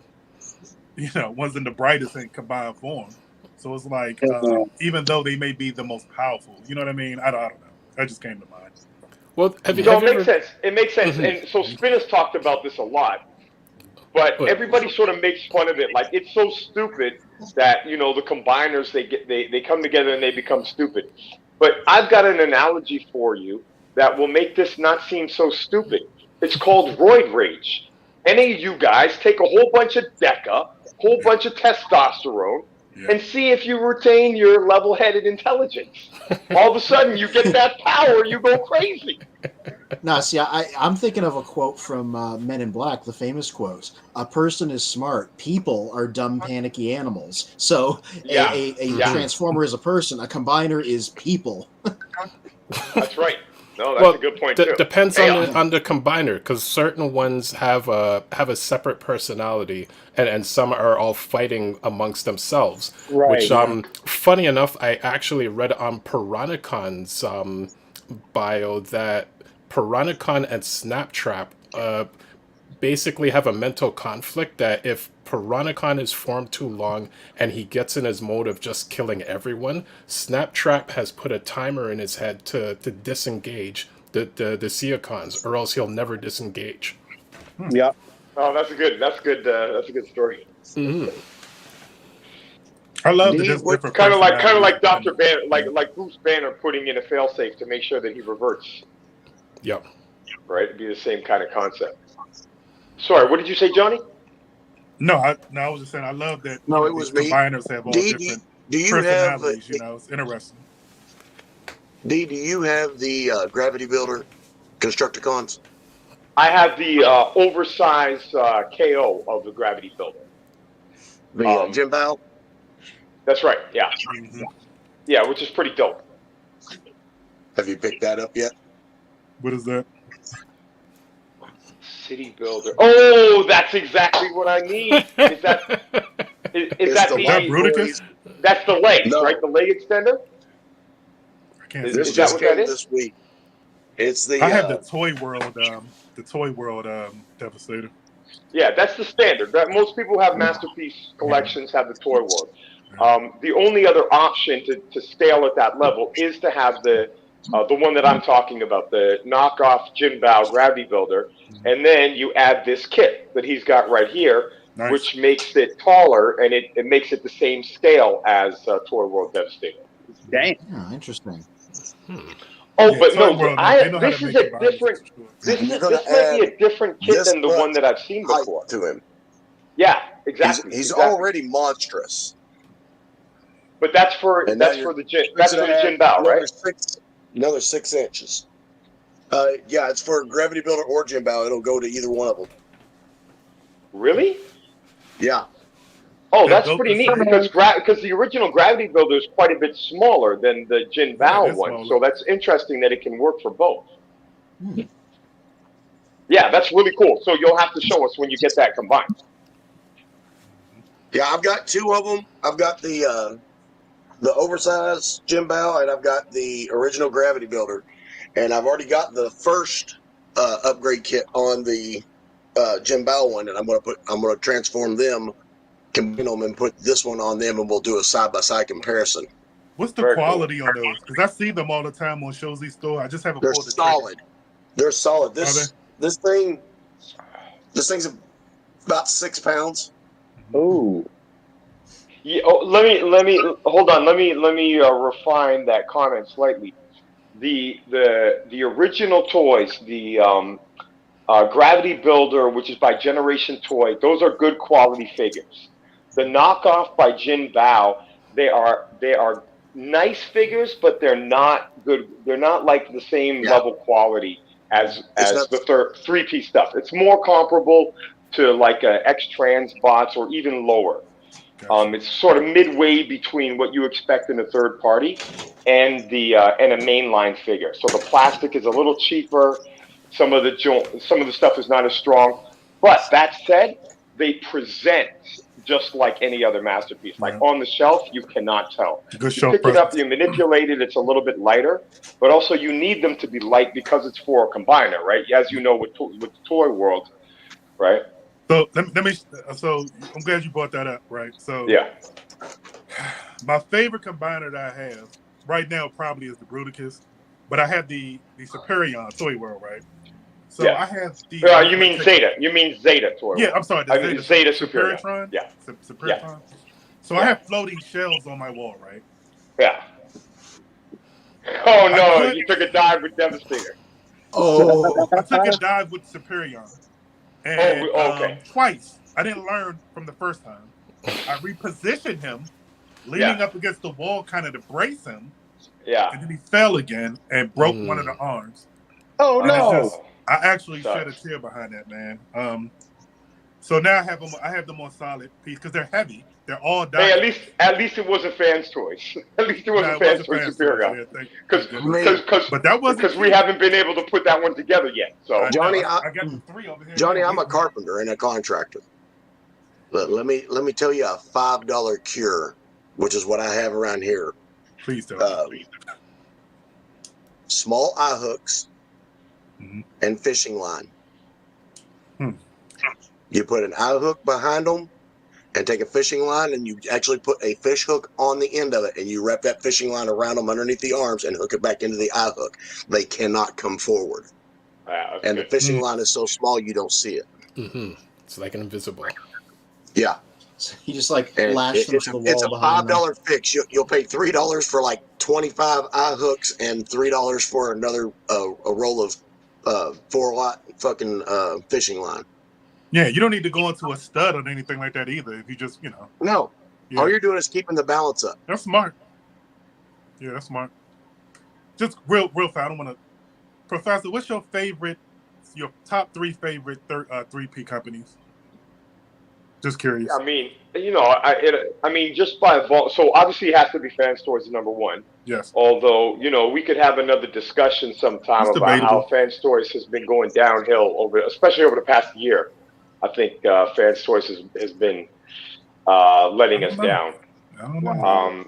wasn't the brightest in combined form. So it's like even though they may be the most powerful, you know what I mean? I don't know. That just came to mind. Well, it makes sense. It makes sense. And so Spin has talked about this a lot, but everybody sort of makes fun of it. Like, it's so stupid that, the combiners, they come together and they become stupid. But I've got an analogy for you that will make this not seem so stupid. It's called roid rage. Any of you guys take a whole bunch of Deca, whole bunch of testosterone, and see if you retain your level-headed intelligence. All of a sudden, you get that power, you go crazy. No, see, I'm thinking of a quote from Men in Black, the famous quote: "A person is smart. People are dumb, panicky animals." So a transformer is a person. A combiner is people. That's right. No, that's a good point too. Depends on the combiner, because certain ones have a separate personality, and some are all fighting amongst themselves. Right. Which, funny enough, I actually read on Piranicon's bio that Piranicon and Snaptrap basically have a mental conflict that if Piranicon is formed too long and he gets in his mode of just killing everyone, Snaptrap has put a timer in his head to disengage the Decepticons, or else he'll never disengage. Yeah. Oh, that's a good story. Mm-hmm. I love that it's different. Kind of like Dr. Banner, like Bruce Banner putting in a failsafe to make sure that he reverts. Yep. Right? It'd be the same kind of concept. Sorry, what did you say, Johnny? No, I was just saying I love that. No, it was me. Combiners have all different personalities. It's interesting. D, do you have the Gravity Builder Constructicons? I have the oversized KO of the Gravity Builder. The Jim Bow? That's right, yeah. Mm-hmm. Yeah, which is pretty dope. Have you picked that up yet? What is that? City Builder. Oh, that's exactly what I need. Is that Bruticus? That's the legs, right? The leg extender? This just came this week. It's the. I have the Toy World Devastator. Yeah, that's the standard. That most people who have masterpiece collections have the Toy World. The only other option to scale at that level is to have the one that I'm talking about, the knockoff Jim Bow Gravity Builder, and then you add this kit that he's got right here, which makes it taller, and it makes it the same scale as Toy World Devastator. Dang. Yeah, interesting. Oh, Yeah, but Toy no, World, they know how this to is make a it violent, different. for sure. This You're gonna might be add a different kit this than the one much that I've seen height before. to him. Yeah, exactly. He's exactly. already monstrous. But that's for And now that's you're for the Jin fixing to add Jin Bao, right? another 6 inches. Yeah, it's for Gravity Builder or Jin Bao. It'll go to either one of them. Really? Yeah. Oh, That that's goes pretty the neat same. because the original Gravity Builder is quite a bit smaller than the Jin Bao it's one. smaller. So that's interesting that it can work for both. Hmm. Yeah, that's really cool. So you'll have to show us when you get that combined. Yeah, I've got 2 of them. I've got the oversized Jin Bao, and I've got the original Gravity Builder. And I've already got the first upgrade kit on the Jin Bao one, and I'm gonna transform them, combine them, and put this one on them, and we'll do a side-by-side comparison. What's the Very quality on those? Because I see them all the time on Shows These Store. I just haven't They're pulled the solid. They're solid. Are This thing's about 6 pounds. Ooh. Yeah, let me hold on. Let me refine that comment slightly. The original toys, the Gravity Builder, which is by Generation Toy, those are good quality figures. The knockoff by Jin Bao, they are nice figures, but they're not good. They're not like the same level quality as the 3-piece stuff. It's more comparable to like X-Trans bots or even lower. It's sort of midway between what you expect in a third party and a mainline figure. So the plastic is a little cheaper. Some of the stuff is not as strong. But that said, they present just like any other masterpiece. Like on the shelf, you cannot tell. You pick it up, you manipulate it, it's a little bit lighter. But also you need them to be light because it's for a combiner, right? As you know with the toy world, right? So let me. So I'm glad you brought that up, right? So yeah, my favorite combiner that I have right now probably is the Bruticus, but I have the Superion Toy World, right? So I have the. You mean Zeta? You mean Zeta Toy World? Yeah, I'm sorry. The Zeta Superion. Yeah. Supertron. So I have floating shells on my wall, right? Yeah. Oh no! You took a dive with Devastator. Oh, I took a dive with Superion. And twice. I didn't learn from the first time. I repositioned him, leaning up against the wall, kind of to brace him. Yeah. And then he fell again and broke one of the arms. Oh no! I actually shed a tear behind that, man. So now I have them on solid piece because they're heavy. They're all diamond. Hey, at least it wasn't Fans Toys. At least it wasn't Fans Toys Superior. Because we haven't been able to put that one together yet. So Johnny, I got the 3 over here. Johnny, I'm a carpenter and a contractor. But let me tell you a $5 cure, which is what I have around here. Please don't. Small eye hooks and fishing line. You put an eye hook behind them and take a fishing line, and you actually put a fish hook on the end of it, and you wrap that fishing line around them underneath the arms and hook it back into the eye hook. They cannot come forward. And the fishing line is so small you don't see it. It's like an invisible. Yeah. So you just like lash them to the wall. It's a $5 fix. You'll pay $3 for like 25 eye hooks and $3 for another a roll of 4-watt fucking fishing line. Yeah, you don't need to go into a stud or anything like that either. If you just, No. Yeah. All you're doing is keeping the balance up. That's smart. Yeah, that's smart. Just real fast. I don't want to. Professor, what's your top 3 favorite 3P companies? Just curious. I mean, just by so obviously it has to be Fans Toys is number 1. Yes. Although, we could have another discussion sometime about how Fans Toys has been going downhill especially over the past year. I think Fans Toys has been letting us down. I don't know.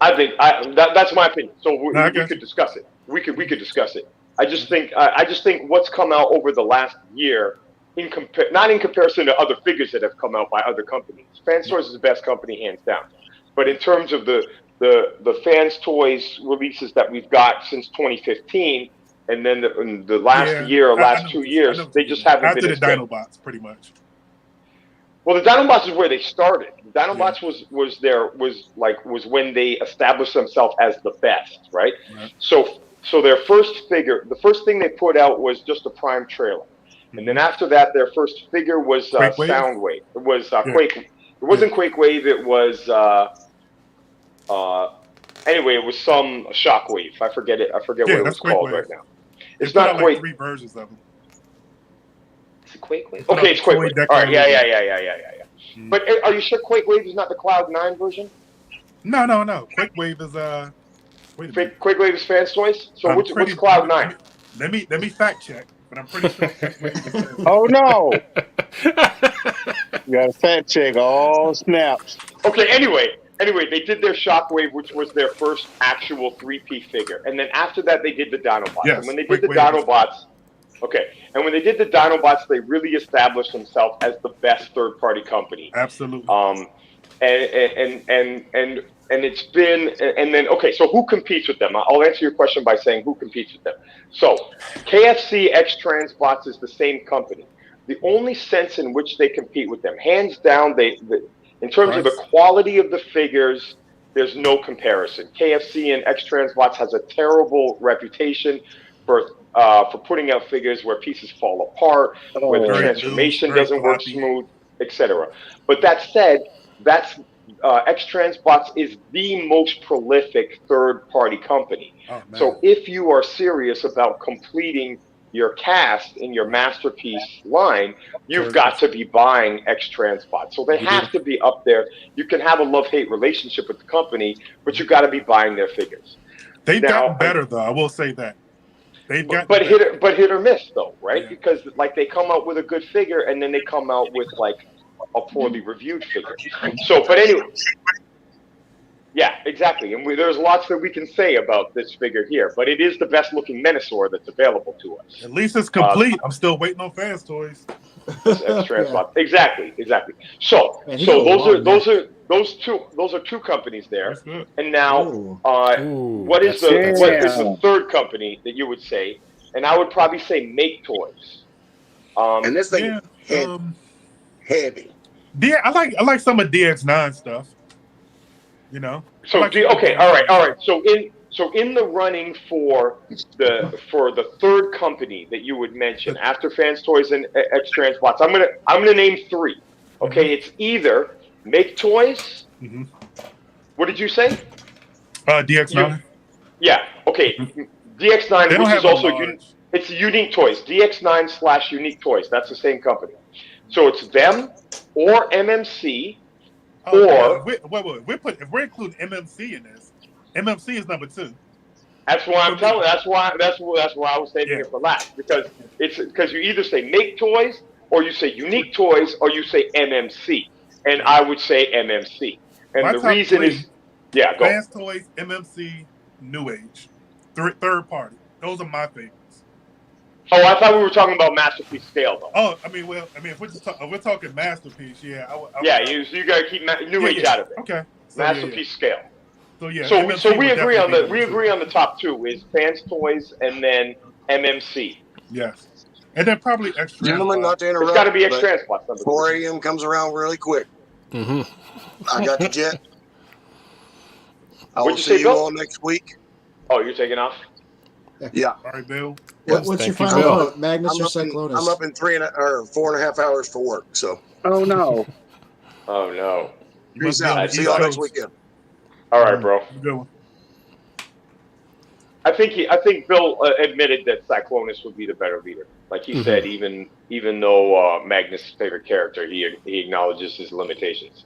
I think that's my opinion. So we could discuss it. We could discuss it. I just think what's come out over the last year, not in comparison to other figures that have come out by other companies. Fans Toys is the best company, hands down. But in terms of the Fans Toys releases that we've got since 2015. And then the last year or last 2 years, they just haven't been after the Dinobots, pretty much. Well, the Dinobots is where they started. The Dinobots was when they established themselves as the best, right? So their first figure, the first thing they put out was just a Prime trailer, and then after that, their first figure was Soundwave. It was Quake. It wasn't Quake Wave. It was anyway. It was some Shockwave. I forget it. I forget what it was called right now. It's not Quake. Like 3 versions of them. Quake Wave? Okay, it's Quake Wave. All right, yeah. But are you sure Quake Wave is not the Cloud 9 version? No. Quake Wave is Quake Wave is Fans Toys. So what's Cloud 9? Let me fact check, but I'm pretty sure Quake Wave is Oh no! You got to fact check all snaps. Okay. Anyway, they did their Shockwave, which was their first actual 3P figure, and then after that, they did the Dinobots. Yes, and when they did the Dinobots. Okay, and when they did the Dinobots, they really established themselves as the best third-party company. Absolutely. And it's been, and then okay, so who competes with them? I'll answer your question by saying who competes with them. So, KFC X Transbots is the same company. The only sense in which they compete with them, hands down, in terms of the quality of the figures, there's no comparison. KFC and X Transbots has a terrible reputation for putting out figures where pieces fall apart, where the transformation doesn't work smooth, etc. But that said, X Transbots is the most prolific third-party company. So if you are serious about completing your cast in your masterpiece line, you've got to be buying X Transbots. So they have to be up there. You can have a love-hate relationship with the company, but you've got to be buying their figures. They've gotten better, though. I will say that. Hit or miss, though, right? Because like they come out with a good figure, and then they come out with like a poorly reviewed figure. So, but anyway, yeah, exactly. And there's lots that we can say about this figure here, but it is the best looking Menasor that's available to us. At least it's complete. I'm still waiting on Fans Toys. Exactly. So those are two companies there. And now, what is the third company that you would say? And I would probably say Make Toys. And this thing heavy. Yeah, I like some of DX9 stuff. You know. So all right. So in the running for the third company that you would mention after Fans Toys and X Transbots, I'm gonna name 3. Okay, it's either Make Toys. What did you say? DX9. Yeah. Okay. DX9, which is also it's Unique Toys. DX9 / Unique Toys. That's the same company. So it's them or MMC. Or if we're including MMC in this, MMC is number 2. That's why I'm telling. That's why I was saving it for last, because you either say Make Toys or you say Unique Toys or you say MMC, and I would say MMC. And the reason is, go. Fans Toys, MMC, New Age, third party. Those are my favorites. Oh, I thought we were talking about Masterpiece scale, though. Oh, if we're talking Masterpiece, you got to keep New Age out of it. Okay. So, Masterpiece scale. So So we agree on the top 2 is Fans Toys and then MMC. Yes. And then probably X Transbots. Gentlemen, not to interrupt. It's got to be X Transbots. 4 a.m. comes around really quick. I got the jet. I will see you all next week. Oh, you're taking off? Yeah. All right, Bill. What's your final vote, Magnus or Cyclonus? I'm up in 4.5 hours for work. So. Oh no. Oh no. Peace out. See y'all next weekend. All right, bro. Good one. I think Bill admitted that Cyclonus would be the better leader. Like he said, even though Magnus' favorite character, he acknowledges his limitations.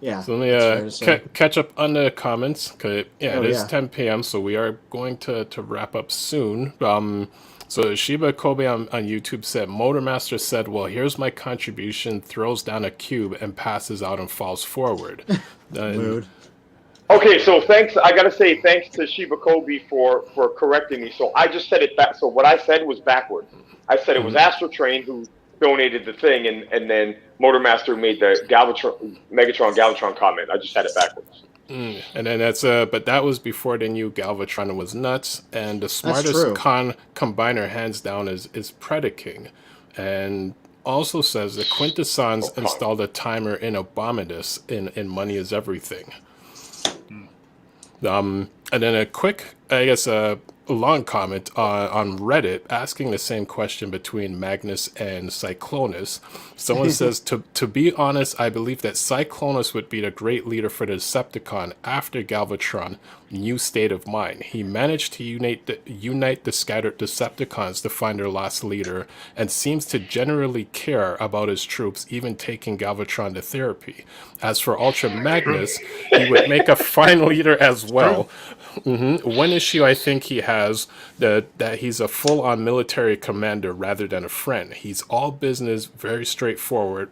Yeah. So let me catch up on the comments. It is 10 p.m., so we are going to wrap up soon. So Shiba Kobe on YouTube said, Motormaster said, well, here's my contribution, throws down a cube and passes out and falls forward. Mood. Okay, so thanks. I gotta say thanks to Shiba Kobe for correcting me. So I just said it back. So what I said was backward. I said it was Astrotrain who donated the thing, and then Motormaster made the Megatron Galvatron comment. I just had it backwards. And then but that was before they knew Galvatron was nuts. And the smartest combiner, hands down, is Predaking. And also says that Quintessons installed a timer in Abominus in Money is Everything. And then a quick, I guess, a long comment on Reddit asking the same question between Magnus and Cyclonus. Someone says, to be honest, I believe that Cyclonus would be a great leader for the Decepticon after Galvatron New State of Mind. He managed to unite the scattered Decepticons to find their last leader and seems to generally care about his troops, even taking Galvatron to therapy. As for Ultra Magnus, he would make a fine leader as well. One issue I think he has that he's a full-on military commander rather than a friend. He's all business, very straightforward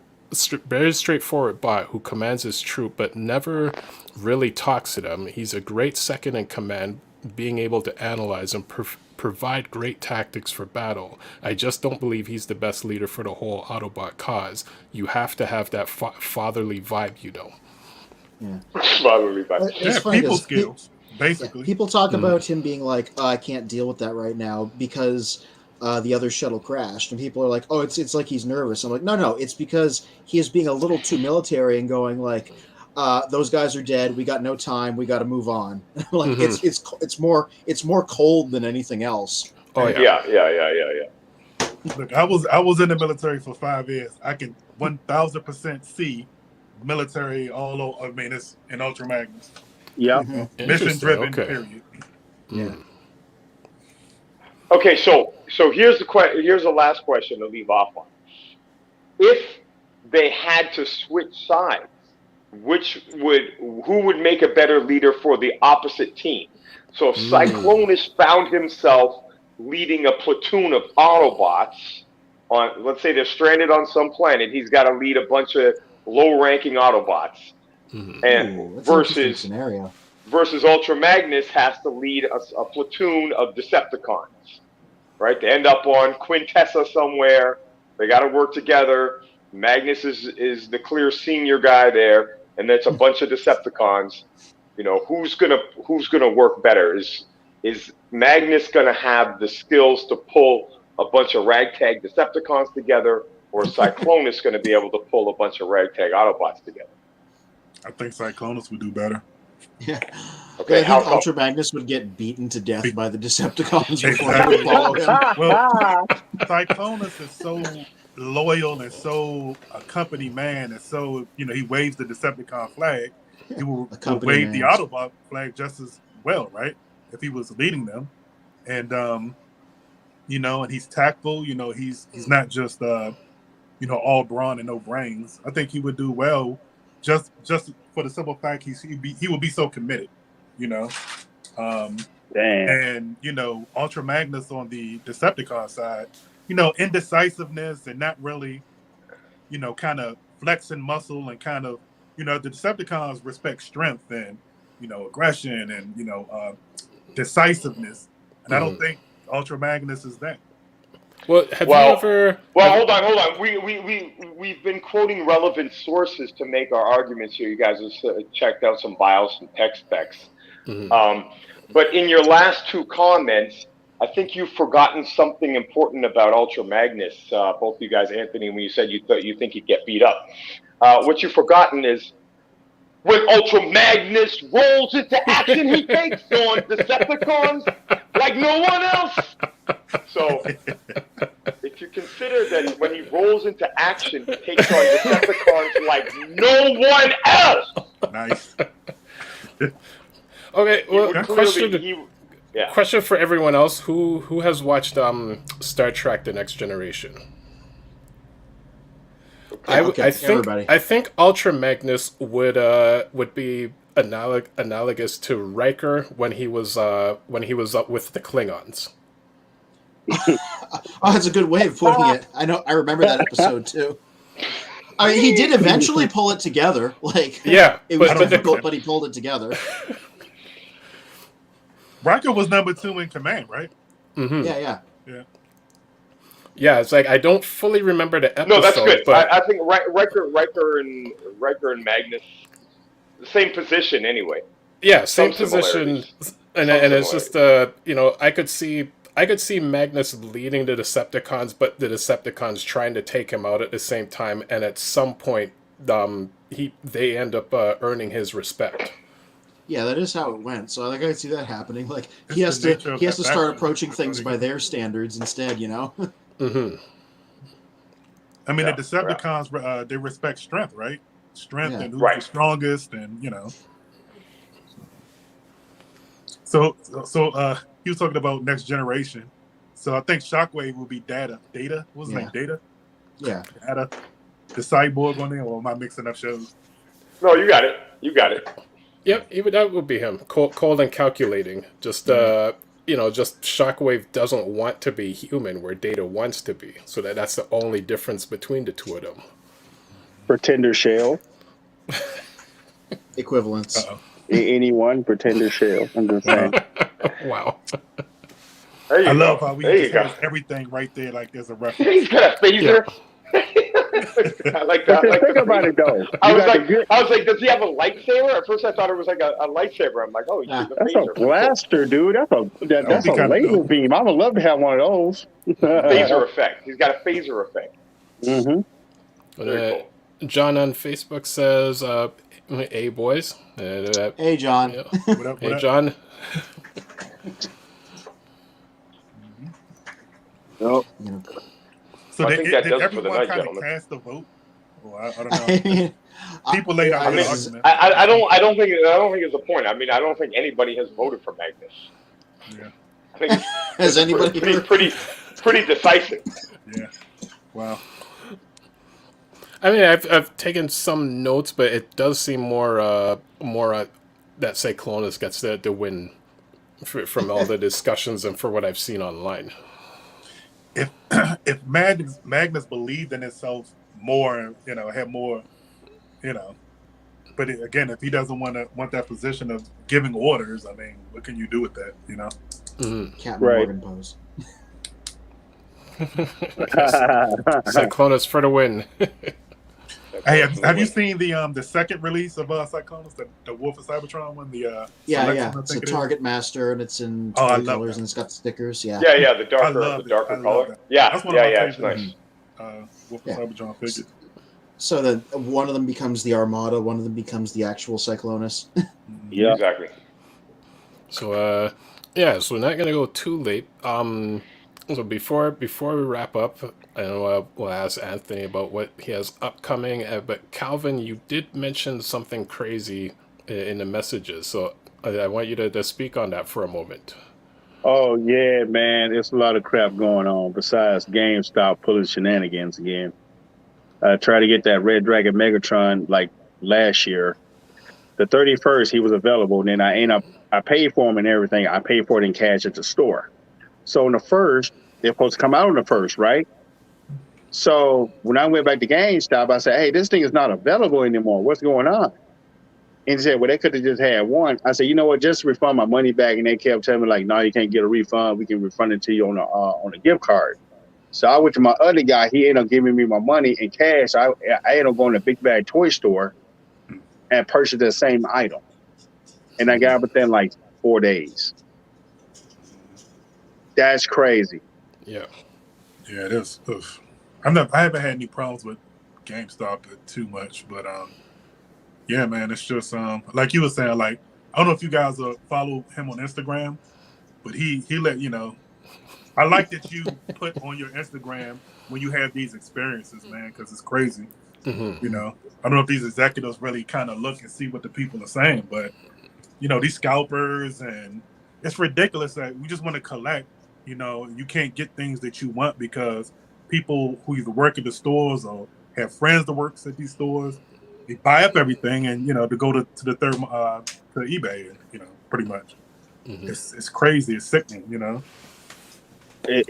bot who commands his troop but never really talks to them. He's a great second in command, being able to analyze and provide great tactics for battle. I just don't believe he's the best leader for the whole Autobot cause. You have to have that fatherly vibe, you know. Yeah. Fatherly vibe. It's funny people 'cause skills, basically. people talk about him being like, oh, I can't deal with that right now because the other shuttle crashed, and people are like, oh, it's like he's nervous. I'm like, no, it's because he is being a little too military and going like, those guys are dead. We got no time. We got to move on. Like it's more cold than anything else. Oh yeah. Yeah. Look, I was in the military for 5 years. I can 1000% see military all over. I mean, it's in Ultra Magnus. Yeah. Mission driven. Okay. Period. Yeah. Okay, so here's the last question to leave off on. If they had to switch sides, who would make a better leader for the opposite team? So if Cyclonus found himself leading a platoon of Autobots on, let's say they're stranded on some planet, he's got to lead a bunch of low-ranking Autobots, and versus Ultra Magnus has to lead a platoon of Decepticons. Right, they end up on Quintessa somewhere. They got to work together. Magnus is the clear senior guy there, and it's a bunch of Decepticons. You know, who's gonna work better? Is Magnus gonna have the skills to pull a bunch of ragtag Decepticons together, or is Cyclonus gonna be able to pull a bunch of ragtag Autobots together? I think Cyclonus would do better. Yeah. Okay, I think Ultra Magnus would get beaten to death by the Decepticons before they would follow him. Well, Cyclonus is so loyal and so a company man, and so he waves the Decepticon flag. He will wave the Autobot flag just as well, right? If he was leading them, and and he's tactful. He's not just all brawn and no brains. I think he would do well, just for the simple fact he would be so committed. And Ultra Magnus on the Decepticon side, indecisiveness and not really, kind of flexing muscle and kind of, the Decepticons respect strength and, aggression and, decisiveness. And I don't think Ultra Magnus is that. Well, have you ever? Well, hold on. We've been quoting relevant sources to make our arguments here. You guys have checked out some BIOS and tech specs. But in your last two comments, I think you've forgotten something important about Ultra Magnus. Both you guys, Anthony, when you said you think he'd get beat up. What you've forgotten is when Ultra Magnus rolls into action, he takes on Decepticons like no one else. So if you consider that when he rolls into action, he takes on Decepticons like no one else. Nice. Okay, well, question for everyone else who has watched Star Trek: The Next Generation. I think Ultra Magnus would be analogous to Riker when he was up with the Klingons. Oh, that's a good way of putting it. I remember that episode too. I mean, he did eventually pull it together. It was difficult, but he pulled it together. Riker was number 2 in command, right? Mm-hmm. Yeah. Yeah, it's like I don't fully remember the episode. No, that's good. But I think Riker and Magnus, the same position anyway. Yeah, same position, and it's just I I could see Magnus leading the Decepticons, but the Decepticons trying to take him out at the same time, and at some point, they end up earning his respect. Yeah, that is how it went. So I could see that happening. Like he has to start approaching things by their standards instead. You know. Mm-hmm. I mean, the Decepticons they respect strength, right? Strength and who's the strongest, and you know. So he was talking about next generation. So I think Shockwave will be Data. Data? What's his name? Data? Yeah. Data. The cyborg on there, or am I mixing up shows? No, you got it. You got it. Yep, even that would be him. Cold and calculating. Just just Shockwave doesn't want to be human where Data wants to be. So that's the only difference between the two of them. Pretender shell. Equivalence. Anyone, pretender shell. I'm just saying. Wow. I love how we just have everything right there, like there's a reference. He's got a phaser. Yeah. I like that. Think about it though. I was like, does he have a lightsaber? At first, I thought it was like a lightsaber. I'm like, oh, he's a that's phaser. A blaster, dude. That's a laser beam. I would love to have one of those. Phaser effect. He's got a phaser effect. Mm-hmm. Cool. John on Facebook says, "Hey boys." Hey John. Yeah. What up? Hey John. Nope. So I think that did does it for the everyone night, kind of gentlemen. cast a vote? Well, I don't know. People laid out their argument. I don't think it's a point. I mean, I don't think anybody has voted for Magnus. Yeah. I think Has anybody pretty decisive. Yeah. Wow. I mean, I've taken some notes, but it does seem more that Cyclonus gets the win from all the discussions and for what I've seen online. If Magnus believed in himself more, had more, but again, if he doesn't want that position of giving orders, I mean, what can you do with that, Captain Morgan pose. Cyclonus for the win. Hey, have you seen the second release of Cyclonus, the warforcybertron one? Yeah. It's a Target Master, and it's in 20 colors, and it's got stickers. Yeah. Yeah, the darker color. Yeah, that's one of my it's nice. Warforcybertron figures. So then one of them becomes the Armada, one of them becomes the actual Cyclonus. Yeah, exactly. So so we're not gonna go too late. So before we wrap up, we'll ask Anthony about what he has upcoming. But Calvin, you did mention something crazy in the messages, so I want you to speak on that for a moment. Oh yeah, man, there's a lot of crap going on. Besides GameStop pulling shenanigans again. I tried to get that Red Dragon Megatron like last year. The 31st, he was available, and then I paid for him and everything. I paid for it in cash at the store. So on the first, they're supposed to come out on the first, right? So when I went back to GameStop, I said, hey, this thing is not available anymore. What's going on? And he said, well, they could have just had one. I said, you know what, just refund my money back. And they kept telling me, like, no, you can't get a refund. We can refund it to you on a gift card. So I went to my other guy. He ended up giving me my money in cash. I ended up going to Big Bag Toy Store and purchased the same item. And I got it within like 4 days. That's crazy. Yeah, it is. Oof. I haven't had any problems with GameStop too much, but yeah, man, it's just like you were saying. Like, I don't know if you guys follow him on Instagram, but he let you know. I like that you put on your Instagram when you have these experiences, man, because it's crazy. Mm-hmm. I don't know if these executives really kind of look and see what the people are saying, but these scalpers, and it's ridiculous that we just want to collect. You can't get things that you want because people who either work at the stores or have friends that works at these stores, they buy up everything and to go to the third to eBay, pretty much. Mm-hmm. It's crazy. It's sickening.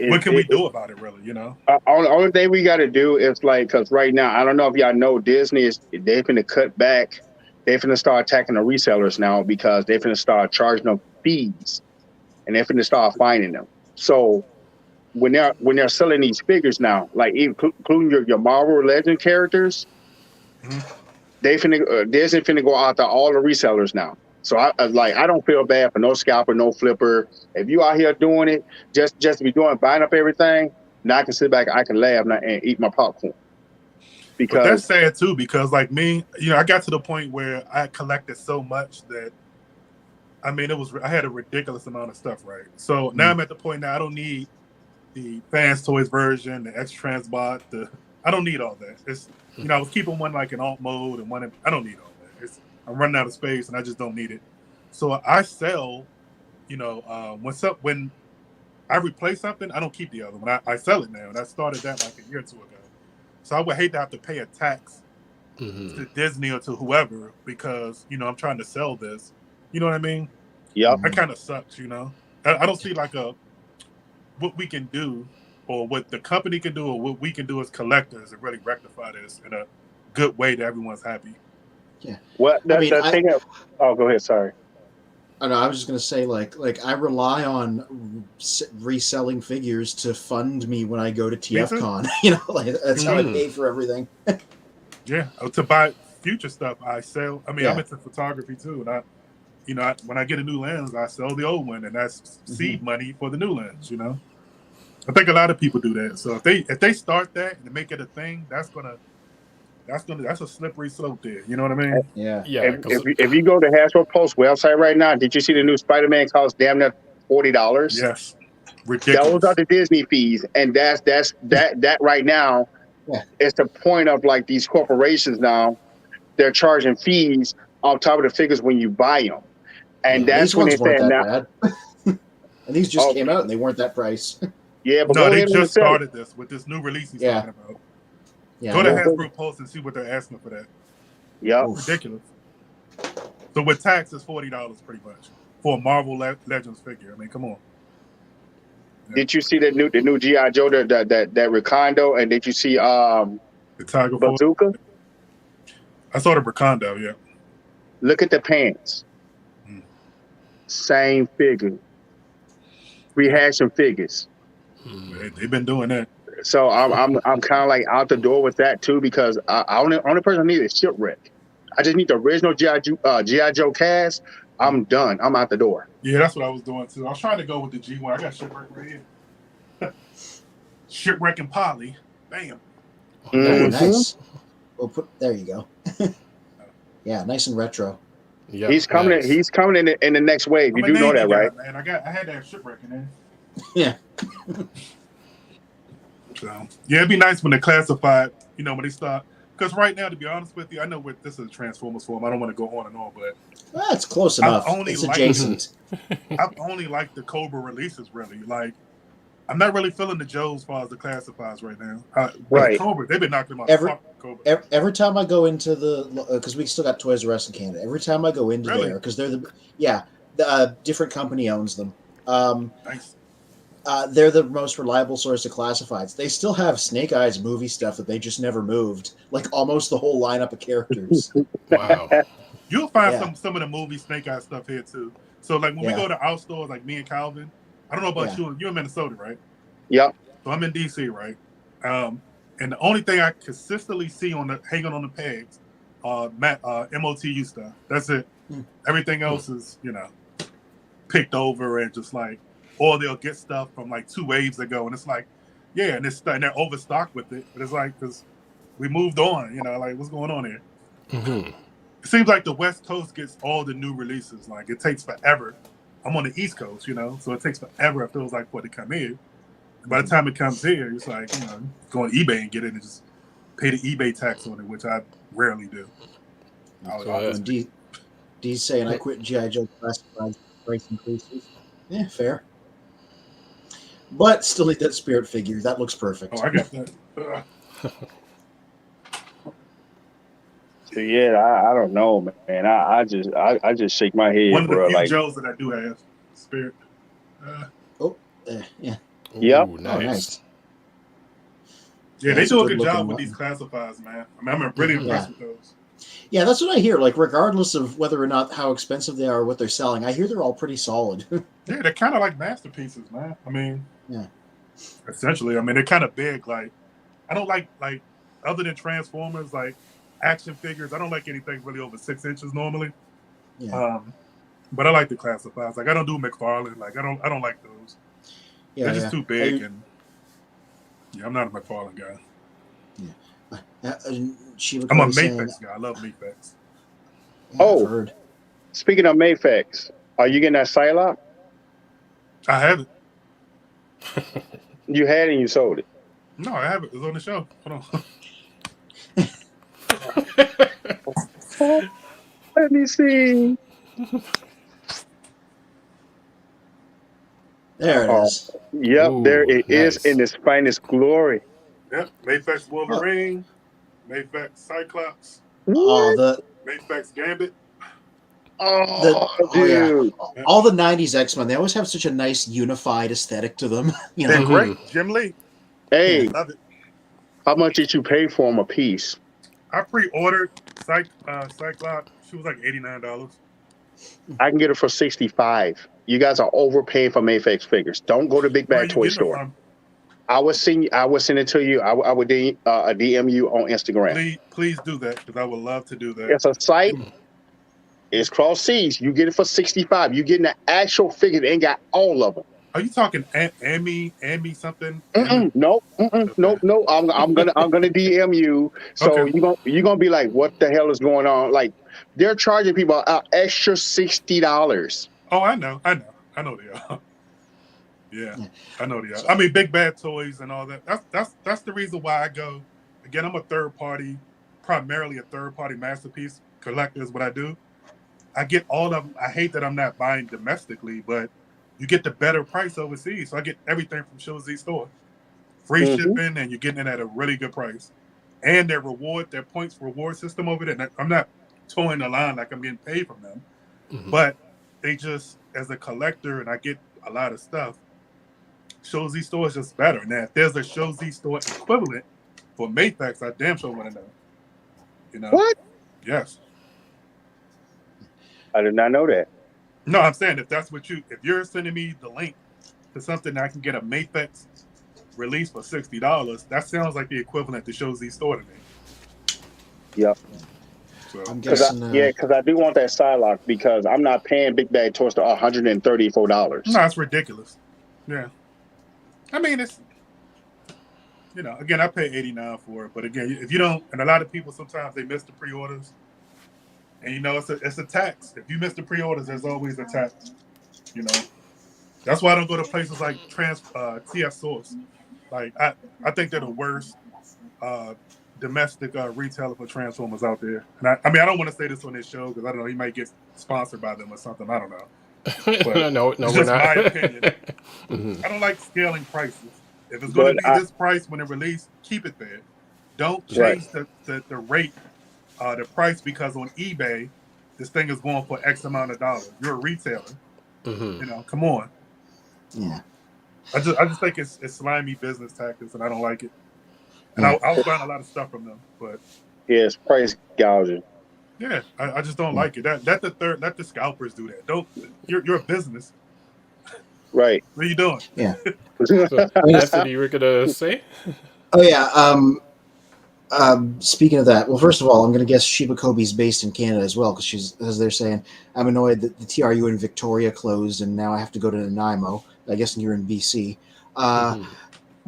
What can we do about it, really? Only thing we got to do is because right now, I don't know if y'all know, Disney they're going to cut back. They're going to start attacking the resellers now because they're going to start charging them fees, and they're going to start fining them. So when they're selling these figures now, like including your Marvel Legend characters, Disney finna go out to all the resellers now. So I don't feel bad for no scalper, no flipper. If you out here doing it, just to be buying up everything, now I can sit back, I can laugh and eat my popcorn. But that's Because sad too, because like me, I got to the point where I collected so much that, I mean, I had a ridiculous amount of stuff, right? So now I'm at the point now I don't need the Fans Toys version, the X Transbot, I don't need all that. It's I was keeping one like in alt mode and one I don't need all that. I'm running out of space and I just don't need it. So I sell, when I replace something, I don't keep the other one. I sell it now, and I started that like a year or two ago. So I would hate to have to pay a tax to Disney or to whoever because I'm trying to sell this. You know what I mean? Yeah. That kind of sucks. I don't see like what we can do, or what the company can do, or what we can do as collectors to really rectify this in a good way that everyone's happy. Yeah. Well, go ahead. Sorry. I know. I was just gonna say, like I rely on reselling figures to fund me when I go to TFCon. That's how I pay for everything. Yeah, to buy future stuff, I sell. I mean, Yeah. I'm into photography too, and when I get a new lens, I sell the old one, and that's seed money for the new lens. I think a lot of people do that. So if they start that and make it a thing, that's a slippery slope there. You know what I mean? Yeah. Yeah. If you go to Hasbro Post website right now, did you see the new Spider-Man cost damn near $40? Yes, ridiculous. Those are the Disney fees, and that right now. Yeah. It's the point of like these corporations now. They're charging fees on top of the figures when you buy them, and that's these when ones they weren't say that now. bad. And these just came out, and they weren't that price. Yeah, but no, they just started this with this new release he's talking about. Yeah. Go to Hasbro Post and see what they're asking for that. Yeah, ridiculous. So with tax, it's $40 pretty much for a Marvel Legends figure. I mean, come on. Yeah. Did you see the new GI Joe that Recondo, and did you see the Tiger Bazooka? I saw the Recondo, yeah. Look at the pants. Same figure. Rehashing figures. They've been doing that. So I'm kind of like out the door with that too, because only person I need is Shipwreck. I just need the original GI Joe cast. I'm done. I'm out the door. Yeah, that's what I was doing too. I was trying to go with the G1. I got Shipwreck right here. Shipwreck and Polly. Bam. Nice. There you go. Yeah, nice and retro. Yeah, he's coming. Nice. He's coming in the next wave. You do know that, right? Man, I had to have Shipwreck in there. Yeah. So yeah, it'd be nice when they classify, when they start. Because right now, to be honest with you, I know this is a Transformers form. I don't want to go on and on, but it's close enough. It's adjacent. I've only liked the Cobra releases, really. Like, I'm not really feeling the Joes as far as the classifieds right now. Right. Cobra, they've been knocking them out. Every time I go into because we still got Toys R Us in Canada. Every time I go into there, because they're the different company owns them. Nice. They're the most reliable source of classifieds. They still have Snake Eyes movie stuff that they just never moved, like almost the whole lineup of characters. Wow. You'll find some of the movie Snake Eyes stuff here too. So like when we go to our stores, like me and Calvin, I don't know about you. You're in Minnesota, right? Yep. So I'm in DC, right? And the only thing I consistently see hanging on the pegs, MOTU stuff. That's it. Everything else is picked over and just like. Or they'll get stuff from like 2 waves ago, and it's like, and they're overstocked with it. But it's like, because we moved on, like what's going on here? Mm-hmm. It seems like the West Coast gets all the new releases. Like it takes forever. I'm on the East Coast, so it takes forever. It feels like for it to come here. And by the time it comes here, it's like go on eBay and get it and just pay the eBay tax on it, which I rarely do. D's saying I quit GI Joe classifieds. Price increases. Yeah, fair. But still need that spirit figure. That looks perfect. Oh, I got that. So I don't know, man. I just shake my head, One of the bro. few Like Joes that I do have, spirit. Yeah. Yep. Ooh, nice. Oh, nice. Yeah, they do a good job with these classifieds, man. I mean, I'm really impressed with those. Yeah, that's what I hear. Like, regardless of whether or not how expensive they are or what they're selling, I hear they're all pretty solid. Yeah, they're kind of like masterpieces, man. I mean, essentially, I mean, they're kind of big. Like, I don't like other than Transformers, like action figures. I don't like anything really over 6 inches normally. Yeah. But I like the classifieds. Like I don't do McFarlane. Like I don't like those. Yeah, They're just too big, I- and I'm not a McFarlane guy. She was I'm a saying, Mayfix guy. I love Mayfix. yeah, Oh. I've heard. Speaking of Mayfix, are you getting that Psylocke? I have it. You had it and you sold it. No, I have it. It's on the show. Hold on. Let me see. There it is. Yep, Ooh, there it is nice. in its finest glory. Yep. Mayfix Wolverine. Mayfix Cyclops. Oh, the Mayfix Gambit. Dude. all the '90s X-Men. They always have such a nice unified aesthetic to them. You They're know, great. Jim Lee. Hey, Love it. how much did you pay for them a piece? I pre-ordered Cyclops. She was like $89. I can get it for $65. You guys are overpaying for Mayfix figures. Don't go to Big Where Bad you Toy getting it Store. from? I would send it to you. I would DM you on Instagram. Please do that because I would love to do that. It's a site. It's cross seas. You get it for $65. You getting the actual figure. They ain't got all of them. Are you talking Amy something? No. I'm gonna DM you. So Okay. you're gonna be like, what the hell is going on? Like they're charging people an extra $60. Oh, I know they are. Yeah, I know they are. I mean, Big Bad Toys and all that. That's the reason why I go. Again, I'm a primarily a third party masterpiece collector is what I do. I get all of them. I hate that I'm not buying domestically, but you get the better price overseas. So I get everything from Show Z store. Free shipping, and you're getting it at a really good price. And their points reward system over there. And I'm not towing the line like I'm getting paid from them. But they just, as a collector, and I get a lot of stuff, Show Z store is just better. Now, if there's a Show Z store equivalent for Mayfix, I damn sure want to know. You know? What? Yes. I did not know that. No, I'm saying if you're sending me the link to something that I can get a Mayfix release for $60, that sounds like the equivalent to Show Z store to me. Yep. So, I'm guessing. Because I do want that Psylocke because I'm not paying Big Bad Toy Store $134. No, it's ridiculous. Yeah. I mean, it's, again, I pay $89 for it. But again, if you don't, and a lot of people, sometimes they miss the pre-orders. And, it's a tax. If you miss the pre-orders, there's always a tax. That's why I don't go to places like TF Source. Like, I think they're the worst domestic retailer for Transformers out there. And I don't want to say this on this show because I don't know, he might get sponsored by them or something. I don't know. But no, it's we're just not. my opinion. I don't like scaling prices. If it's going to be this price when it released, keep it there. Don't change the rate, the price, because on eBay, this thing is going for X amount of dollars. You're a retailer. Come on. Yeah. I just think it's slimy business tactics, and I don't like it. And I'll find a lot of stuff from them, but it's price gouging. Yeah, I just don't like it. Let the scalpers do that. Don't. You're a business. Right. What are you doing? Yeah. So, Anthony, you were gonna say? Oh yeah. Speaking of that, well, first of all, I'm going to guess Sheba Kobe's based in Canada as well, because as they're saying, I'm annoyed that the TRU in Victoria closed, and now I have to go to Nanaimo. I guess you're in BC.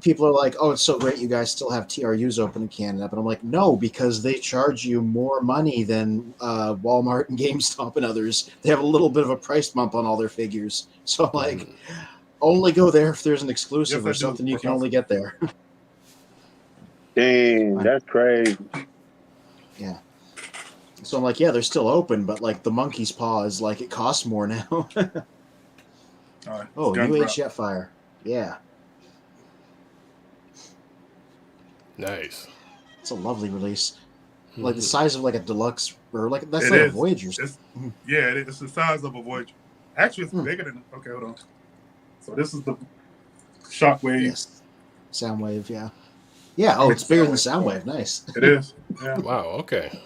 People are like, "Oh, it's so great you guys still have TRUs open in Canada," but I'm like, "No, because they charge you more money than Walmart and GameStop and others. They have a little bit of a price bump on all their figures, so I'm like, only go there if there's an exclusive or something you can only get there." Dang, that's crazy. Yeah. So I'm like, yeah, they're still open, but like the monkey's paw is like it costs more now. All right, oh, UH Jetfire. Yeah. Nice. It's a lovely release. Like the size of like a deluxe, or like that's It like is. a Voyager. It's the size of a Voyager. Actually, it's bigger than. Okay, hold on. So this is the Shockwave. Yes. Soundwave, yeah. Yeah, oh, it's bigger than Soundwave. Nice. It is. Yeah. Wow. Okay.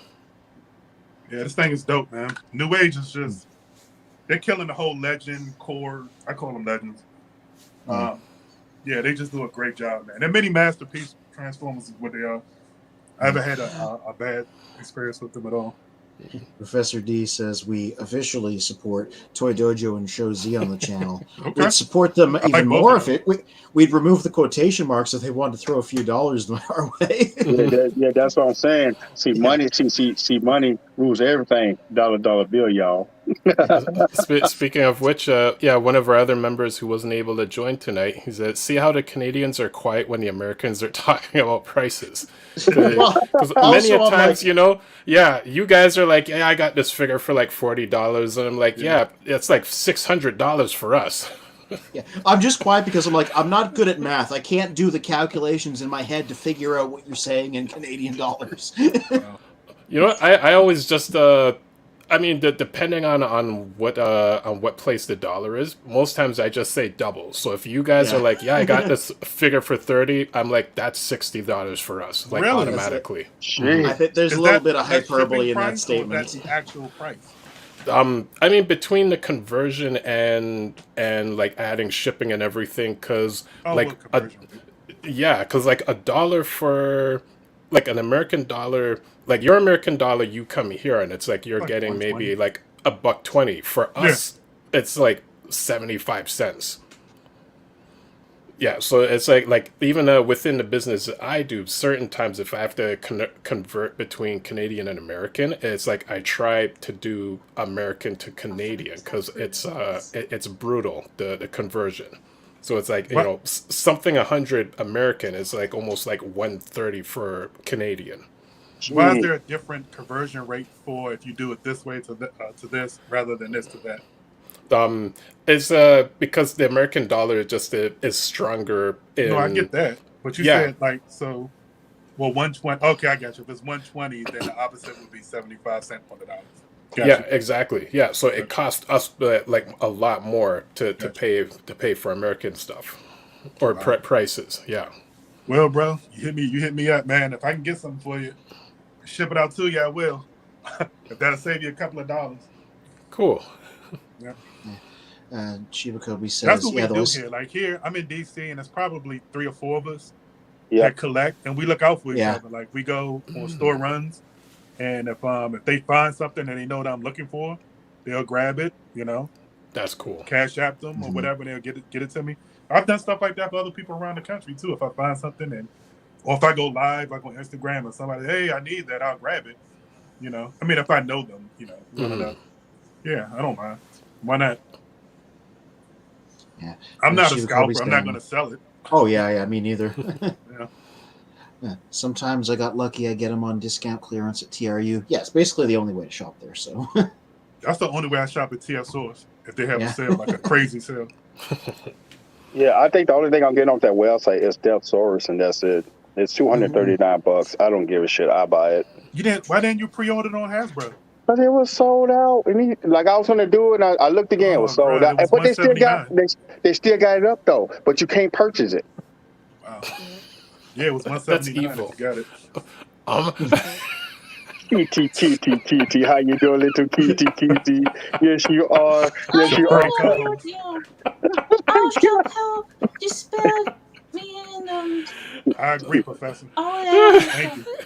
Yeah, this thing is dope, man. New Age is just, they're killing the whole legend core. I call them legends. Yeah, they just do a great job, man. They're mini masterpiece Transformers is what they are. I haven't had a bad experience with them at all. Professor D says we officially support Toy Dojo and Show Z on the channel. Okay. We'd support them like even both more of if we'd remove the quotation marks if they wanted to throw a few dollars our way. Yeah, that's what I'm saying. See, money, see, money rules everything. Dollar bill, y'all. Speaking of which, one of our other members who wasn't able to join tonight, he said, "See how the Canadians are quiet when the Americans are talking about prices." Because many a times, you guys are like, "Yeah, I got this figure for like $40," and I'm like, "Yeah, it's like $600 for us." Yeah, I'm just quiet because I'm like, I'm not good at math. I can't do the calculations in my head to figure out what you're saying in Canadian dollars. You know what? I always just depending on what place the dollar is, most times I just say double. So if you guys are like, "Yeah, I got this figure for 30," I'm like, "That's $60 for us," like Really? automatically. I think there's a little bit of hyperbole in that statement. That's the actual price. Between the conversion and like adding shipping and everything, because because like $1 for like an American dollar, like your American dollar, you come here and it's like you're like getting maybe like $1.20. For us, it's like 75 cents. Yeah, so it's like even within the business that I do, certain times if I have to convert between Canadian and American, it's like I try to do American to Canadian because it's brutal, the conversion. So it's like, something 100 American is like almost like 130 for Canadian. Why is there a different conversion rate for if you do it this way to this rather than this to that? It's because the American dollar just is stronger. No, I get that, but you said like so. Well, 120. Okay, I got you. If it's 120, then the opposite would be 75 cents on the dollar. Yeah, exactly. Yeah, so it costs us like a lot more to pay for American stuff or prices. Yeah. Well, bro, you hit me up, man. If I can get something for you, ship it out to you, I will. If that'll save you a couple of dollars. Cool. Yeah. Chiba Kobe says, that's what we do here. Like here, I'm in DC, and it's probably 3 or 4 of us that collect, and we look out for each other. Like we go on store runs, and if they find something and they know that I'm looking for, they'll grab it. That's cool. Cash app them or whatever, they'll get it to me. I've done stuff like that for other people around the country too. If I find something or if I go live, like on Instagram, and somebody, hey, I need that, I'll grab it. If I know them, yeah, I don't mind. Why not? Yeah, I'm not a scalper. I'm not going to sell it. Oh yeah, me neither. Yeah. Sometimes I got lucky. I get them on discount clearance at TRU. Yeah, it's basically the only way to shop there. So that's the only way I shop at TF Source if they have a sale, like a crazy sale. Yeah, I think the only thing I'm getting off that website is Source, and that's it. It's $239. I don't give a shit. I buy it. Why didn't you pre-order it on Hasbro? But it was sold out, and I was gonna do it. And I looked again; it was sold out. But they still got it up though. But you can't purchase it. Wow. Yeah, it was $179. That's evil. You got it. Kitty, how you doing, little kitty? Yes, you are. Yes, you are. Oh, help! You spelled me in I agree, Professor. Oh yeah. Thank you.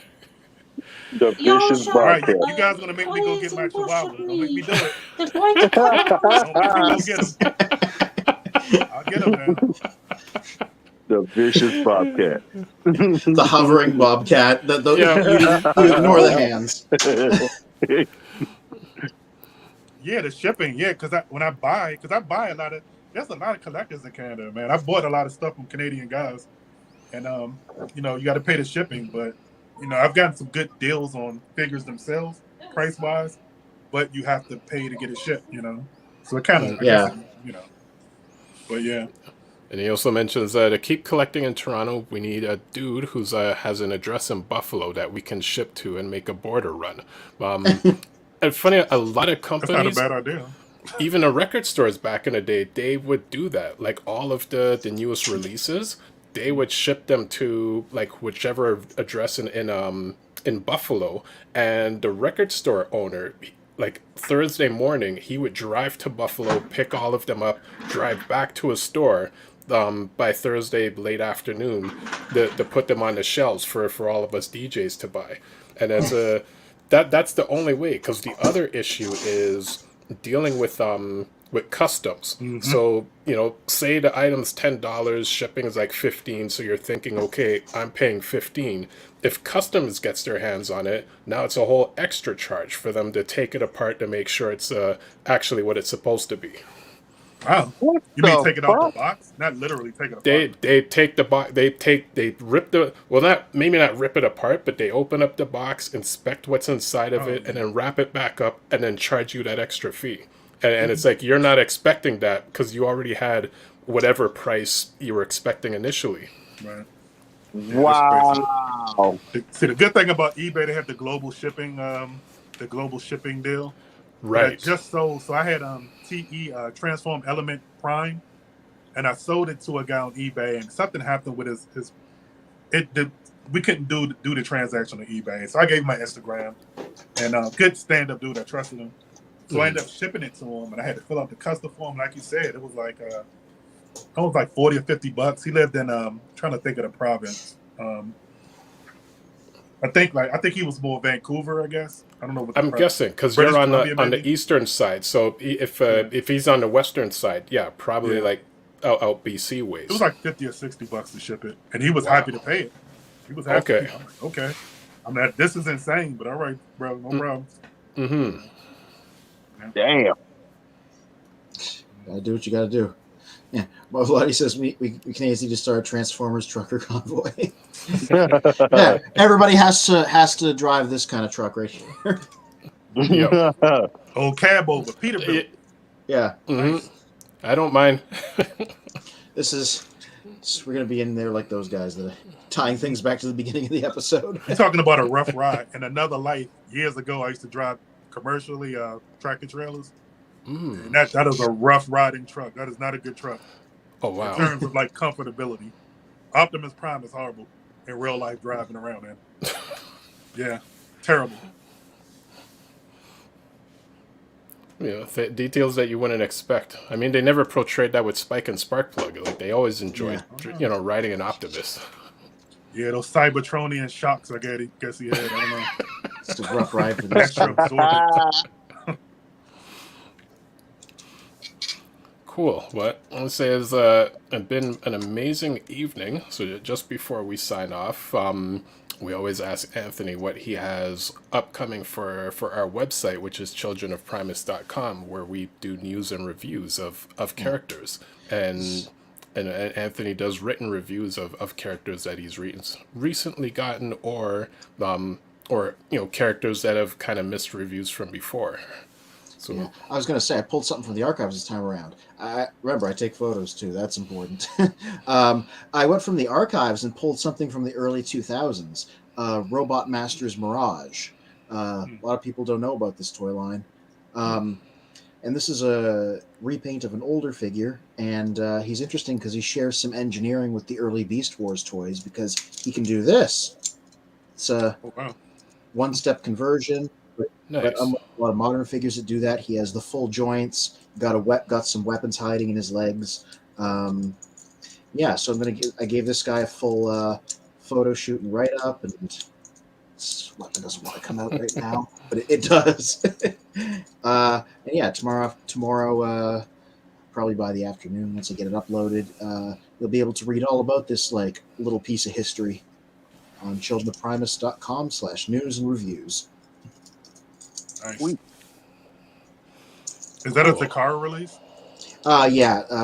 The vicious All right, you guys gonna make me go get my chihuahua? Don't make me do it. Don't make me go get him. I'll get him now. The vicious bobcat. The hovering bobcat. You ignore the hands. Yeah, the shipping. Yeah, because I buy a lot of. There's a lot of collectors in Canada, man. I bought a lot of stuff from Canadian guys, and you got to pay the shipping, but. I've gotten some good deals on figures themselves, price-wise, but you have to pay to get it shipped, So it kind of, But yeah. And he also mentions to keep collecting in Toronto, we need a dude who has an address in Buffalo that we can ship to and make a border run. And funny, a lot of companies... That's not a bad idea. Even the record stores back in the day, they would do that. Like all of the newest releases... They would ship them to like whichever address in Buffalo, and the record store owner, like Thursday morning, he would drive to Buffalo, pick all of them up, drive back to a store by Thursday late afternoon to put them on the shelves for all of us DJs to buy. And that's the only way, because the other issue is dealing with customs. Mm-hmm. So, say the item's $10, shipping is like 15, so you're thinking, okay, I'm paying 15. If customs gets their hands on it, now it's a whole extra charge for them to take it apart to make sure it's actually what it's supposed to be. Wow. What You mean the take it out fuck? the box? Not literally take it apart. They take the box. They rip the not rip it apart, but they open up the box, inspect what's inside of it, and then wrap it back up, and then charge you that extra fee. And it's like you're not expecting that because you already had whatever price you were expecting initially. Right. Wow. See, the good thing about eBay, they have the global shipping deal. Right. Just so I had Transform Element Prime, and I sold it to a guy on eBay, and something happened with we couldn't do the transaction on eBay, so I gave him my Instagram, and good stand up dude, I trusted him, so I ended up shipping it to him, and I had to fill out the custom form, like you said, it was like $40 or $50. He lived in trying to think of the province. I think he was more Vancouver, I guess. I don't know what I'm guessing because you're on the eastern side. So if he's on the western side, probably like out BC ways. It was like $50 or $60 to ship it, and he was happy to pay it. He was happy. Okay. I'm like, okay. I'm like, this is insane, but all right, bro, no problem. Mm-hmm. Damn. Gotta do what you gotta do. Yeah, Mavlati says we can easily just start a Transformers trucker convoy. Yeah, everybody has to drive this kind of truck right here. Old cab over Peterbilt. Yeah. Mm-hmm. I don't mind. We're gonna be in there like those guys that are tying things back to the beginning of the episode. You're talking about a rough ride. In another life, years ago, I used to drive commercially tractor trailers. And that is a rough riding truck. That is not a good truck. Oh wow! In terms of like comfortability, Optimus Prime is horrible in real life driving around, man. Yeah, terrible. Details that you wouldn't expect. I mean, they never portrayed that with Spike and Sparkplug. Like they always enjoyed, riding an Optimus. Yeah, those Cybertronian shocks. I guess he had. I don't know. It's a rough ride for this. Cool. What I want to say is been an amazing evening. So just before we sign off, we always ask Anthony what he has upcoming for our website, which is childreofprimus.com, where we do news and reviews of characters. And Anthony does written reviews of characters that he's recently gotten or characters that have kind of missed reviews from before. So yeah. I was going to say, I pulled something from the archives this time around. Remember, I take photos too. That's important. I went from the archives and pulled something from the early 2000s, Robot Masters Mirage. A lot of people don't know about this toy line. And this is a repaint of an older figure, and he's interesting because he shares some engineering with the early Beast Wars toys because he can do this. It's a one-step conversion. Nice. But unlike a lot of modern figures that do that, he has the full joints. Got some weapons hiding in his legs. So I gave this guy a full photo shoot and write up, and this weapon doesn't want to come out right now, but it does. And yeah, tomorrow, probably by the afternoon, once I get it uploaded, you'll be able to read all about this like little piece of history on childreofprimus.com/news and reviews. Nice. Is that a Zakara release?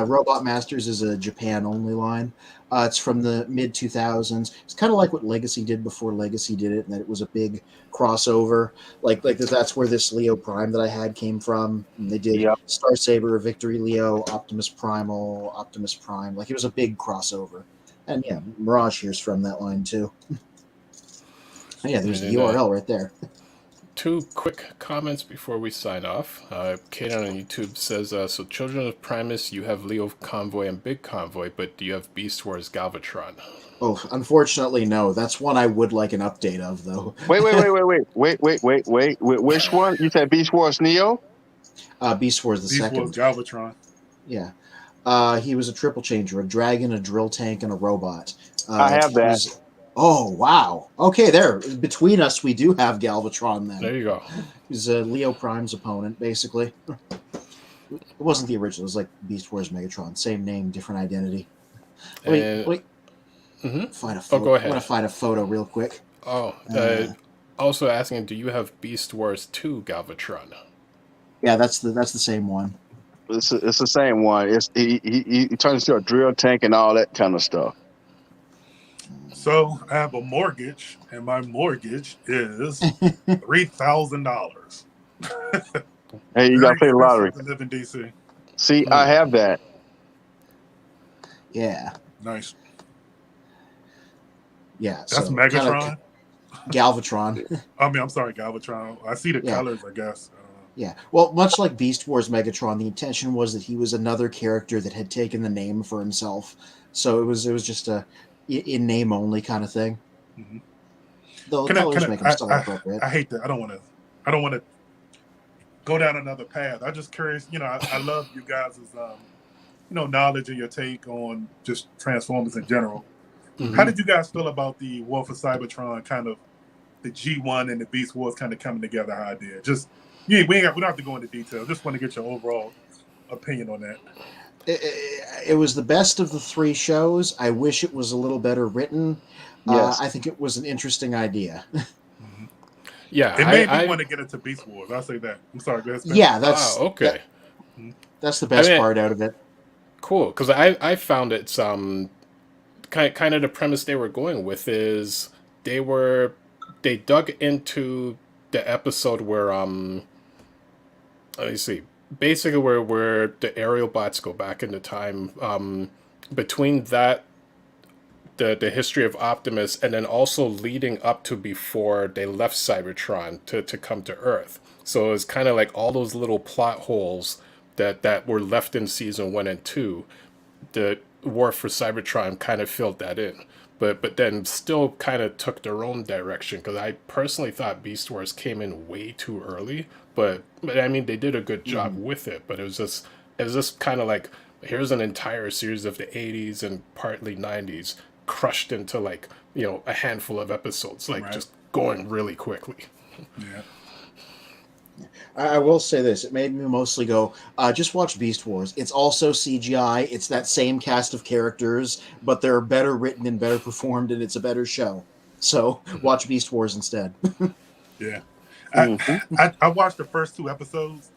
Robot Masters is a Japan-only line. It's from the mid-2000s. It's kind of like what Legacy did before Legacy did it, and that it was a big crossover. Like that's where this Leo Prime that I had came from. And they did Star Saber, Victory Leo, Optimus Primal, Optimus Prime. Like it was a big crossover. And yeah, Mirage here's from that line too. And yeah, there's the URL right there. 2 quick comments before we sign off. Kaden on YouTube says, so Children of Primus, you have Leo Convoy and Big Convoy, but do you have Beast Wars Galvatron? Oh, unfortunately, no. That's one I would like an update of, though. Wait. Which one? You said Beast Wars Neo? Beast Wars the second. Beast Wars Galvatron. Yeah. He was a triple changer, a dragon, a drill tank, and a robot. I have that. Oh, wow. Okay, there. Between us, we do have Galvatron then. There you go. He's Leo Prime's opponent, basically. It wasn't the original. It was like Beast Wars Megatron. Same name, different identity. Wait. Find a photo. Go ahead. I want to find a photo real quick. Also asking, do you have Beast Wars 2 Galvatron? Yeah, that's the same one. It's the same one. He turns into a drill tank and all that kind of stuff. So I have a mortgage, and my mortgage is $3,000. Hey, you gotta play the lottery. To live in DC. See, I have that. Yeah. Nice. Yeah. That's so Megatron. Galvatron. I'm sorry, Galvatron. I see the colors, I guess. Yeah. Well, much like Beast Wars Megatron, the intention was that he was another character that had taken the name for himself. So it was just a in name only kind of thing. Mm-hmm. The colors make him still appropriate. I hate that. I don't want to go down another path. I'm just curious. I love you guys' knowledge and your take on just Transformers in general. Mm-hmm. How did you guys feel about the warforcybertron kind of the G1 and the Beast Wars kind of coming together? How it did? Just we don't have to go into detail. Just want to get your overall opinion on that. It was the best of the three shows. I wish it was a little better written. Yes. I think it was an interesting idea. Yeah, it made me want to get into Beast Wars. I'll say that. I'm sorry. Go ahead, Spencer. Yeah, that's okay. That's the best part out of it. Cool, because I found it kind of the premise they were going with is they dug into the episode where let me see, basically where the aerial bots go back into time, between that the history of Optimus, and then also leading up to before they left Cybertron to come to Earth. So it's kind of like all those little plot holes that were left in season 1 and 2. The War for Cybertron kind of filled that in, but then still kind of took their own direction, because I personally thought Beast Wars came in way too early, but I mean they did a good job with it. But it was just kind of like, here's an entire series of the 80s and partly 90s crushed into like a handful of episodes, like just going really quickly. Yeah. I will say this. It made me mostly go, just watch Beast Wars. It's also CGI. It's that same cast of characters, but they're better written and better performed, and it's a better show. So watch Beast Wars instead. Yeah. I watched the first 2 episodes.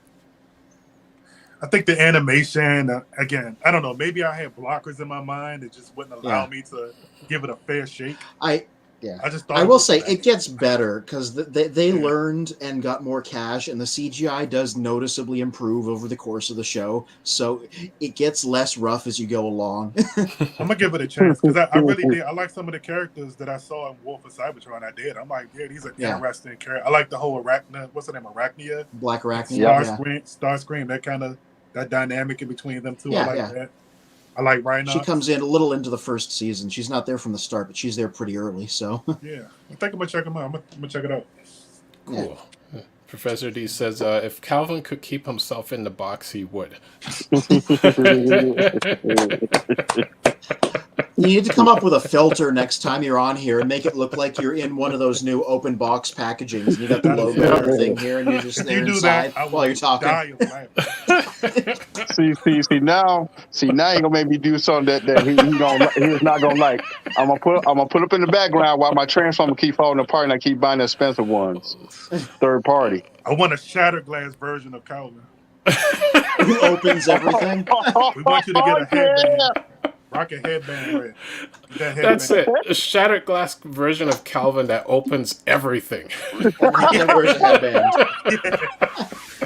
I think the animation, again, I don't know, maybe I had blockers in my mind that just wouldn't allow me to give it a fair shake. I just thought I will say it gets better because they learned and got more cash, and the CGI does noticeably improve over the course of the show. So it gets less rough as you go along. I'm gonna give it a chance because I really did. I like some of the characters that I saw in War for Cybertron. I did. I'm like, yeah, these are interesting characters. I like the whole what's her name, Arachnia? Black Arachnia. Starscream. That dynamic in between them two. Yeah, I like that. I like Rhino. She comes in a little into the first season. She's not there from the start, but she's there pretty early. So yeah, I think I'm gonna check them out. I'm gonna check it out. Cool. Yeah. Professor D says, if Calvin could keep himself in the box, he would. You need to come up with a filter next time you're on here and make it look like you're in one of those new open box packagings. And you got the logo and everything here, and you're just there inside while you're talking. See now you're gonna make me do something that he's not gonna like. I'm gonna put up in the background while my Transformer keep falling apart, and I keep buying the expensive ones, third party. I want a shattered glass version of Calvin. Who opens everything? We want you to get a headband. Rock a headband with That's it. A shattered glass version of Calvin that opens everything. Yeah,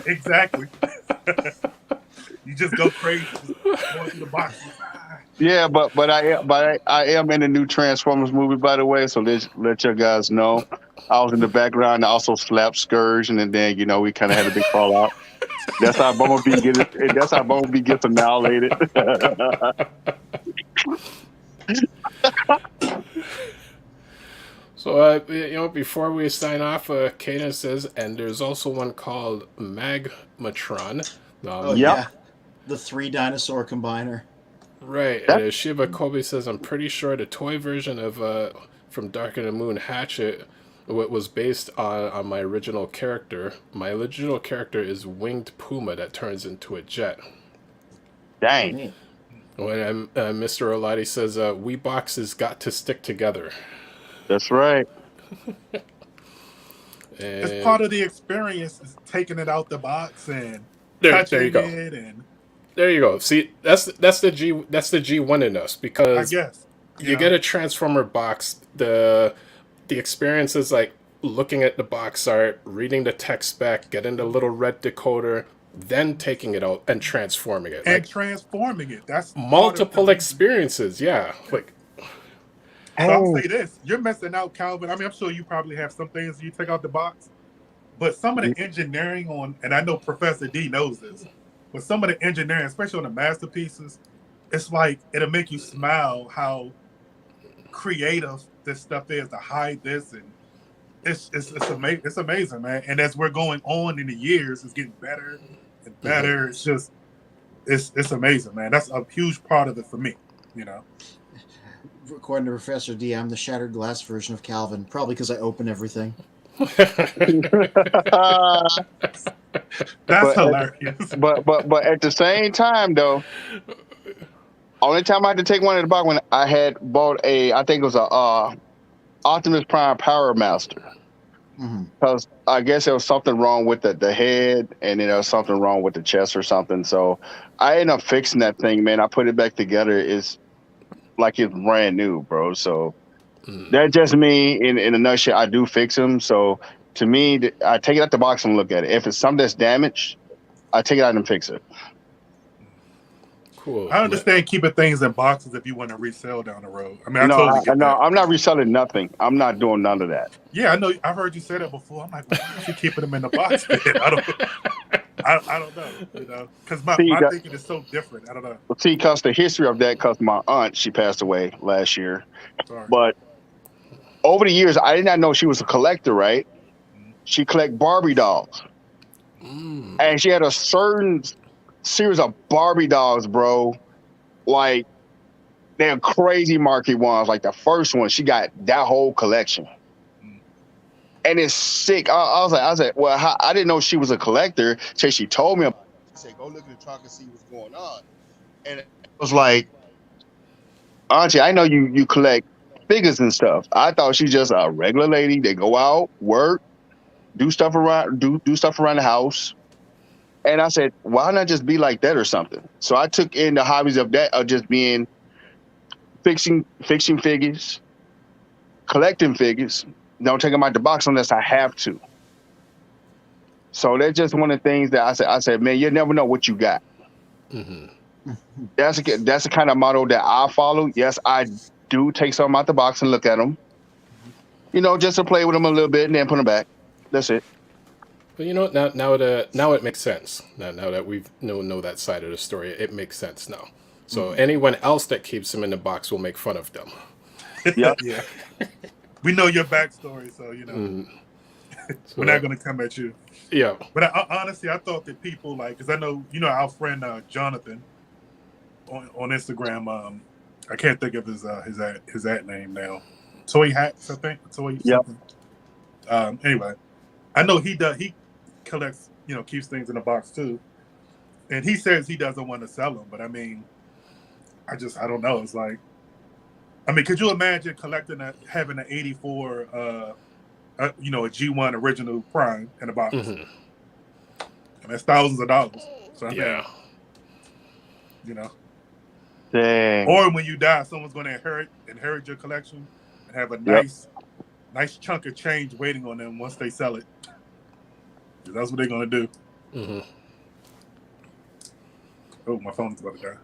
exactly. You just go crazy, going through the box. Yeah, but I am in the new Transformers movie, by the way. So let your guys know. I was in the background. I also slapped Scourge, and then we kind of had a big fallout. That's how Bumblebee gets annihilated. So before we sign off, Kaden says, and there's also one called Magmatron. Yeah, the 3 dinosaur combiner. Right. Shiba Kobe says, I'm pretty sure the toy version of from Dark of the Moon Hatchet, what was based on my original character. My original character is Winged Puma that turns into a jet. Dang. When Mr. Olati says, "We boxes got to stick together." That's right. It's part of the experience, is taking it out the box and there touching you go. it, and there you go. See, that's the G1 in us, because I guess you get a Transformer box. The experience is like looking at the box art, reading the text spec, getting the little red decoder, then taking it out and transforming it. And transforming it. That's multiple experiences. Yeah. Like, so I'll say this. You're missing out, Calvin. I mean, I'm sure you probably have some things you take out the box, but some of the engineering on, and I know Professor D knows this, but some of the engineering, especially on the masterpieces, it's like, it'll make you smile how creative this stuff is to hide this, and it's amazing, man. And as we're going on in the years, it's getting better and better. It's just it's amazing, man. That's a huge part of it for me, you know. According to Professor D, I'm the shattered glass version of Calvin, probably because I open everything. That's hilarious. But at the same time, though, only time I had to take one at the box when I had bought I think it was a Optimus Prime Power Master. Because I guess there was something wrong with the head, and then there was something wrong with the chest or something. So I ended up fixing that thing, man. I put it back together. It's like it's brand new, bro. So that's just me in a nutshell. I do fix them. So to me, I take it out the box and look at it. If it's something that's damaged, I take it out and fix it. Cool. I understand keeping things in boxes if you want to resell down the road. I mean, I totally get that. I'm not reselling nothing. I'm not doing none of that. Yeah, I know. I've heard you say that before. I'm like, why are you keeping them in the box? I don't know, you know, because my thinking is so different. I don't know. Well, see, because the history of that, because my aunt, she passed away last year. Sorry. But over the years, I did not know she was a collector, right? She collect Barbie dolls. And she had a certain series of Barbie dolls, bro. Like, they're crazy market ones. Like the first one, she got that whole collection. And it's sick. I was like, well, I didn't know she was a collector. So she told me. She said, go look in the trunk and see what's going on. And it was like, Auntie, I know you collect figures and stuff. I thought she's just a regular lady. They go out, work, do stuff around the house. And I said, why not just be like that or something? So I took in the hobbies of that, of just being fixing figures, collecting figures. Don't take them out the box unless I have to. So that's just one of the things that I said, man, you never know what you got. That's the kind of motto that I follow. Yes, I do take some out the box and look at them. You know, just to play with them a little bit and then put them back. That's it. But you know, now it makes sense. Now that we know that side of the story, it makes sense now. So anyone else that keeps them in the box will make fun of them. Yeah. We know your backstory, so you know we're not going to come at you. Yeah. But honestly, I thought that people because I know our friend Jonathan on Instagram. I can't think of his ad name now. Toy Hats, I think. Toy. Yep. Anyway, I know he collects, keeps things in a box too, and he says he doesn't want to sell them. But I mean, I don't know. It's like, I mean, could you imagine having an 84, a G1 original Prime in a box? And that's thousands of dollars. So I mean, Dang. or when you die, someone's going to inherit your collection and have a nice chunk of change waiting on them once they sell it. That's what they're going to do. Oh, my phone's about to die.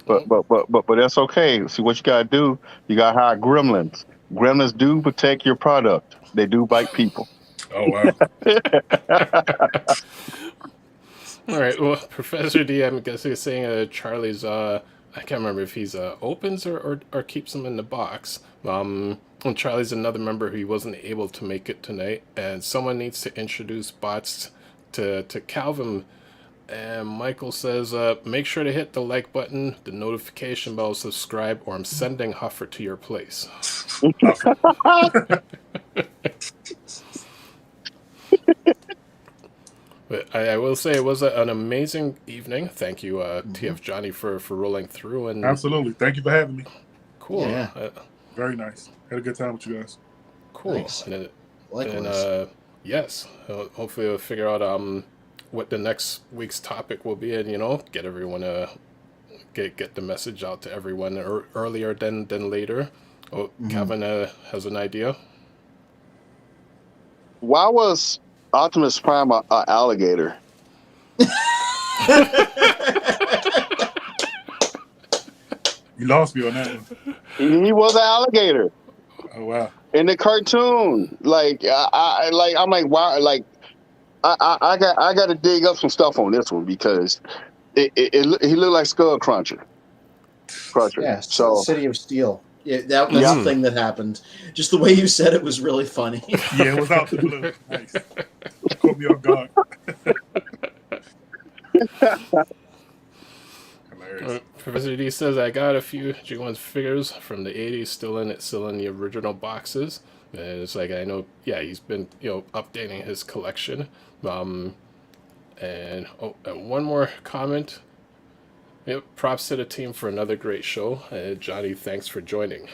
But that's okay. See, what you gotta do, you gotta hire gremlins. Gremlins do protect your product. They do bite people. Oh wow. All right. Well, Professor D, I'm guessing is saying Charlie's I can't remember if he's opens or keeps them in the box. And Charlie's another member who wasn't able to make it tonight, and someone needs to introduce bots to Calvin. And Michael says, make sure to hit the like button, the notification bell, subscribe, or I'm sending Huffer to your place. But I will say it was an amazing evening. Thank you, TF Johnny, for rolling through. And absolutely. Thank you for having me. Cool. Yeah. Very nice. Had a good time with you guys. Cool. Thanks. And, Likewise. yes, hopefully we'll figure out what the next week's topic will be, and get everyone get the message out to everyone earlier than later. Oh, Kevin has an idea. Why was Optimus Prime a alligator? You lost me on that one. He was an alligator. Oh wow! In the cartoon, like I'm like, wow, like I got to dig up some stuff on this one because he looked like Skull Cruncher. Yeah, so City of Steel. Yeah, that's the thing that happened. Just the way you said it was really funny. Yeah, it was out the blue. Nice. Caught me off guard. Hilarious. Professor D says, I got a few G1 figures from the 80s still in the original boxes. And it's like, I know, he's been, updating his collection. And one more comment. Yep, props to the team for another great show. Johnny, thanks for joining.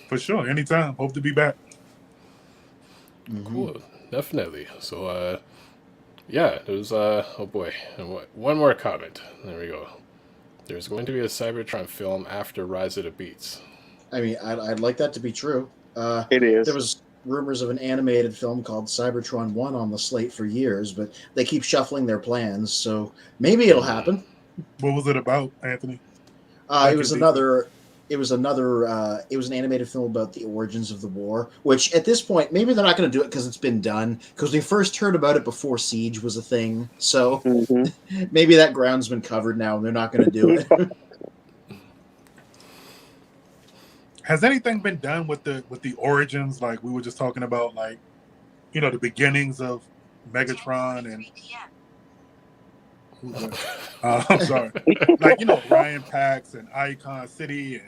For sure, anytime. Hope to be back. Cool, definitely. So, there's, oh boy, one more comment. There we go. There's going to be a Cybertron film after Rise of the Beats. I mean, I'd like that to be true. It is. There was rumors of an animated film called Cybertron 1 on the slate for years, but they keep shuffling their plans, so maybe it'll happen. What was it about, Anthony? It was an animated film about the origins of the war, which at this point, maybe they're not going to do it because it's been done, because we first heard about it before Siege was a thing. So maybe that ground's been covered now and they're not going to do it. Has anything been done with the origins? Like we were just talking about, like, the beginnings of Megatron and I'm sorry, like Ryan Pax and Icon City and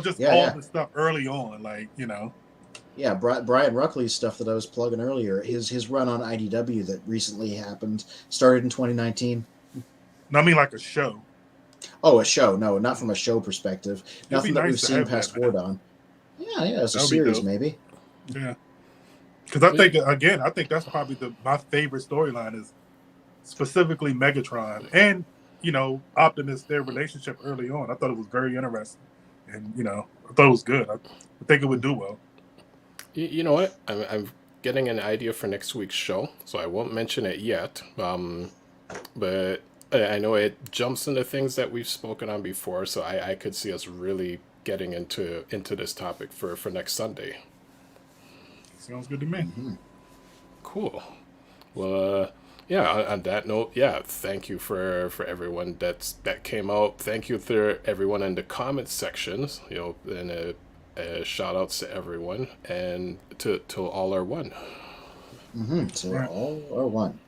just all the stuff early on, like Yeah, Brian Ruckley's stuff that I was plugging earlier, his run on IDW that recently happened started in 2019. No, I mean like a show. Oh, a show? No, not from a show perspective. Nothing that we've seen past Ward on. Yeah, it's a series maybe. Yeah, because I think that's probably my favorite storyline is specifically Megatron and Optimus, their relationship early on. I thought it was very interesting, and I thought it was good. I think it would do well. You know what? I'm getting an idea for next week's show, so I won't mention it yet. But I know it jumps into things that we've spoken on before, so I could see us really getting into this topic for next Sunday. Sounds good to me. Cool. Well, on that note, thank you for everyone that came out. Thank you to everyone in the comments sections, and shout outs to everyone and to all our one. So all are one.